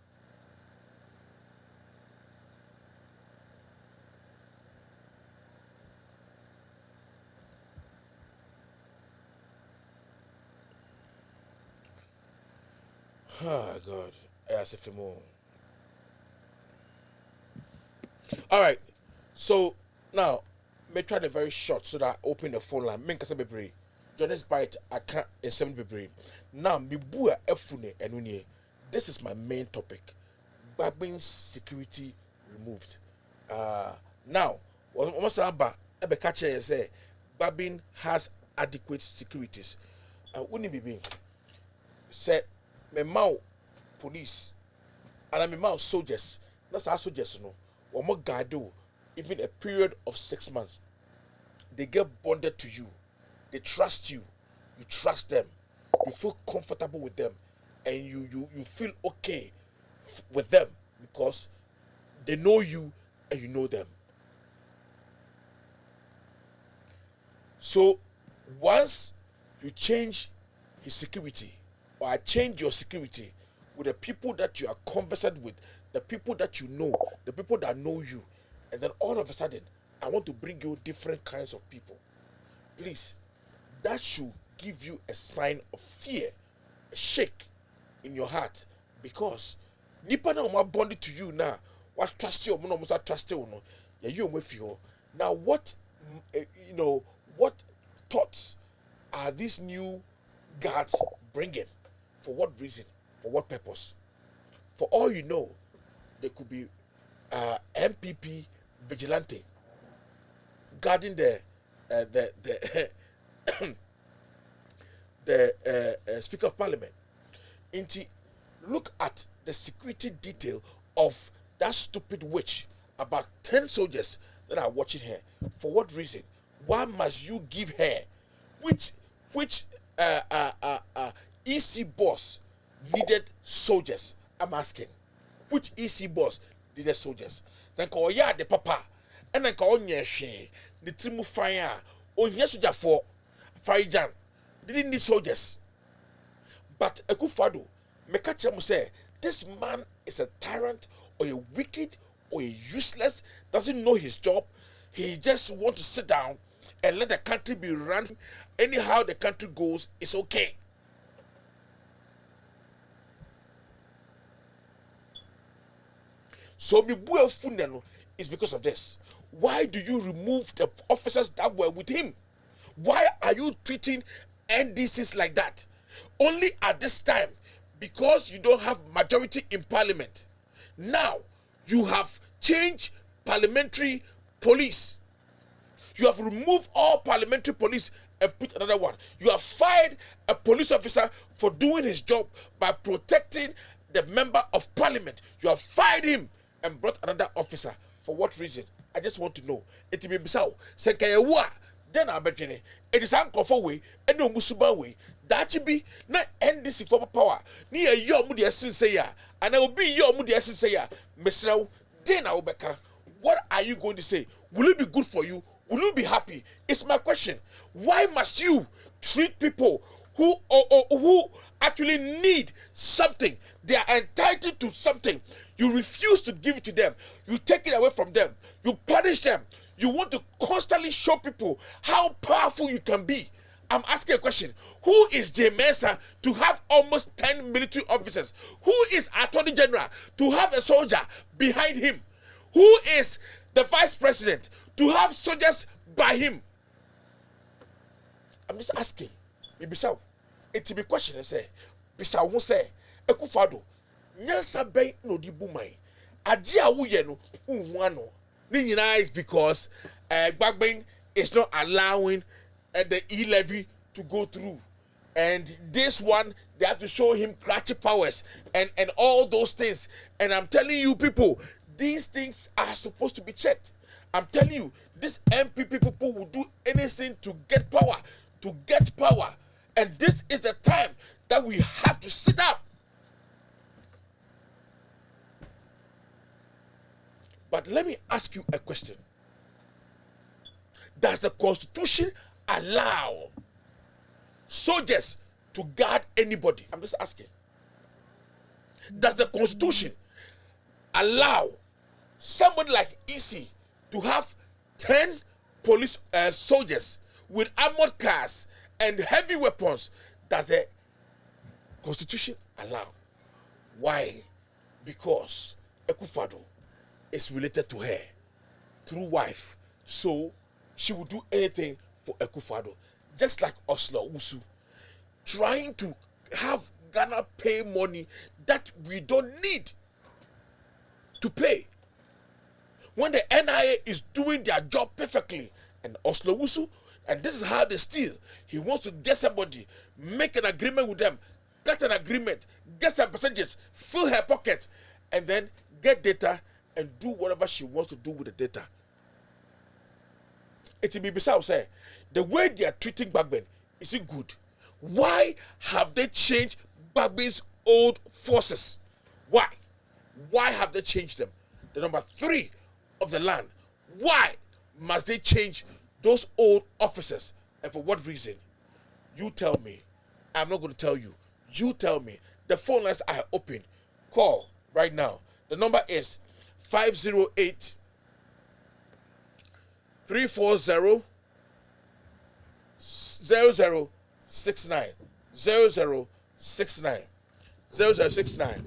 Oh God, as if more. All right, so now me try the very short so that I open the phone line. Make us be brave. Jonas Bite, I can't in 7 be brave. Now me bua efune enunye. This is my main topic. Bagbin security removed. Now, almost about ebe catcher say Bagbin has adequate securities. Wouldn't be being say me mau police and me mau soldiers. That's our soldiers no. Or more guard even a period of 6 months. They get bonded to you. They trust you. You trust them. You feel comfortable with them, and you feel okay with them because they know you and you know them. So once you change his security, or I change your security with the people that you are conversant with, the people that you know, the people that know you, and then all of a sudden I want to bring you different kinds of people. Please, that should give you a sign of fear, a shake in your heart, because nipa na oma bonded to you now. What trust you? No musa trust you no. Yeah, you with you. Now what what thoughts are these new guards bringing? For what reason? For what purpose? For all you know, they could be MPP vigilante guarding the Speaker of Parliament. Look at the security detail of that stupid witch. About 10 soldiers that are watching her. For what reason? Why must you give her? Which EC boss needed soldiers? I'm asking. Which EC boss needed soldiers? Then call ya the papa, and then call nyeshe the trimu fire. Oh yes, soldier for Farijan. Didn't need soldiers. But Ekufado, Mekachamu say this man is a tyrant or a wicked or a useless, doesn't know his job. He just want to sit down and let the country be run. Anyhow the country goes, it's okay. So Mibuel Funeno is because of this. Why do you remove the officers that were with him? Why are you treating NDCs like that? Only at this time, because you don't have majority in parliament. Now, you have changed parliamentary police. You have removed all parliamentary police and put another one. You have fired a police officer for doing his job by protecting the member of parliament. You have fired him and brought another officer. For what reason? I just want to know. It may be so. Then I bet it is uncomfortable way and no musuba way. That should be not NDC for power. Near your moody essence say ya, and I will be your moody essence say ya. Mr. Then I will back. What are you going to say? Will it be good for you? Will you be happy? It's my question. Why must you treat people who actually need something? They are entitled to something. You refuse to give it to them. You take it away from them. You punish them. You want to constantly show people how powerful you can be. I'm asking a question. Who is J. Mensah to have almost 10 military officers? Who is Attorney General to have a soldier behind him? Who is the Vice President to have soldiers by him? I'm just asking. Ibisao. It's a question I say. Bisao won't say. Ekufado. Nyansa ben no di bumai. Aji awuye no unwano. Is because Bagbin is not allowing the e-levy to go through, and this one they have to show him crutchy powers and all those things. And I'm telling you people, these things are supposed to be checked. I'm telling you, these MPP people will do anything to get power, and this is the time that we have to sit up. But let me ask you a question. Does the Constitution allow soldiers to guard anybody? I'm just asking. Does the Constitution allow somebody like EC to have 10 police soldiers with armored cars and heavy weapons? Does the Constitution allow? Why? Because Ekufado is related to her through wife, so she will do anything for Ekufado. Just like Oslo Usu, trying to have Ghana pay money that we don't need to pay. When the NIA is doing their job perfectly, and Oslo Usu, and this is how they steal. He wants to get somebody, make an agreement with them, get an agreement, get some percentages, fill her pocket, and then get data and do whatever she wants to do with the data. It will be beside say, the way they are treating Bagbin, is it good? Why have they changed Bagbin's old forces? Why? Why have they changed them? The number 3 of the land. Why must they change those old officers? And for what reason? You tell me. I'm not going to tell you. You tell me. The phone lines are open. Call right now. The number is 508 340 0069 0069 0069.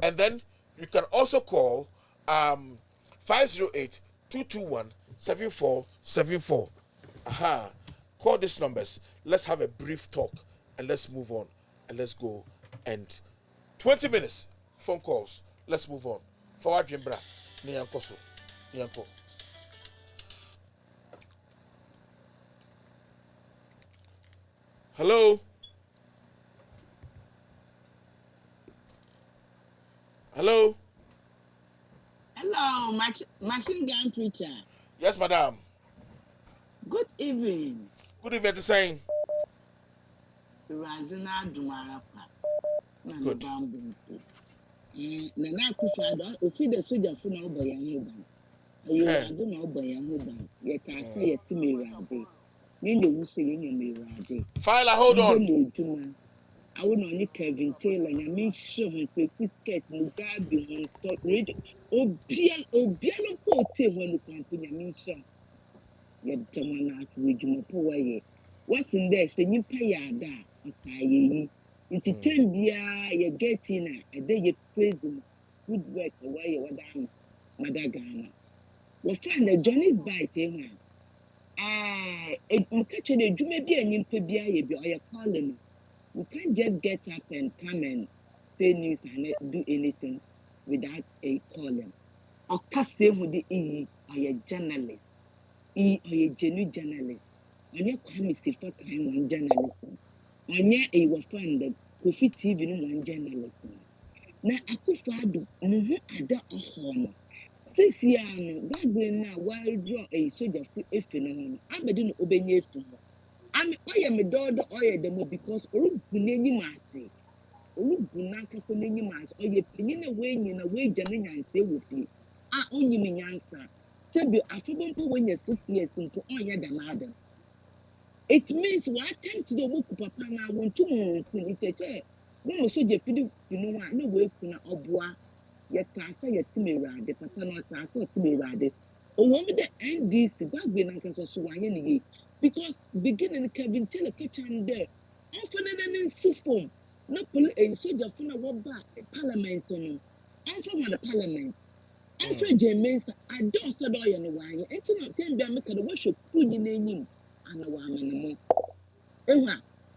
And then you can also call 508 221 7474. Call these numbers. Let's have a brief talk and let's move on and let's go. And 20 minutes phone calls. Let's move on. Forward Jimbra. Niyankoso. Niyanko. Hello. Hello. Hello, machine gun preacher. Yes, madam. Good evening. Good evening, to saying. Razina Dumarapa. Good. Nana Kufado, if you the soldier for now by Yamuban. You are doing now by Yamuban. Yet I say it to me, Rabbi. Then you say in me, Rabbi. File, hold on. I would only Kevin Taylor, and I mean, show me quick skirt, Mugabe, talk radio. Oh, Biano Pote when you come to your mission. Yet, someone asked with you, poor. What's in there? Say you pay ya da, as I into 10 beer, you get in a day you praise him. Good work away, what damn, Madagana. We find the Johnny's bite, eh? It catch a you may be an impebia, you're calling. You can't just get up and come and say news and do anything without a calling. Or cast with the E or a journalist. E or a genuine journalist. On your committee for kind one journalist. On your a wafanda, Kofi TV one journalist. Now I could find no other home. Since you Bagbin now, while draw a soldier for a phenomenon, I didn't obey you. I am a daughter or a demo because Urubunani Masi, Urubunaka Sonini Mas, or your opinion away in a way, Janina and stay with you. I only mean answer. Tell you, I forgot when you're 6 years into all your madam. It means what time to the work, Papa, now want to move in it. No, so you feel you know what, no way for a bois, yet I say a timid, the Papa not I saw timid. Oh, one with the NDC, Bagbin and Castle because beginning Kevin Taylor kitchen there, often an insufom, not a soldier from a war back, parliament on I'm from the parliament. I'm from James, I don't study on the wine, and to not tell me I make a worship queen in name and a woman.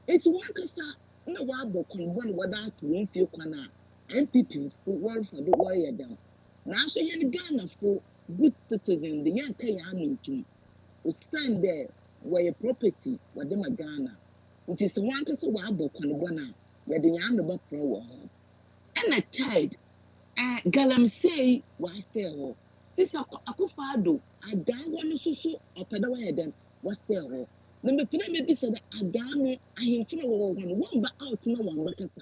It's one cassa, no wabo can one without one few corner, and people who work for the warrior down. Now, so you're the Ghana for good citizen, the young Kayan to stand there. Where property, what them a Ghana, which is one person who have book on the one, yet the young about pro. And a child, Galam say, why stay home? Sisa akufado adawa no soso opeda wa yeden was stay ho. Na me pina me bisa da adamu ahemfo no wo one ba out na one ba kasa.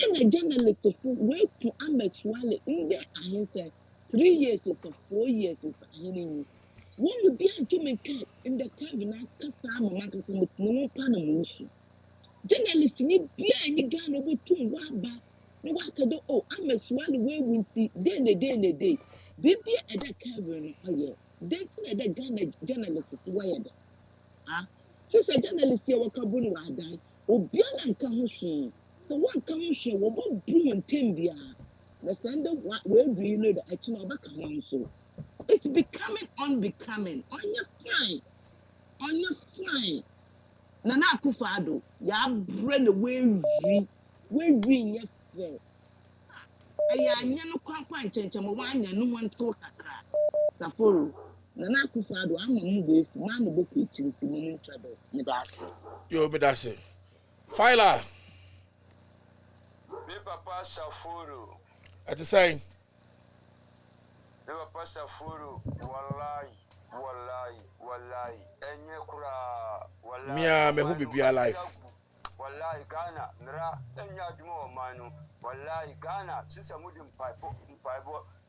And a journalist who wait to Amexwale in there, I said 3 years is 4 years is when you be a German cat in the cabin, Casama Marcus with no Panamushi. Journalist need be any gun over 2 waba. No, I can do. Oh, Amexwale way winty, then the day. Baby at that cabin, oh yeah. Then the gun journalist is wired. Ah, since a journalist here, what Kabuni wa die, Obiala and Kamushi. So one Kamushi, what about Blue and Timbia? The standard, where do you know the action of a council? It's becoming unbecoming. On your fine, on your fine. Nana Kufado, ya brain away, we bring your fair. Aya nyano kwankwan chenchemo wanya no wanto kakra. Saforo. Nana Kufado ama mu be fu ma no boku ichiriti mo ntwado. Medase. Yo, me that's it. Filer. Me papa Safuru. At the same. Me papa Safuru. Wallahi. Enye kura. Wallahi. Mia me who be alive. Wallahi Ghana. Nra. Enye adwuma manu. Wallahi Ghana. Sisa mudi mpaibo.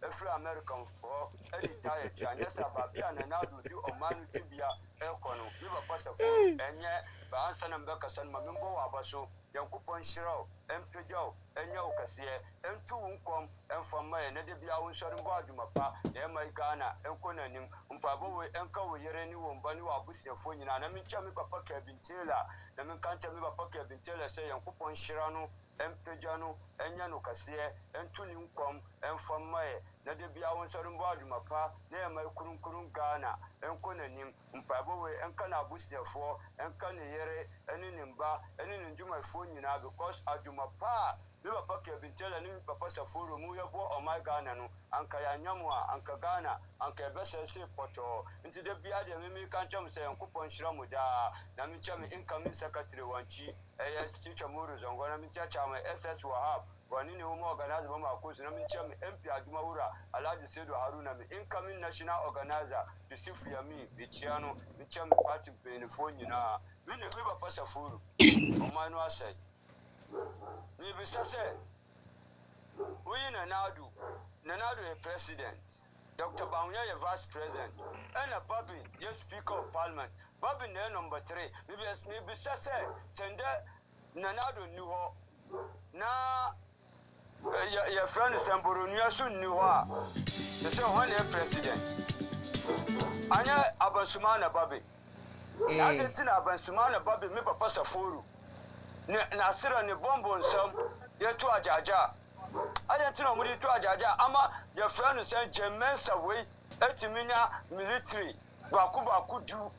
Every American for any tire. Anyasa babia na nadu di omanu tibia. Ekono. Me papa Safuru. Enye. Ba ansa na mbeka san mamimbo wabaso. Yankupon shiro. Empejao. Enye ukasiye. Entu unkom. Enfamaye. Nede bia unsori mbo adwumapa. Ema Ghana. Enkona nim. Mpabo we enka we yere ni wombani wa abusiafo nyina. Na mincha mi papa Kebintela. Na minkancha mi papa Kebintela se yankupon shirano. Empejano. Enya no kasiye. Entu ni unkom. Enfamaye. Nede bia unsori mbo adwumapa. Ema kurun Ghana. Enkona nim. Mpabo we enka na abusiafo. Enka ne yere. Eni nimba. Eni njuma fo nyina because adwumapa. Mi papa Kebintela ni papa Safuru mu yebo o my Ghana no anka ya nyamwa anka Ghana anka besese poto nti de bia de mi kan cham se yankupon shira mu da na mi cham incoming secretary wanchi teacher muru zongo na mi cham SS Wahab wani ne mu organizer ba ma ko na mi cham MP Aduma Wura Alhaji Sedu Haruna mi incoming national organizer Yusuf Yami Bichiano mi cham party benefo nyina mi ne mi papa Safuru o manu asai ni bisase we Nanadu a president Dr. Baunya a vice president and a Bagbin yes speaker of parliament Bagbin number 3 me bisase sende Nanadu knew na your friend Samburu Nyasu knew the same one a president anya Abasumana Babi Yatina Abasumana Babi me papa Safuru na sira ni bombo nsam yetu ajaja adentina muri tu ajaja ama your friend say Jemensa we etiminya military baku du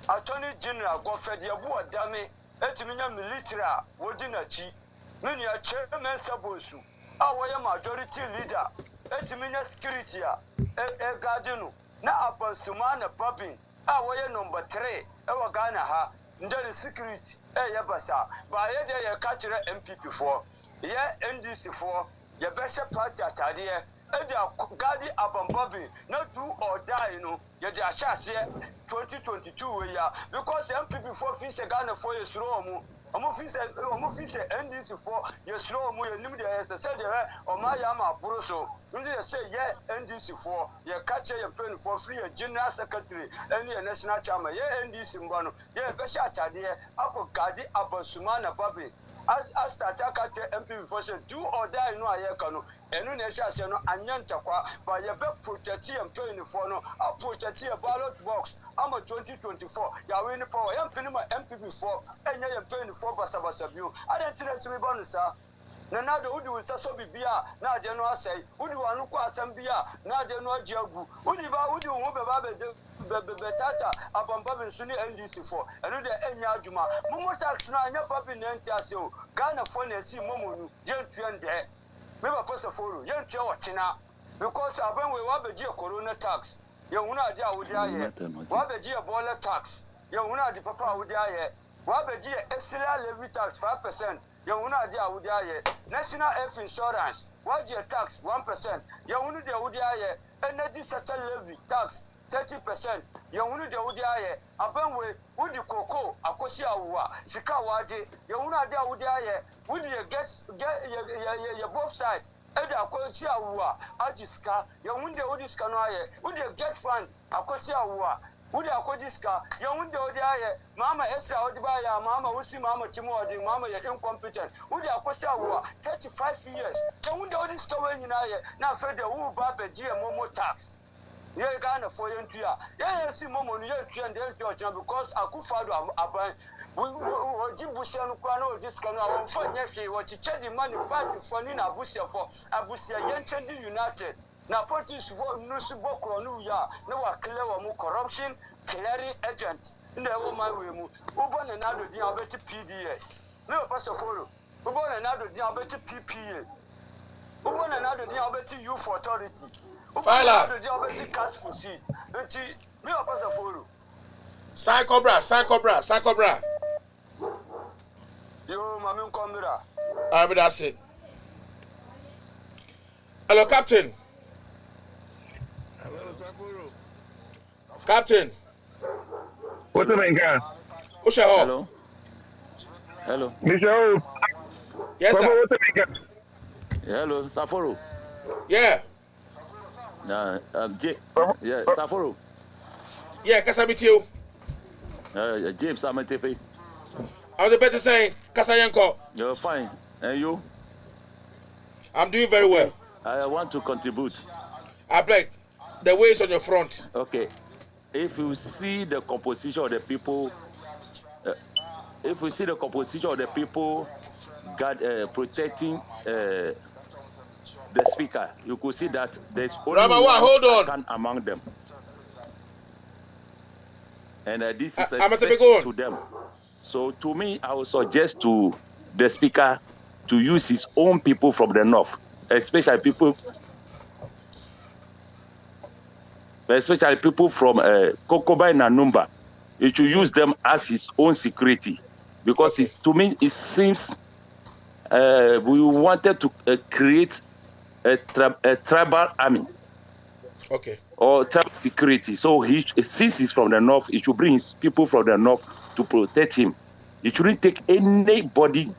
attorney general Godfred Yabu Adame etiminya military wodi na chi mini ya Jemensa bonsu awoye majority leader etiminya security e gardenu na Abansuma na Babin awoye number 3 ewa Ghana ha ndere security yabasa ba ye de ye ka kire MPP for ye NDC for ye bese party atade ye de gadi abambabi na do or die no ye de achase 2022 we ya because MPP for fi se Ghana for ye suro mu omo fi se NDC for ye suro mu ye nim de ye se de o ma ya ma buru so ndi ye se ye NDC for ye ka kire ye pen for free ye general secretary any national chairman ye NDC mbano ye bese atade ye ako gadi Abansuma na Babi as start kate MPP for say do or die no ayeka no enu na ehia se no anyanta kwa ba ye be protect ye mpeni for no a protect ye ballot box ama 2024 ya win power ye mpeni ma MPP for enye ye mpeni for basabasa biu adentina timi bonu sa na do udi won saso bibia na ade no asai udi wanu kwa asam bia na ade no agiagu udi won be ba be tata abamba be suni NDC for enu de enya adwuma mumu tax na anya papi na entiase o Ghana for na si momonu ye ntuen de me ba post for ye ntue wo china because aban we wa beji corona tax ye hunu ade awudi aye wa beji boiler tax ye hunu ade papa awudi aye wa beji esila levy tax 5% ye hunu ade awudi aye national health insurance wa je tax 1% ye hunu de awudi aye energy sector levy tax 30%. Yawunu de udiaye, abenwe, udi koko, akosi awa, sika wadi, yawunu adia udiaye, udi get both side, edi akosi awa, ajiska, yawunu de udiska no aye, udi get fund, akosi awa, udi akojiska, yawunu de udiaye, mama Esra udibaya, mama usi mama Timu odi, mama ye incompetent, udi akosi awa, 35 years, yawunu de udiska wenyi na aye, na fede uu babe GMO tax. Ye Ghana for Yentia. Yeah, see Momo, you and the because Akufado Aban. We Jibusian Kwano, this can our phone, what you check the money back to Fonina Abusia for Abusia Yenchendi United. Now, parties for Nusiboko, Nuya, no clever corruption, clearing agent. In the woman we move. Ubon another diabetes PDS. No, Pastor Follow. Ubon another diabetes PPA. Ubon another diabetes youth authority. Fala. Sign Cobra. Yo, Mammy Comra. That's it. Hello, Captain. Captain. What's the name, guy? Hello. Hello. Michelle. Yes, sir. What's the name, guy? Hello, Saforo. Yeah. Yeah, Saforo. Yeah, Kasabit you. James Amatepe. I was about to say, Kasayanko. You're fine. And you? I'm doing very well. I want to contribute. I beg. The way is on your front. Okay. If you see the composition of the people, protecting the speaker, you could see that there's only one among them. And this is a threat to them. So to me, I would suggest to the speaker to use his own people from the north, especially people from Kokoba and Nanumba. He should use them as his own security. Because to me, it seems we wanted to create a tribal army. Okay. Or tribal security. So since he's from the north, he should bring his people from the north to protect him. He shouldn't take anybody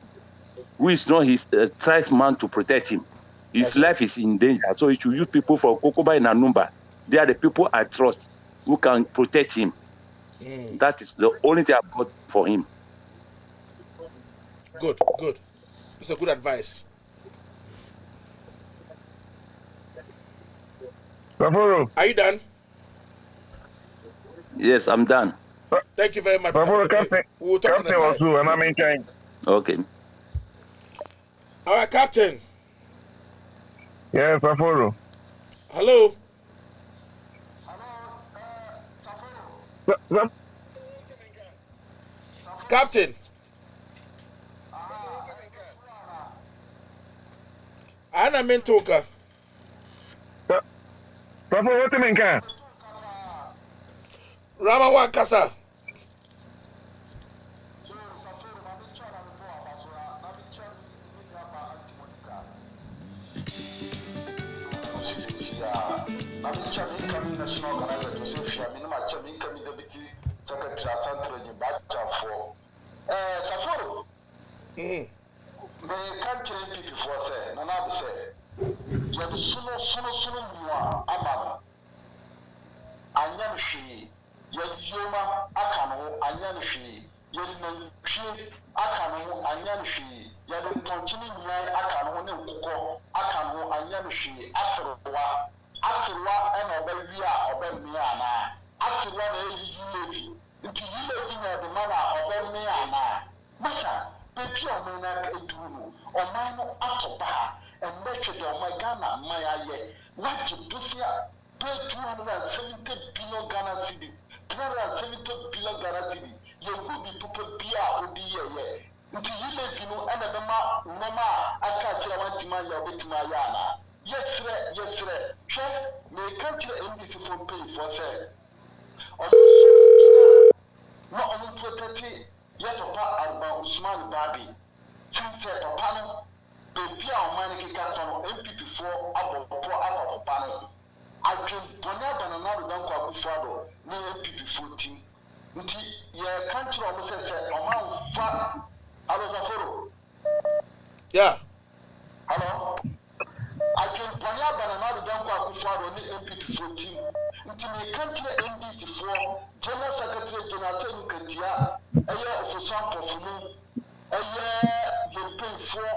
who is not his tribesman to protect him. His life is in danger. So he should use people from Kokoba and Nanumba. They are the people I trust who can protect him. That is the only thing I've got for him. Good. It's a good advice. Saforo. Are you done? Yes, I'm done. Thank you very much. Saforo, Captain. We'll talk Captain also, and I'm in time. Okay. All right, Captain. Yeah, Saforo. Hello. Captain. Ana Mentoka. Saforo, what's the name, guy? Rama Wankasa. Saforo. The country people for say, Nana say, you're the sooner Amman. Anyanshi, Yoma Akano, Anyanshi, Yadin Akano, Anyanshi, Yadin continuing Akano, Kuko, Akano, Anyanshi, Afrowa, and Obey Miana, Afrowa, into you the manner of Miana. Masha, baby, I'm not a dunu, or mine Atoba, and make it on my Ghana, my aye. What to do here? Pay 270 billion Ghana city, 270 billion Ghana city. You will be people Pia or the year. Into you live, and the Mama, I can't tell what to my Yana. Yes, sir. Check, may country embassy for pay for say. No, I'm protecting. Yet papa Arba Usman Babi. Since papa no, baby our money can come MPP for Abo Pano. adwen bɔne abanana do bɛnkɔ akufado ne MPP 14 nti yɛka nkyerɛ ɔmo sɛ ɔma alosaforo Yeah. hello adwen bɔne abanana do bɛnkɔ akufado ne MPP 14 nti meka nkyerɛ NDC foɔ general secretary general sɛ nukantia ɛyɛ ofoso apɔfono ɛyɛ yɛmpɛnfoɔ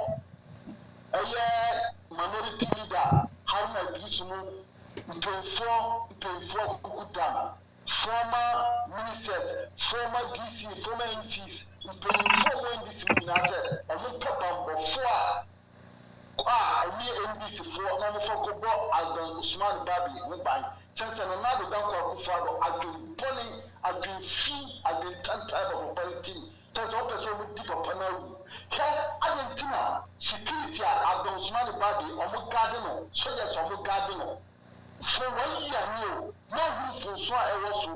ɛyɛ minority leader haruna idris no mpɛnfoɔ kukudam former ministers former DC former MCs mpɛnfoɔ wɔ NDC mu nyinaa sɛ ɔmo pɛ bambɔfoɔ a ɛyɛ NDC foɔ na ɔmo fɔ kɔbɔ adan usman babi ho ban kyɛnsɛn no nado dankɔ akufado adwenbɔne adwenfi adwentan type of authority kyɛnsɛn ɔpɛ sɛ ɔmo di papa no awu hwɛ adentina security a adan usman babi ɔmo gaade no soldiers ɔmo gaade no for 1 year no na ɔmo mfonso a ɛwɔ so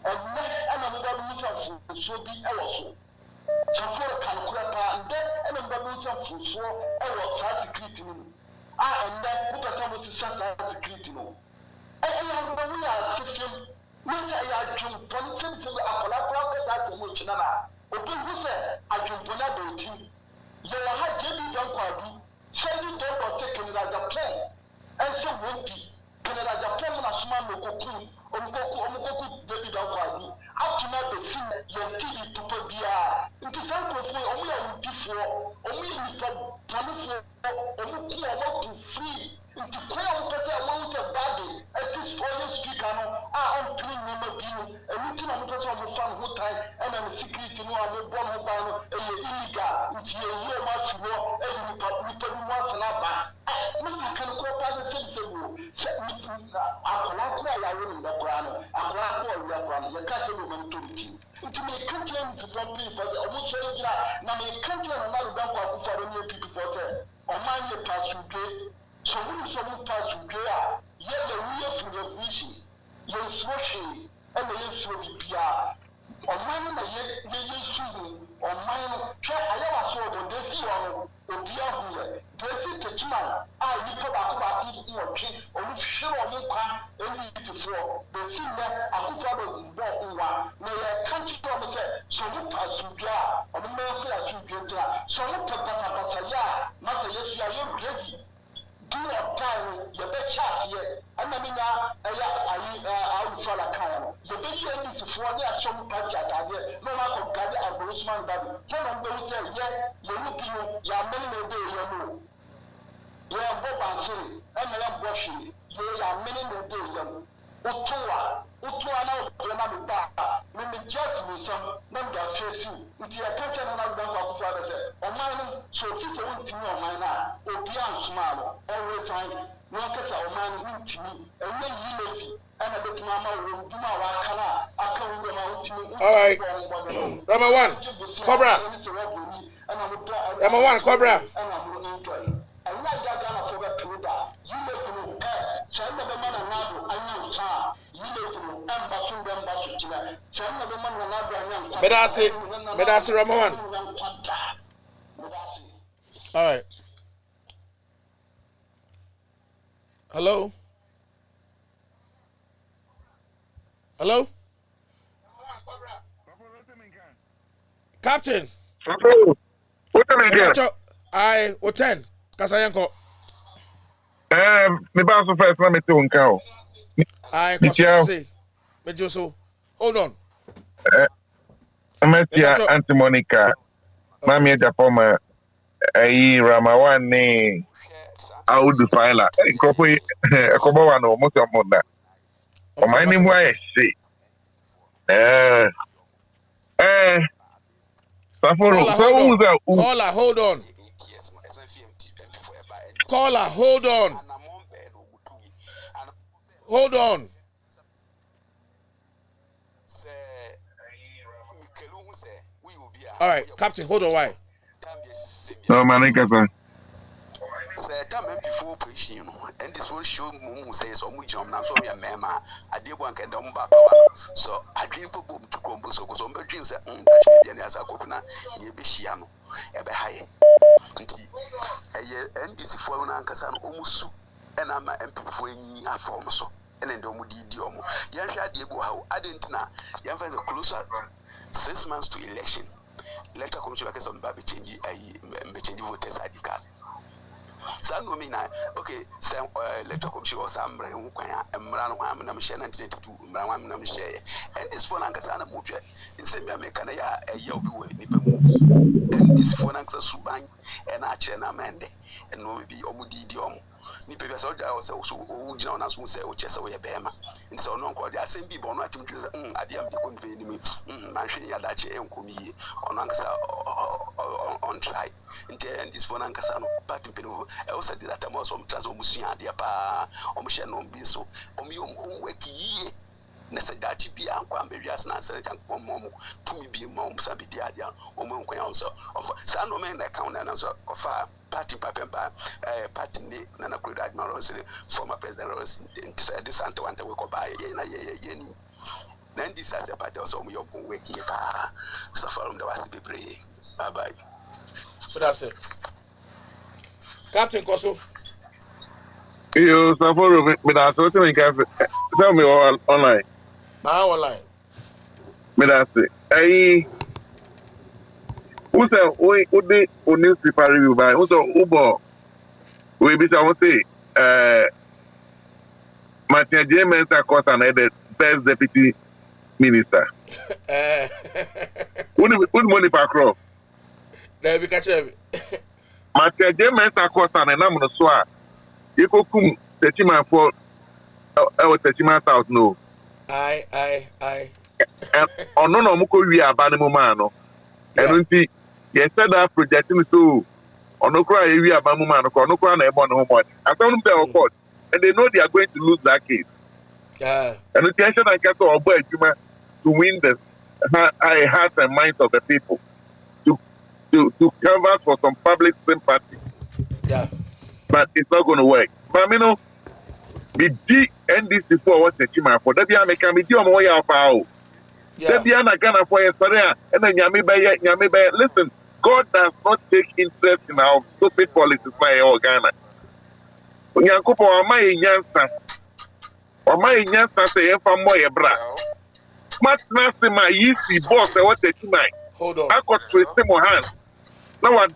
ɛnɛ ɛna mo ba mo nsa mfonso bi ɛwɔ so saforo kanokora paa ndɛ ɛna mo ba mo nsa mfonso ɛwɔ saa security no mu a ɛnɛ mo pɛ sɛ mo sisa saa security no ɛyɛ ɔmo mo yɛ asefiem na sɛ ɛyɛ adwenpɔne sɛbi akɔlakora kɛta asɛm ɔkyina na obi hu sɛ adwenpɔne abɔnti yɛwɔ ha JB Dankwadu sɛbi dɔbɔ sɛ Canada Japan ɛnsɛ wɔn bi Canada Japan na soma no koku ɔmokoku JB Dankwadu atuma bɛsi yɛn TV tupa biara nti sɛ nkurɔfoɔ ɔmo yɛ awudifoɔ ɔmo yɛ nipa panefoɔ ɔmo ku ɔmo tu free nti kwan a wopɛ sɛ ɔmo sɛ baade ɛti ɔyɛ speaker no a ɔmpiri nneɛma bi no ɛno nti na wopɛ sɛ ɔmo fa no ho tan ɛna no security no a wɔbɔ no ho ban no ɛyɛ illegal nti yɛyi ɔmo afi hɔ ɛde nipa bi mu asena aba ne saka no kora paa sɛ sɛbi sɛ wo sɛ akwadaa kora a yɛawo no ndɛ koraa no akwadaa kora a ɔwia koraa no yɛka sɛ wɔma ntɔ ne ti nti meka nkyerɛ mfifɔ mpii fɔ sɛ ɔmo sɔre gyina na meka nkyerɛ no nado dankɔ akufo no ne apipifoɔ sɛ ɔman yɛ paasodwe sɛ wone sɛ ɔmo paasodwe a yɛyɛ woyɛ firi revolution yɛnsuro hwee ɛna yɛnsuro biribiaa ɔman no na yɛyɛsu no ɔman no hwɛ ayɛwaso ɔbɔ desi hɔ no obiara hu yɛ desi tekyima a nipa baako nwɔtwe ɔmo hwere ɔmo nkwa NDC-foɔ desi nnɛ akufo abɛbɔ nwa na yɛka nkyerɛ ɔmo sɛ ɔmo pa asomdwe a ɔmo mɛyɛ sɛ asomdwe ntina sɛ ɔmo pɛ basabasayɛ a na sɛ yɛsua yɛbrɛdi do or die yɛbɛkyɛ aseɛ ɛna me nya ɛyɛ awufa la kan no yɛbɛyi NDC-foɔ ne akyɛ ɔmo pati ataadeɛ na ɔmo akɔ gade agboro Usman Babi hɔn ɔmo bɛhu sɛ yɛmu bi no yɛamene na ebe yɛ no yɛbɔ bansere ɛna yɛbɔ hwee yɛamene na ebe yɛ no wotoa na ɔbɛrɛ na me ba a meme gye ato me nsɛm na mede afɛ siw nti yɛka kyɛ no na wodɛnkɔ akofo abɛ sɛ ɔman no sɛ ɔfi sɛ wontimi ɔman no a obia nsomaa no ɔwetan na ɔka sɛ ɔman no wontimi ɛnyɛ yilesi ɛna bɛtumi ama wɔ dwuma a waka no a aka wo wura ma wontimi Alright. Number one, Cobra. Number one, Cobra. ɛna mo enjoy ɛnyɛ agya Ghanafoɔ bɛpere da yilesi no sɛ ɛna bɛma na nado anya nka a yilesi no ɛmba so bɛmba so kyerɛ sɛ ɛna bɛma na nado anya nka Medase, number one. All right. Hello? Hello? Captain. I o 10. Kasayanko. Me ba so first na me te unka o. I say. Mejoso. Hold on. Amatia Auntie Monica. Mami Japoma. Ayi Ramawan ne Audu Faila. Kopo kobo wa no mo so mo da. O mai ni mo aye se. Saforo, Caller, hold on. Caller, hold on. Hold on. All right, Captain, hold on. Why? No, Manika. Time before operation, and this will show Moon says, or Mujam, now so we are Mama. I did one can dumb back. So I dream for boom to crumble, so was on the dreams that as a coconut, ye be shiano, ebe high. A year and this for an Ankasan almost, and I'm a MP for any form so. and then domu di omo. Yansha diebo how adentina yan find closer 6 months to election. Electoral commission like some baby change change voters ID card. San no mean okay, some electoral commission was some brand mran one na share 1992 mran na share and this phone ankasa na mutwe in say me make na ya obi we ni pe mu and this phone ankasa suban and a che na mende and no be omudi di omo ni pe so ja o so o gina ona so say o che say o ye bema in so no nko dia asem bi bo no atum ade am di ko ni ni man hwe ya da che enkomi yi ono ankasa on try and this phone ankasa no party pe no e o say that am so mtrazo musia ade pa o mo hye no bi so o mi o work yi na se dachi bi ankwa mewias na se tan ko mo tumi bi mo sabi di ade o mo nkwa ya so of sa no men na account na so of party papemba party ni na kuda admiral former president Ross this ante wante we ko ba ye na ye ni na this as a party also mo yobun we ki pa so from the was be pray bye bye. But that's it. Captain Koso. Yo, Saforo, me da so te me ka tell me online. Online. Me da say. Who say we dey on newspaper review by who so Ubo we be say Martin J. Mensa Costa na the first deputy minister. Who money pa crop? There be catch me. Martin J. Mensa Costa na na mo so a ikokum techiman for techiman south no. Aye. Ono no mo ko wi aba ne mo ma no. Eno nti yes that project so ono kra wi aba mo ma no ko ono kra na e mo no mo. Asem no be of court and they know they are going to lose that case. And the tension and get to win the hearts and minds of the people to canvas for some public sympathy. Yeah. But it's not going to work. But you know, the NDC for what's the chima for that make me do my way out. That be na Ghana for a story and then Yami Bay. Listen, God does not take interest in our stupid politics by all Ghana. Nyankopo ama enyansa. Oma enyansa say efa mo ye bra. Matna se ma yisi boss e what chima. Hold on. I got to mo hand. Na wa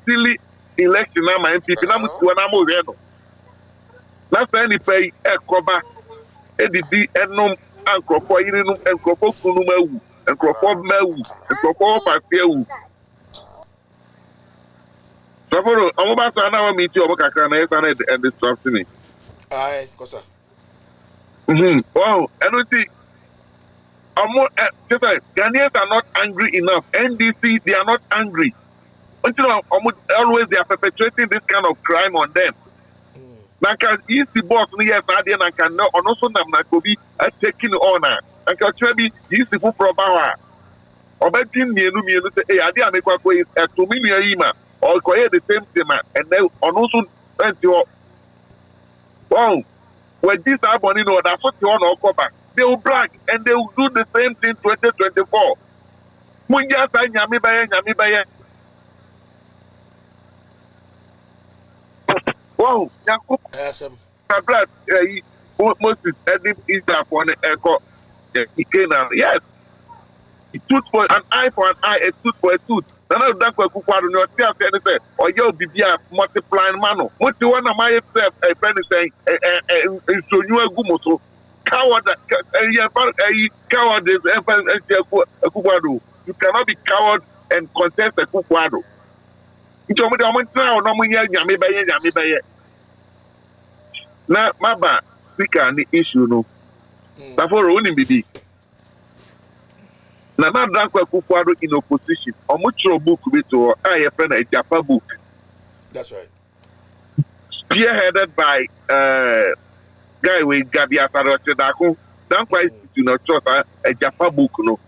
silly election na my MPP na mutu na mo re no. Na say ni pay e koba edidi enum ankrofo yirinum ankrofo kunu mawu ankrofo mawu ankrofo fasia wu. Saforo omo ba sa na wa meet you omo kakra na yesa na and disrupt me. Aye, kosa. Wow, and we see Ghanaians are not angry enough. NDC, they are not angry. Until always they are perpetrating this kind of crime on them. Naka easy boss ni yes ade na kan no ono so nam na ko bi taking on na nka twa bi easy fu proba wa obedin mienu say ade amekwa ko is to me yi ma or ko the same thing ma and then ono so enti wow when this happening no that's what you want to cover they will brag and they will do the same thing 2024 munja sa nyame baye wow yakub Awesome. Brad, Moses, Edim is upon echo. Yes, a tooth for an eye for an eye, a tooth for a tooth. None of that could quite not tell anything, or you'll be multiplying mano. What you want to my self, a friend is saying, so you are gumoso. Coward, coward is a kukwado. You cannot be coward and contest a kukwado. You told me the moment now, no more yammy. Na maba speaker ni issue no na for oni bibi na Dankwa Akufo-Addo in opposition omuchro book bi to a friend a Japa book. That's right. Spearheaded by guy with Gabi Asaroche Dako. Dankwa is to no trust a Japa book no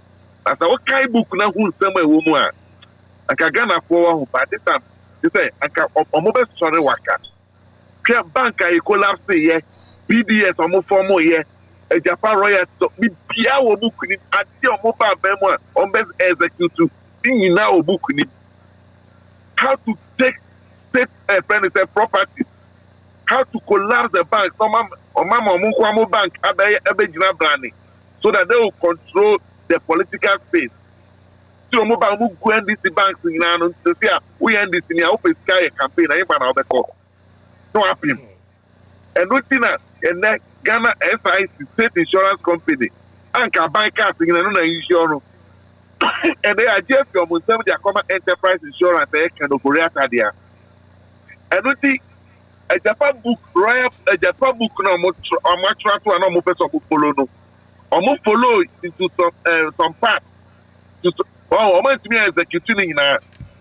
as a okay book na hu nsem e wo mu a aka Ghana for wa by this time they say aka omobe sorry waka bank a collapse here, BDS or more formal here, a Japan Royal be Pia or book in at your mobile memoir on best executive in now book in how to take state property, how to collapse the bank, some Mama Munkwamo Bank, Abejina Brani, so that they will control the political space. So Mobile Mugu NDC banks in Nano, we end this in the open sky campaign, I am an overcall. No happen. And routine and that Ghana SIC State Insurance Company, Anka Bankers in another insurance. And they are just your Muslim Jakoma Enterprise Insurance, they can operate there. And routine a Japan book, Royal a Japan book, no much to an almost book follow. Almost follow into some part. Oh, almost me executing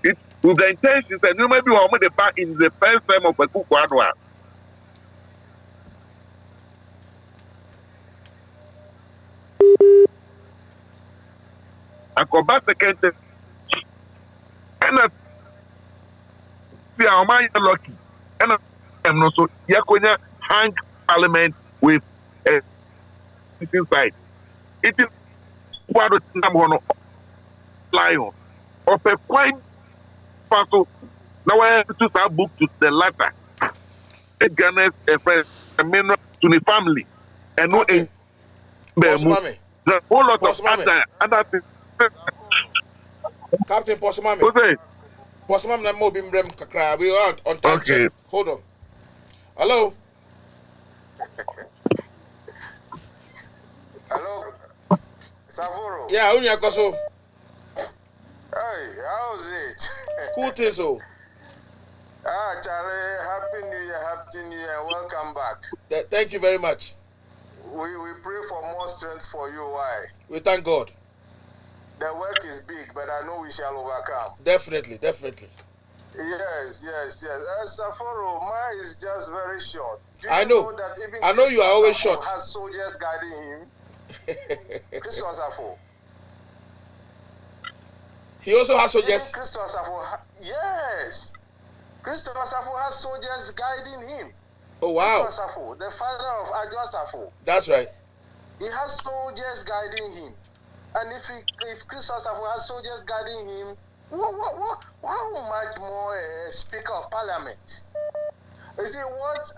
it with the intentions that you might be one of the back in the first time of a cook one. I go back second and I see how my lucky. And I'm not so Yakonia hang parliament with inside. It is what I'm going to lion of a quite parcel. Now I have to start book to the latter. It Ghana's a friend, a mineral to the family. And no Captain, Boss Mami. the whole lot Boss of Mami. other things. Captain Boss Mami. Okay. Boss Mami na mo bimbrem kakra. We are on time Okay. check. Hold on. Hello. Hello, Savoro. Yeah, unya koso. Hey, how's it? Cool things so. Charlie, happy New Year, welcome back. Thank you very much. We pray for more strength for you. Why? We thank God. The work is big, but I know we shall overcome. Definitely. Yes. Saforo, mine is just very short. I know. That even I know you are always short. Has soldiers guiding him. Christian Safo. He also has soldiers. Christian Safo, yes. Christian Safo has soldiers guiding him. Oh wow. Christian Safo, the father of Adwa Safo. That's right. He has soldiers guiding him. And if Christian Safo has soldiers guiding him, how much more Speaker of Parliament? You see, what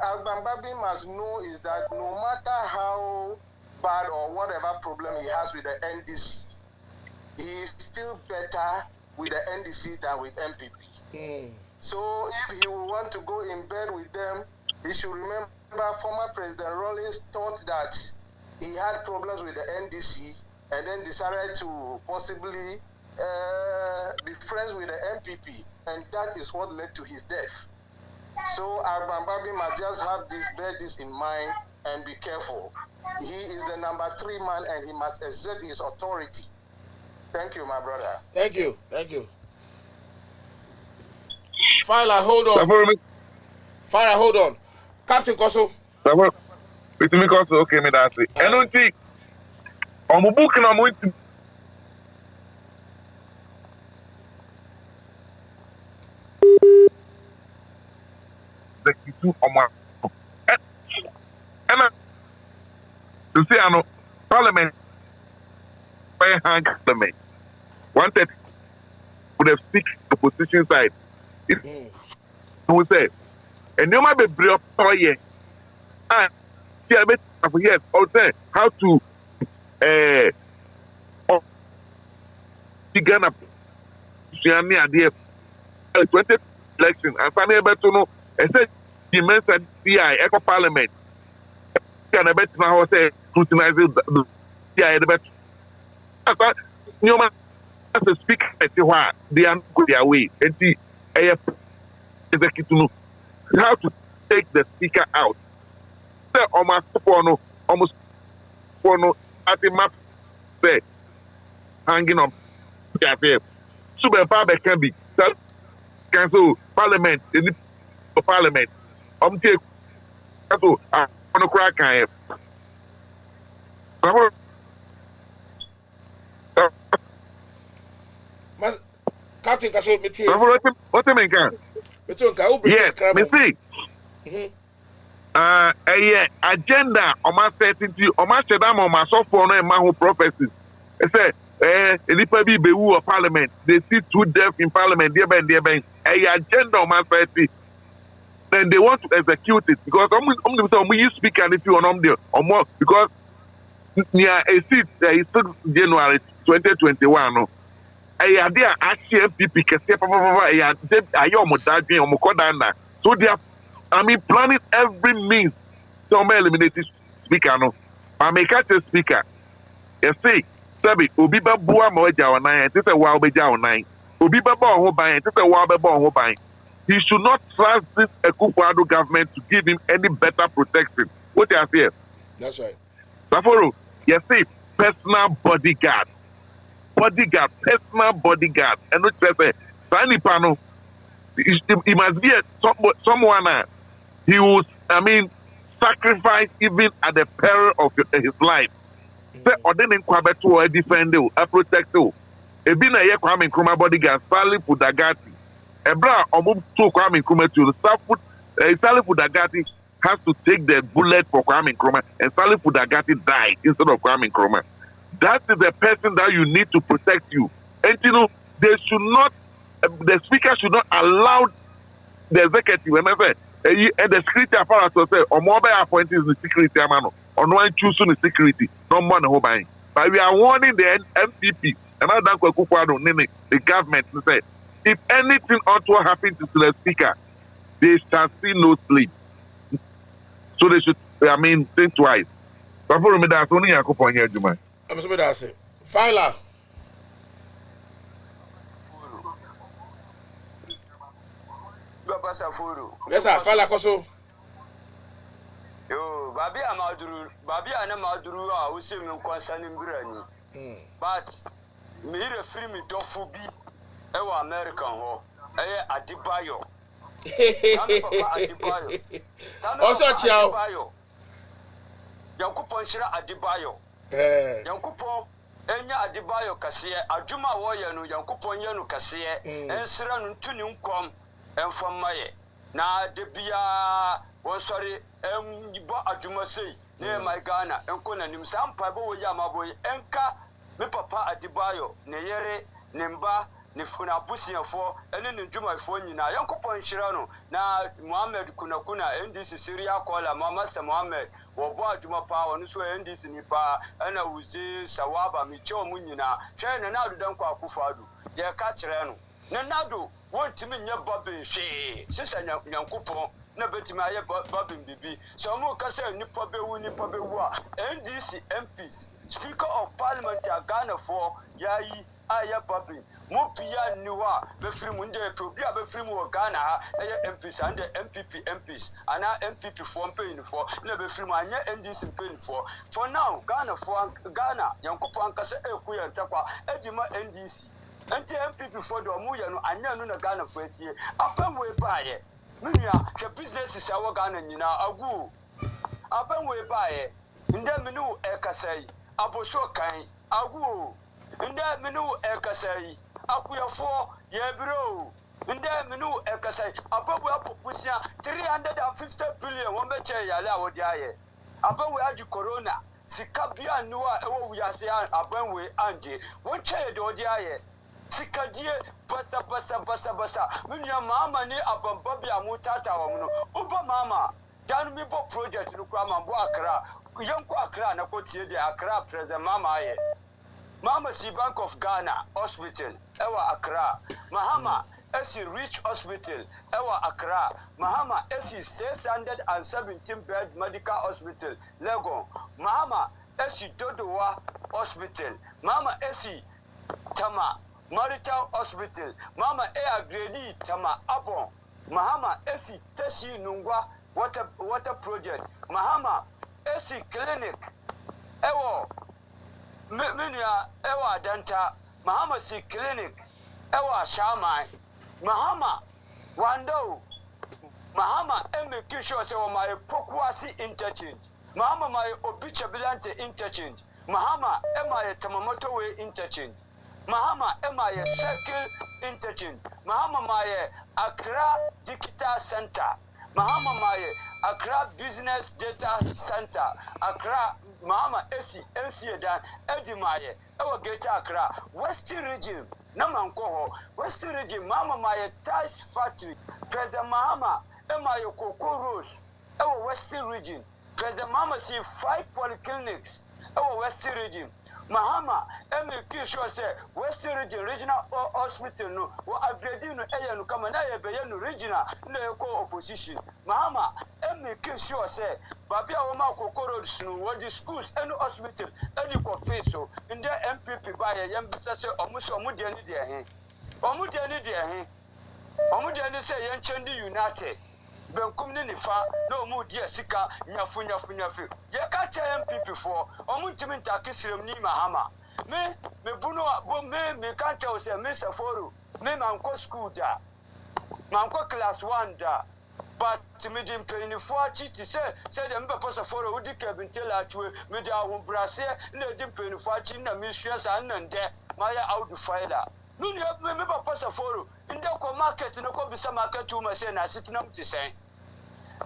Bagbin must know is that no matter how bad or whatever problem he has with the NDC, he is still better with the NDC than with MPP. So if he will want to go in bed with them, he should remember former President Rawlings thought that he had problems with the NDC and then decided to possibly be friends with the MPP, and that is what led to his death. So Bagbin must just bear this in mind and be careful. He is the number 3 man and he must exert his authority. Thank you, my brother. Thank you. Fila, hold on. Captain Koso. With me, Koso, okay, me that's it. I don't think I'm booking. I'm going to. The two on my. And you see, I know Parliament. Hang Parliament. Wanted would have stick the opposition side. We say, and you might be brave for you. Yes, also how to begin a 20 election and finally able to know and say the mentioned CI Eco Parliament can a better now say scrutinize the CI the better. You must speak at why they are good their way and see executive how to take the speaker out. Almost at the map say hanging on cafe. Super power can be that cancel parliament in the parliament. Take so I want to crack I Captain Kaso, what do you mean? Yes, me see. A agenda on my certainty, on my shedam, on my software, and my whole prophecies. I say, Elipa be who of parliament, they see 2 deaths in parliament, dear Ben, a agenda on my certainty. then they want to execute it because you speak and if you on there or more because near a seat is 6 January 2021. No, I had there actually MPP so they are, I mean, planning every means to eliminate this speaker. No, I make a speaker. You see, Sabi, Obi Babua Moja or nine, this is a wild beja or nine. Obi Baba or Hobine, this is a wild baba or Hobine. He should not trust this Ekufuado government to give him any better protection. What you say? That's right. Saforo, you see, personal bodyguard. Personal bodyguard. And not just say, Sani Pano, he must be someone, he will, I mean, sacrifice even at the peril of his life. Say, ordering Kwabetu or defend you, a protect you. Ebina ye Kwame Nkrumah bodyguard, Sally Fudagati. Ebra Omub to Kwame Nkrumah to Sally Fudagati has to take the bullet for Kwame Nkrumah, and Sally Fudagati died instead of Kwame Nkrumah. That is the person that you need to protect you. And you know, they should not, the speaker should not allow the executive, and the security apparatus say, or mobile appointees the security amano, or no one choosing the security, no money who buying. But we are warning the MPP, and I don't know the government to say, if anything ought to happen to the speaker, they shall see no sleep. So they should, I mean, think twice. But for me, that's only a couple here, Juma. I'm sorry, that's it. Filer. Yes, sir. Filer, Koso. Yo, Babi ana maduru a usi mi concerning Birani. But me free me dofu bi ewa American ho. Eye Adibayo. Tami papa Adibayo. Also, Chiao. Yankupon shira Adibayo. Yankupon enya Adibayo kasiye. Adwuma wo ye no Yankupon ye no kasiye. Ensira no ntuni nkom enfamaye. Na de bia won sorry bo adwuma sei ne my Ghana enko na nim sampa bo wo ya maboy enka me papa Adibayo ne yere ne mba ne funa busiafo ene ne dwumayfo nyina yankopon hira no na Muhammad kuna NDC Syria kola Master Muhammad wo bo adwuma pa wonu so NDC ni pa ana uzi sawaba mi che mu nyina hwe ne na adudan kwa akufadu ye ka kire no ne nado wontimi nya babe hwe sisa nyankopon na betimi aye babin bibi so mo ka say nipa bewu a NDC MPs Speaker of Parliament ya Ghana for yayi aya babin mo bia niwa be free mu nde to bia be free mu Ghana ha MPs and MPs ana MPP for mpeni for na be free mu anya NDC mpeni for now Ghana yankopon ankasa ekuya ntakwa ejima NDC anti MPP for do mu ya no anya no na Ghana for etie apam we baaye minia ke business is our Ghana nyina agu apam we baaye nde menu ekasai aboso kan agu nde menu ekasai akuyafo yebiro nde menu ekasai ababu apopusia 350 billion won be che yale awodi aye ababu aju corona sikabia nuwa ewo wiyase abanwe anje won che de odi aye sikadie basa minya mama ni abamba bia mutata wa muno uba mama dan mi bo project no kwa mambo Accra yanko Accra na ko tie de Accra present mama aye Mama si Bank of Ghana Hospital ewa Accra Mahama esi Rich Hospital ewa Accra Mahama esi 617 bed medical hospital Legon Mahama esi Dodowa Hospital Mama esi Tama Marital Hospital Mama Grady Tama Abon Mahama esi Teshi Nungwa water project Mahama esi clinic ewo Minya ewa danta Mahama si clinic ewa shamai Mahama wando Mahama make sure say my Pokwasi interchange Mahama my Obichabilante interchange Mahama my Tamamoto way interchange Mahama my circle interchange Mahama my Accra Digital Center Mahama my Accra Business Data Center Accra Mahama NCA dan Edimaye ewa Greater Accra Western Region na manko ho Western Region Mahama my Tiles Factory President Mahama Emma Yoko Rose, our Western region. President Mama see 5 polyclinics, our Western region. Mahama, MEP sure say Western region regional hospital no, what upgrading no area no come na no regional no opposition. Mahama, MEP sure say Babia Oma Kokoro no what the schools and hospital any pay so in their MPP by a young business almost Omudiani there. Omudiani there. Omudiani say Yanchendi United. Benkum ni nifa no mu dia sika nyafu ye ka che MPP for omu ntimi ntakisirem ni Mahama me bunu bo me ka che o se me saforo me manko school da manko class 1 da but me dim peni for achi ti say de me papa saforo udi kabintela atwe me dia ho brase na dim peni for achi na me hwia sa nnande maya audu faila no ni me papa saforo inde ko market no ko bisa market tu ma say na sitinam ti say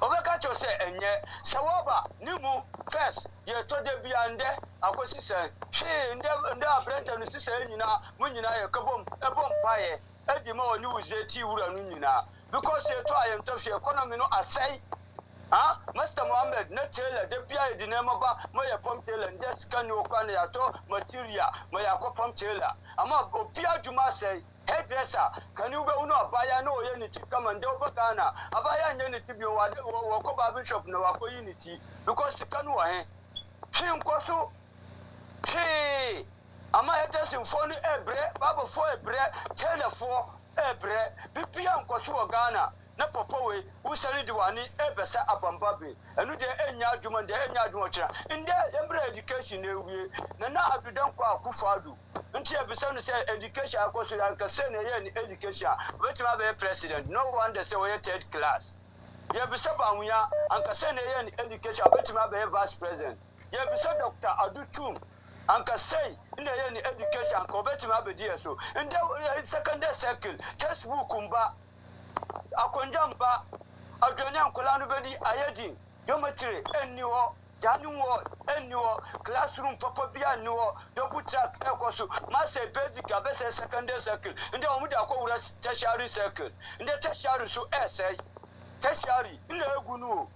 Obeka cho say enye sawaba nimu first ye to de biande akosi say she nde abrenta no sisa nyina munyina ye kabom ebom paye edi ma oni uzeti wura no nyina because ye to ayem to she economy no asai Master Mohammed na tailor de bia di na ba mo ye pom tailor nde scan no kwa na ya to material mo ya ko pom tailor ama obia djuma say hairdresser can you be uno abaya no ye ni kama nde obaka na abaya nye ni tibi wa ko barber shop na wa ko unity because can wa he nkoso ama hairdressing for ni ebre baba for ebre tailor for ebre bibia nkoso wa Ghana na papa we usari diwani ebesa abambabe enu de enya adwuma de enya adwuma kira inde embre education ewie na adudan kwa akufadu nti ebesa no say education akoso yanka say na ye ni education wetima be president no wonder say we third class ye bisa banwia anka say na ye ni education wetima be vice president ye bisa Dr. Aduchum anka say inde ye ni education ko wetima be die so inde secondary circle textbook mba akonjamba adwanya nkola no bedi ayedi geometry enniwo januwo enniwo classroom papa bia enniwo double track ekoso master basic abese secondary circle inde omu da akowura tertiary circle inde tertiary so essay tertiary inde egunu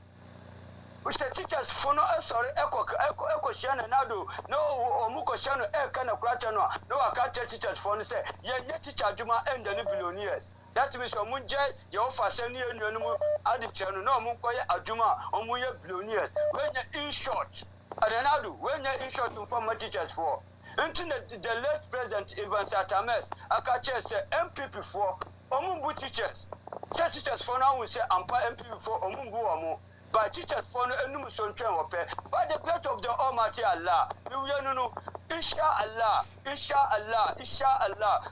Mr. Teachers for no sorry echo shana nado no omuko shano kana kwata no aka teachers for no say ye teacher juma end the billionaires that means omunje ye offer send you no addict no omunko ye aduma omunye billionaires when in short adenado when in short from teachers for until the late president Ivan Satames aka say MPP for omumbu teachers teachers for now we say ampa MPP for omumbu omu by teachers for no enum so ntwen wo pe by the plate of the Almighty Allah we will no inshallah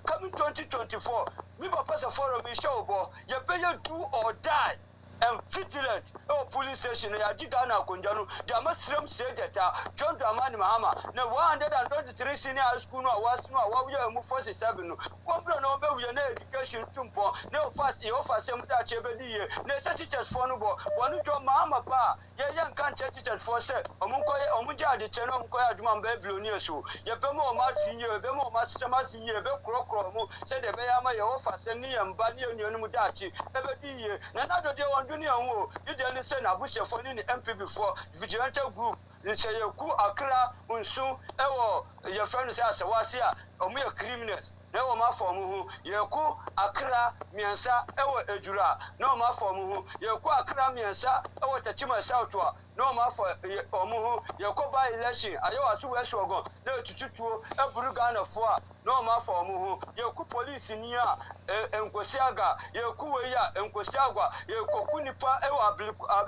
coming 2024 we papa for me show bo ye pay do or die and vigilant police station ya Ghana konjanu the Muslim said that John Dramani Mahama na 123 senior high school no was no we mu 47 no problem no be we na education tumpo na fast e offer sem da chebe di ye na teachers for no bo wonu jo Mahama pa ye yan kan teachers for say omunje ade cheno omunko ya aduma mba billionaire so ye be mo ma tinye be mo ma sistema tinye be krokro mu say de be ya ma ye offer sem ni yamba ni enu mu da chi e be di ye na do de dunia wo ide say na bushe for ni MPP for vigilante group ni say ku akra unsu ewo ye friend say asawase a omu ye criminals na wo ma form hu ye ku akra miensa ewo ejura na wo ma form hu ye ku akra miensa ewo tachima south wa na wo ma for omu hu ye ku by election ayo asu we shogon na tututuo eburu Ghana fo a na wo ma form hu ye ku police ni a enkosiaga ye ku we ya enkosiagwa ye koku nipa ewo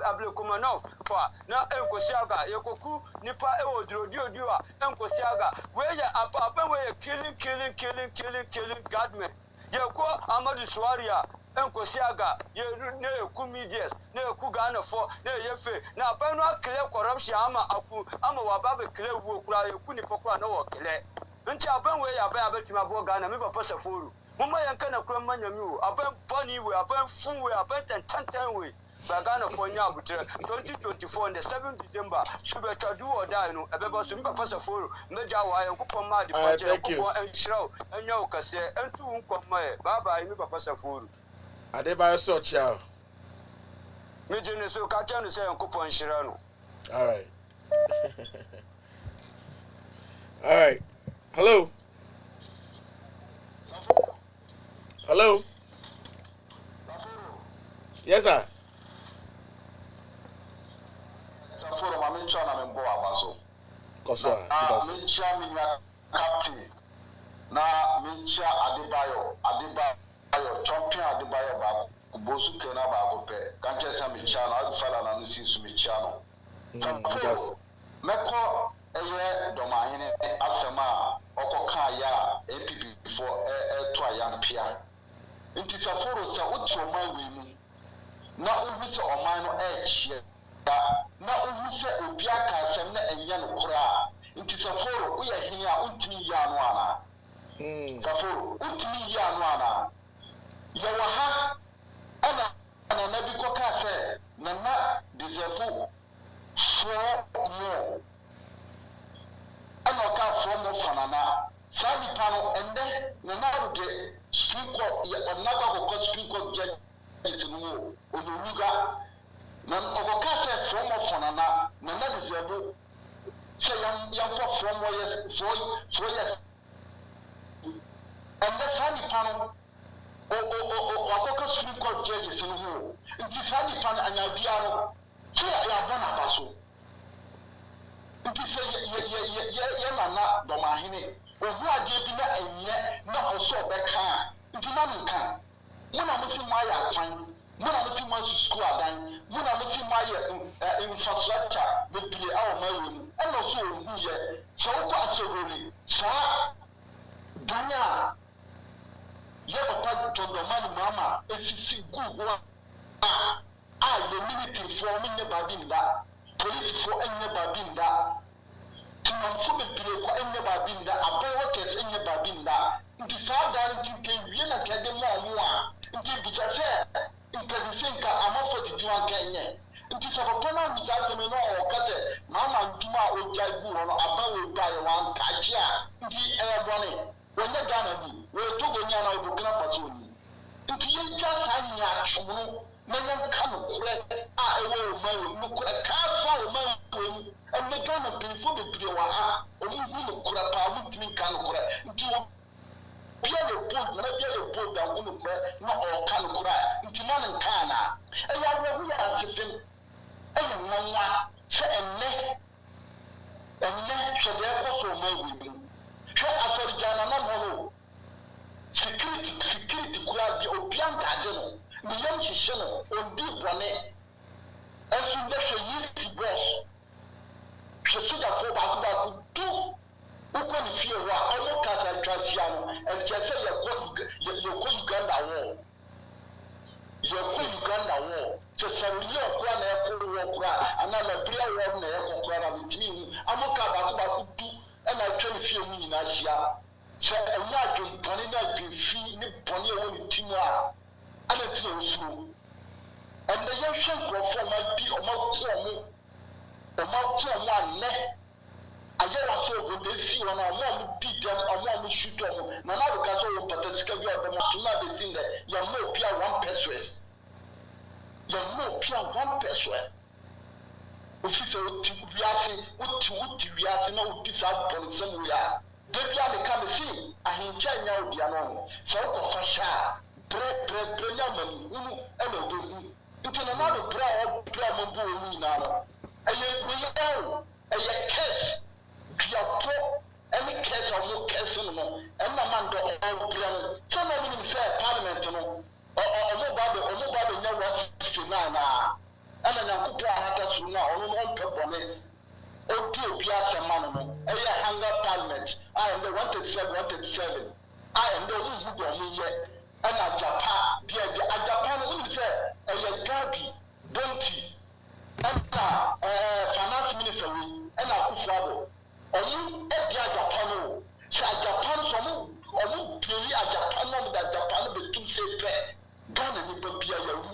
ablekomano fo na enkosiaga ye koku nipa ewo drodiodio a enkosiaga we ya apa we killing government ye ko Amadu Suwaria enkosiaga ye ne ku medias ne ku Ghana fo ne ye fe na apa no clear corruption ama wa baba clear wo kura ye ku nipa kura na wo clear nti aban we ya ba betima bo Ghana me papa safuru mumma yanka na kura manyami wo aban boni we aban fu we aban tantan we Bagana for Yabutre 2024 on the 7th December. Subeta do or die no ebeba so mpa pasa for meja wa yankopon ma de paje yankopon enhiraw enyo kase entu nkoma e bye bye mpa pasa for Adebayo so chia Mijin so Kachan say on coupon Shirano. All right. All right. Hello. Hello. Yes, sir. Saforo mami chana membo abaso. Koswa. Mincha minya captain. Na mincha Adebayo champion Adebayo ba kubosu kena ba gope. Kanche sa mincha na adufala na nisi su mincha no. Saforo meko eye domahine asema okoka ya APP before to ayampia. Nti Saforo sa uti oman we mu. Na uhu se oman no ehye. Na uhu se obi aka asem na enye no kura. Nti Saforo uye hini a untimi ya no ana. Saforo untimi ya no ana. Ya wa ha ana na bi koka se na deserve for more. Ana ka for more fanana. Sadi pano ende na ruge speaker ya onaga ko speaker je isinu onuga na okoka se for more fanana na deserve say young from for yes and the funny panel okoka Supreme Court judges in who in the funny pan and Yabiano say ya bana baso in the say na domahine ohu ade bi na enye na oso beka nti na nka muna muti maya kwan muna muti ma school adan muna muti maya infrastructure the pay our mawu and also who ye so ko asogori sa danya ye papa to the man mama esisi gugu the military for me ne babinda police for enye babinda tinamfo bebire kwa enye babinda abawo kese enye babinda nti sa dan tinke wie na kede mo a nti bisa se nka amafo titiwa kenye nti sa papa na bisa se me no o kate mama ntuma ojai bu no abawo gbaye wan kachi a nti bone wonye gana bi we togo nya na obukina patoni nti ye ja sa nya chono na yan kan kure a ewo ma no kure ka fa o ma and the Ghana before the Priwa, or you will Kurapa, wouldn't can cry. Into a piano boat, not a boat that wouldn't cry, not all can cry. Into man and Kana. And I will ask him, and Mama, say and let so therefore so may we do. Say after Ghana, no security crowd, the Opian Garden, the young Shishano, on deep one, and so that's a youth boss. Je suis d'accord avec tout. Pourquoi les filles voient un autre cas de et qui a fait le Uganda war. Le Uganda war. C'est ça, il y a quoi, un an prière war, mais un quoi, avec lui. Un autre cas de tout. Elle a tué les filles au Minasia. C'est un mois de prenez une fille, ne prenez au Timoa. Elle est plus au sous. Et d'ailleurs, je crois qu'on m'a dit, on m'a one ne ayela so go dey see one am beat them am shoot them na na because we pathetic bi o dem na dey sing there you know pia one person officer uti wiase na uti sa police mu ya de bia me ka me see ahincha nya obia no so ko fa sha pre nya mani unu e na do nti na na bra mo bo ni na no a case, any case of no case, and the man do all plan. Some of them say parliament, or nobody never to now. And then I put a sooner on purpose. Oh, dear Piazza Manamo, a hunger parliament. I am the 137. I am the one who don't mean yet. And a Japan, Japan will say, a Gabi, Bonti. Finance minister and Akufo Omu ebia Japan say Japan so omu play a Japan that Japan be too say pre Ghana ni bia yawu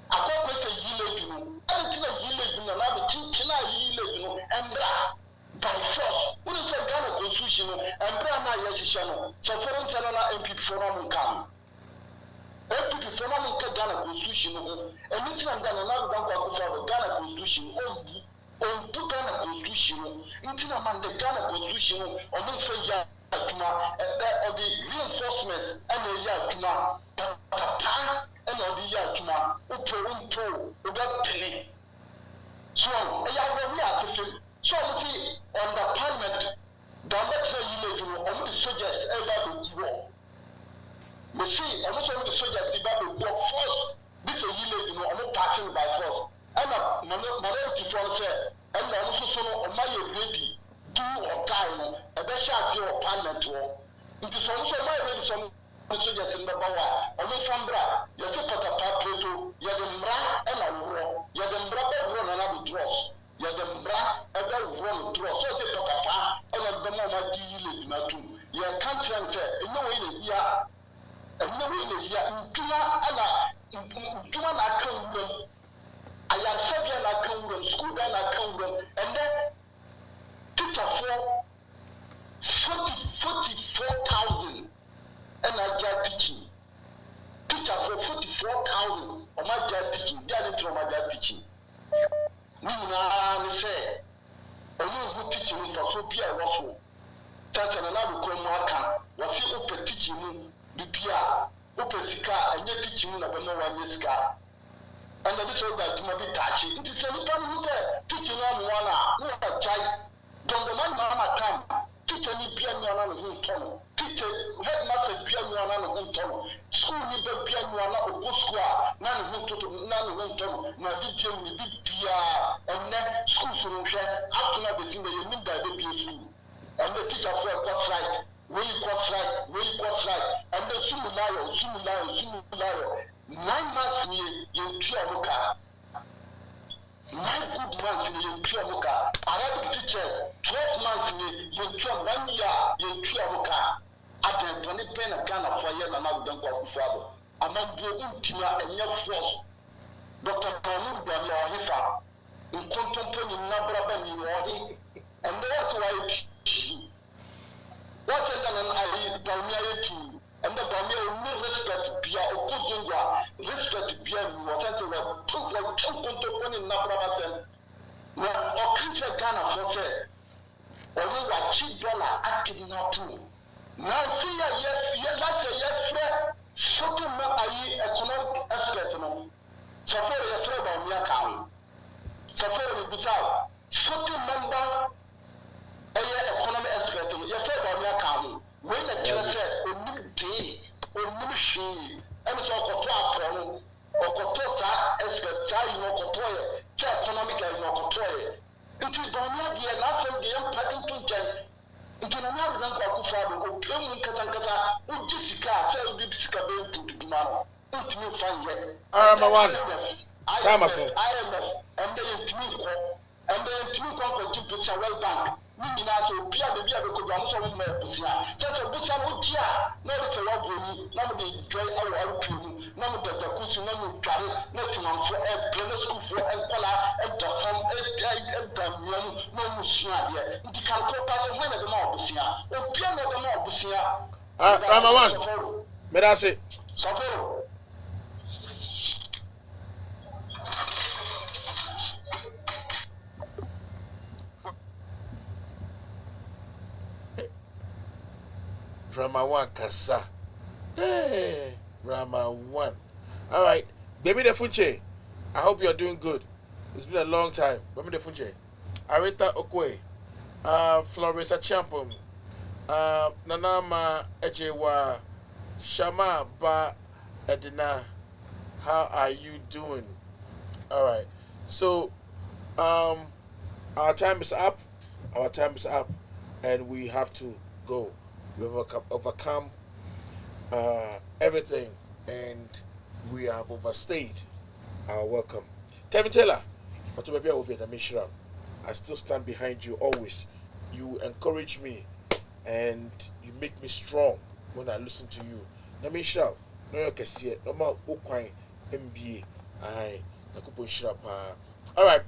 akoko say village no anything na village no na be tintina village no embra by force we say Ghana constitution no embra na ye hihye no so foreign seller MPP for no come APP for no nke Ghana constitution no anything am Ghana na bank akufo Ghana constitution on to Ghana constitution no nti na man the Ghana constitution no omo fe ya atuma or the reinforcements and ya atuma papa and the ya atuma upo oga pele so ya we are to so on the parliament down that you know on the soldiers ever the war me see I'm also the soldiers the battle go force this you know I'm passing by force and my to say and also so on my ready do or die no e be sha ti o parliament wo nti so so my ready so soldiers in the bawa on the fambra you take pata plato you the mra and a woro you the mra be woro na na be dross you the mra e be woro dross so say pata and the mo ma di ile na tu you can't say no way dey here and no way dey here ntuma na kan wuro ayansabia na kan wuro school da na kan wuro and then teacher for 44,000 and I just teaching. Teacher for 44,000 on my just teaching. They are into my just teaching. We now say, only who teaching for so be a waffle. That's another come was he open teaching the Pia, open Sika, and yet teaching of no one is car. And the little that might be touching. It is a little who teaching on one, no child. Don't the man mama come. Teacher ni bia nwana no huntono. Teacher headmaster bia nwana no huntono. School ni bia nwana obo school na no huntono na no huntono. Na di jem ni bia enne school so no hwe after na be tin be nim da be school. And the teacher for got right. We got right. And the sumulayo. 9 months ni yentua muka. 9 good months in Yentuamuka. Arabic teacher, 12 months in Yentua, 1 year Yentuamuka. At the 20 pen of Ghana for a year, and now don't go to Father. Among the Untina and your force. Dr. Panu Daniel Hifa, in contemplating Nabraban in Wadi, and that's why what's it done? I don't and the Daniel will respect Pia or Kuzunga, respect Pia, whatever, took like 2 contemplating Nabraban. Now, or country Ghana for say, or we were cheap dollar acting now too. Now, see, yes, that's a yes, something economic expert. So, for a thread on your account. So, for a bizarre, something member, economic expert, your thread on your account. When the church said, or new day, or new she, and so control or control expert, or economic control. It is Donia, the last of the empire to Jen. It is another than Bakufado, who came in Katankata, who Jessica, tell Jessica to tomorrow. Don't you find yet? IMF, and they intimate, and they intimate to put a well bank. Mininato, Pia, the Bia, because I'm so much. Just a butcher, no tia, no little love, none of the joy our people, none of the Kusi, none of Gary, nothing for a grammar school for a color, and the home, no Musia, you can call part of one of the Morbusia, or piano of the Morbusia. I'm one. Medase. Safero. Rama 1 Kasa. Hey, Rama 1. All right. Baby the Funche. I hope you're doing good. It's been a long time. Baby the Funche. Arita Okwe. Florissa Champum. Nanama Ejewa. Shama Ba Edina. How are you doing? All right. So, our time is up. And we have to go. We've overcome everything, and we have overstayed our welcome. Kevin Taylor, I still stand behind you always. You encourage me, and you make me strong when I listen to you. Namishra, no you can see it. No more Okwai MBA. Aye, Nakupo Shrapa. All right,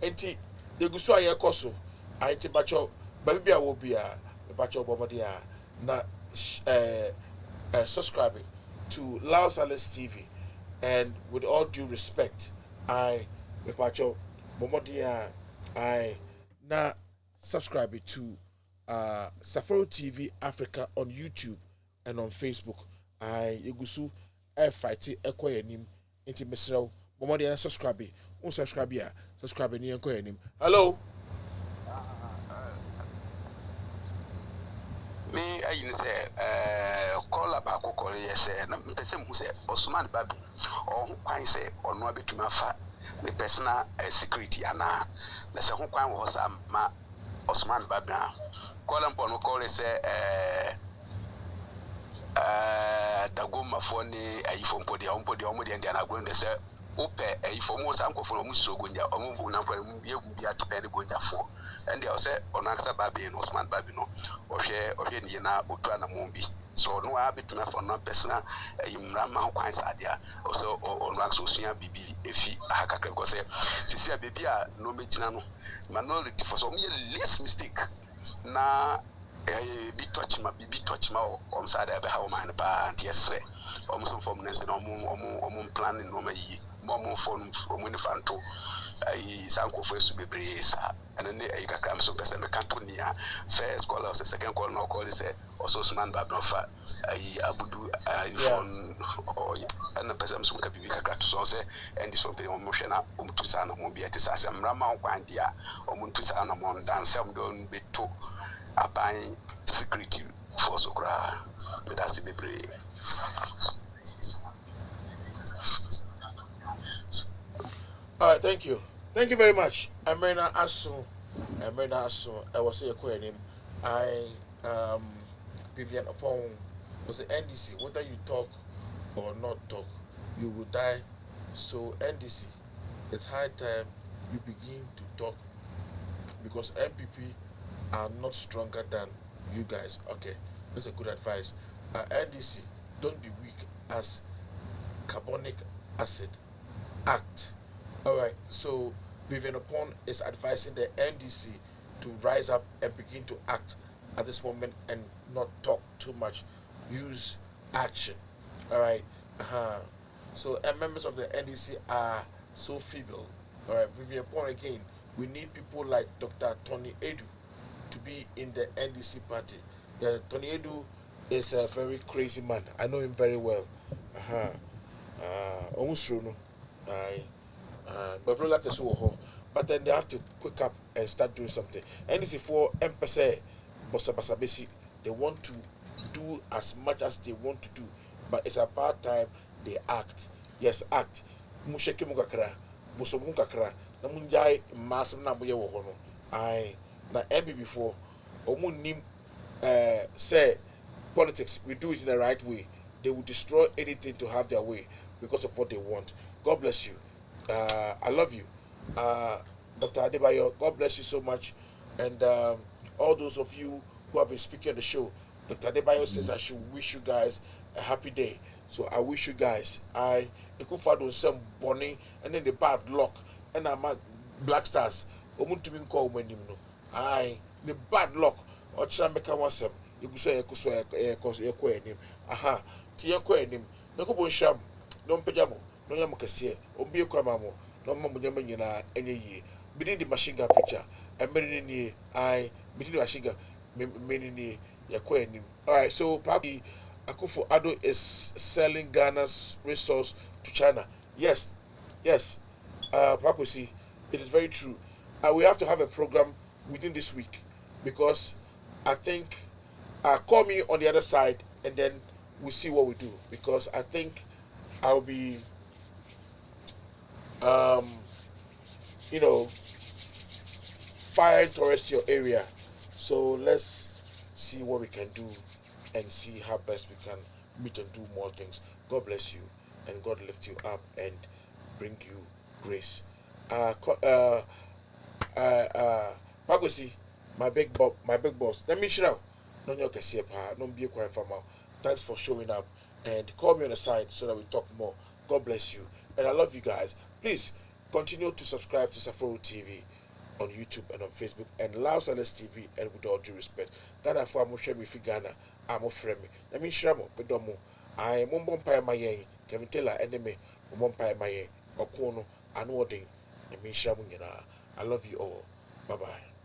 enti the Gusua Yakoso. I enti bacho, baby will be a bacho bobadia. Na subscribing to Laos Alice TV, and with all due respect, I Mepacho Momodia I na subscribe to Safari TV Africa on YouTube and on Facebook. I Igusu fight Ekoyanim into Mesro Momodia subscribe. Unsubscribe ya subscribe ni Ekoyanim. Hello. Me ayi sɛ kɔla baako kɔre yɛ sɛ na mpɛ sɛ muhu sɛ Osman Bagbin ɔho kwan sɛ ɔno abɛtumi afa ne personal security anaa na sɛ ho kwan wɔ hɔ saa ma Osman Bagbin a kɔla mpɔ no kɔre sɛ dagomafoɔ ne ayifo mpo deɛ ɔmo deɛ deɛ anagoro de sɛ wopɛ ayifo ɔmo saa nkɔfoɔ no ɔmo susu ogonya ɔmo bu namfo no yɛgu bi atopɛ ne gonyafoɔ ɛnde ɔsɛ ɔno ankasa Bagbin no Osman Bagbin no ɔhwɛ ne na otu anamɔ bi so ɔno a betumi afa ɔno apɛsena mmara ma ho kwan saa adeɛ a ɔsɛ ɔno ankasa osua biribi efi aha kakra because sisi a beebi a na ɔmɛgyina no minority for so ɔmo yɛ least mistake na bi touch ma on side ebe ha o man pa antiesre o mo so form nense na o plan no ma yi mo phone o mo ni fanto ai sanko fo su bebre sa ene ai kaka am so pese me kanto nia first call or second call no call say also Osman Bagbin fa ai abudu ai phone o ene pese am so ka bibi kaka to so say and this one pe mo hwe na o mutu sa na mo bi ete sa se mra ma kwan dia o mo mutu sa na mo dance am don beto aban security force okra that's the brave. All right, thank you very much. I'm Marina Asu. I was here calling I Vivian upon was the NDC. Whether you talk or not talk, you will die. So NDC, it's high time you begin to talk because MPP are not stronger than you guys. Okay, that's a good advice. NDC, don't be weak as carbonic acid. Act. Alright, so Vivian Upon is advising the NDC to rise up and begin to act at this moment and not talk too much. Use action. Alright. So members of the NDC are so feeble. Alright, Vivian Upon again. We need people like Dr. Tony Edu to be in the NDC party. Tony Edu is a very crazy man. I know him very well. But then they have to quick up and start doing something. NDC for MPC, they want to do as much as they want to do, but it's about time they act. Yes, act. Musheke mugakra, musomukakra, namunjai massive na muye wohono. I na MB before omunim say politics, we do it in the right way. They will destroy anything to have their way because of what they want. God bless you. I love you. Dr. Adebayo, God bless you so much. And all those of you who have been speaking on the show, Dr. Adebayo says I should wish you guys a happy day. So I wish you guys, could find some bonnie and then the bad luck. And I'm Black Stars. The bad luck. Or Chambeka wasem. You could say, aha, Tiakoenim, no go sham, no pajamo, no yamakasi, Obi Kwamamo, no Mamma any ye. Between the machine gun picture, and many between the machine gun, many Yakoenim. Alright, so Papi Akufo Ado is selling Ghana's resource to China. Yes, Papi, it is very true. We have to have a program within this week because I think call me on the other side and then we'll see what we do because I think I'll be firing towards your area. So let's see what we can do and see how best we can meet and do more things. God bless you and God lift you up and bring you grace. Pagosi, my big boss. Let me shout out. Thanks for showing up and call me on the side so that we talk more. God bless you. And I love you guys. Please continue to subscribe to Safari TV on YouTube and on Facebook and Laos Alice TV and with all due respect. Ghana for Ghana, I'm a friend. Let me share more. I Mumbum Pie my yang, Kevin Taylor enemy, Mumpire my yang, or Kono, and Warding, and Misha Munina. I love you all. Bye bye.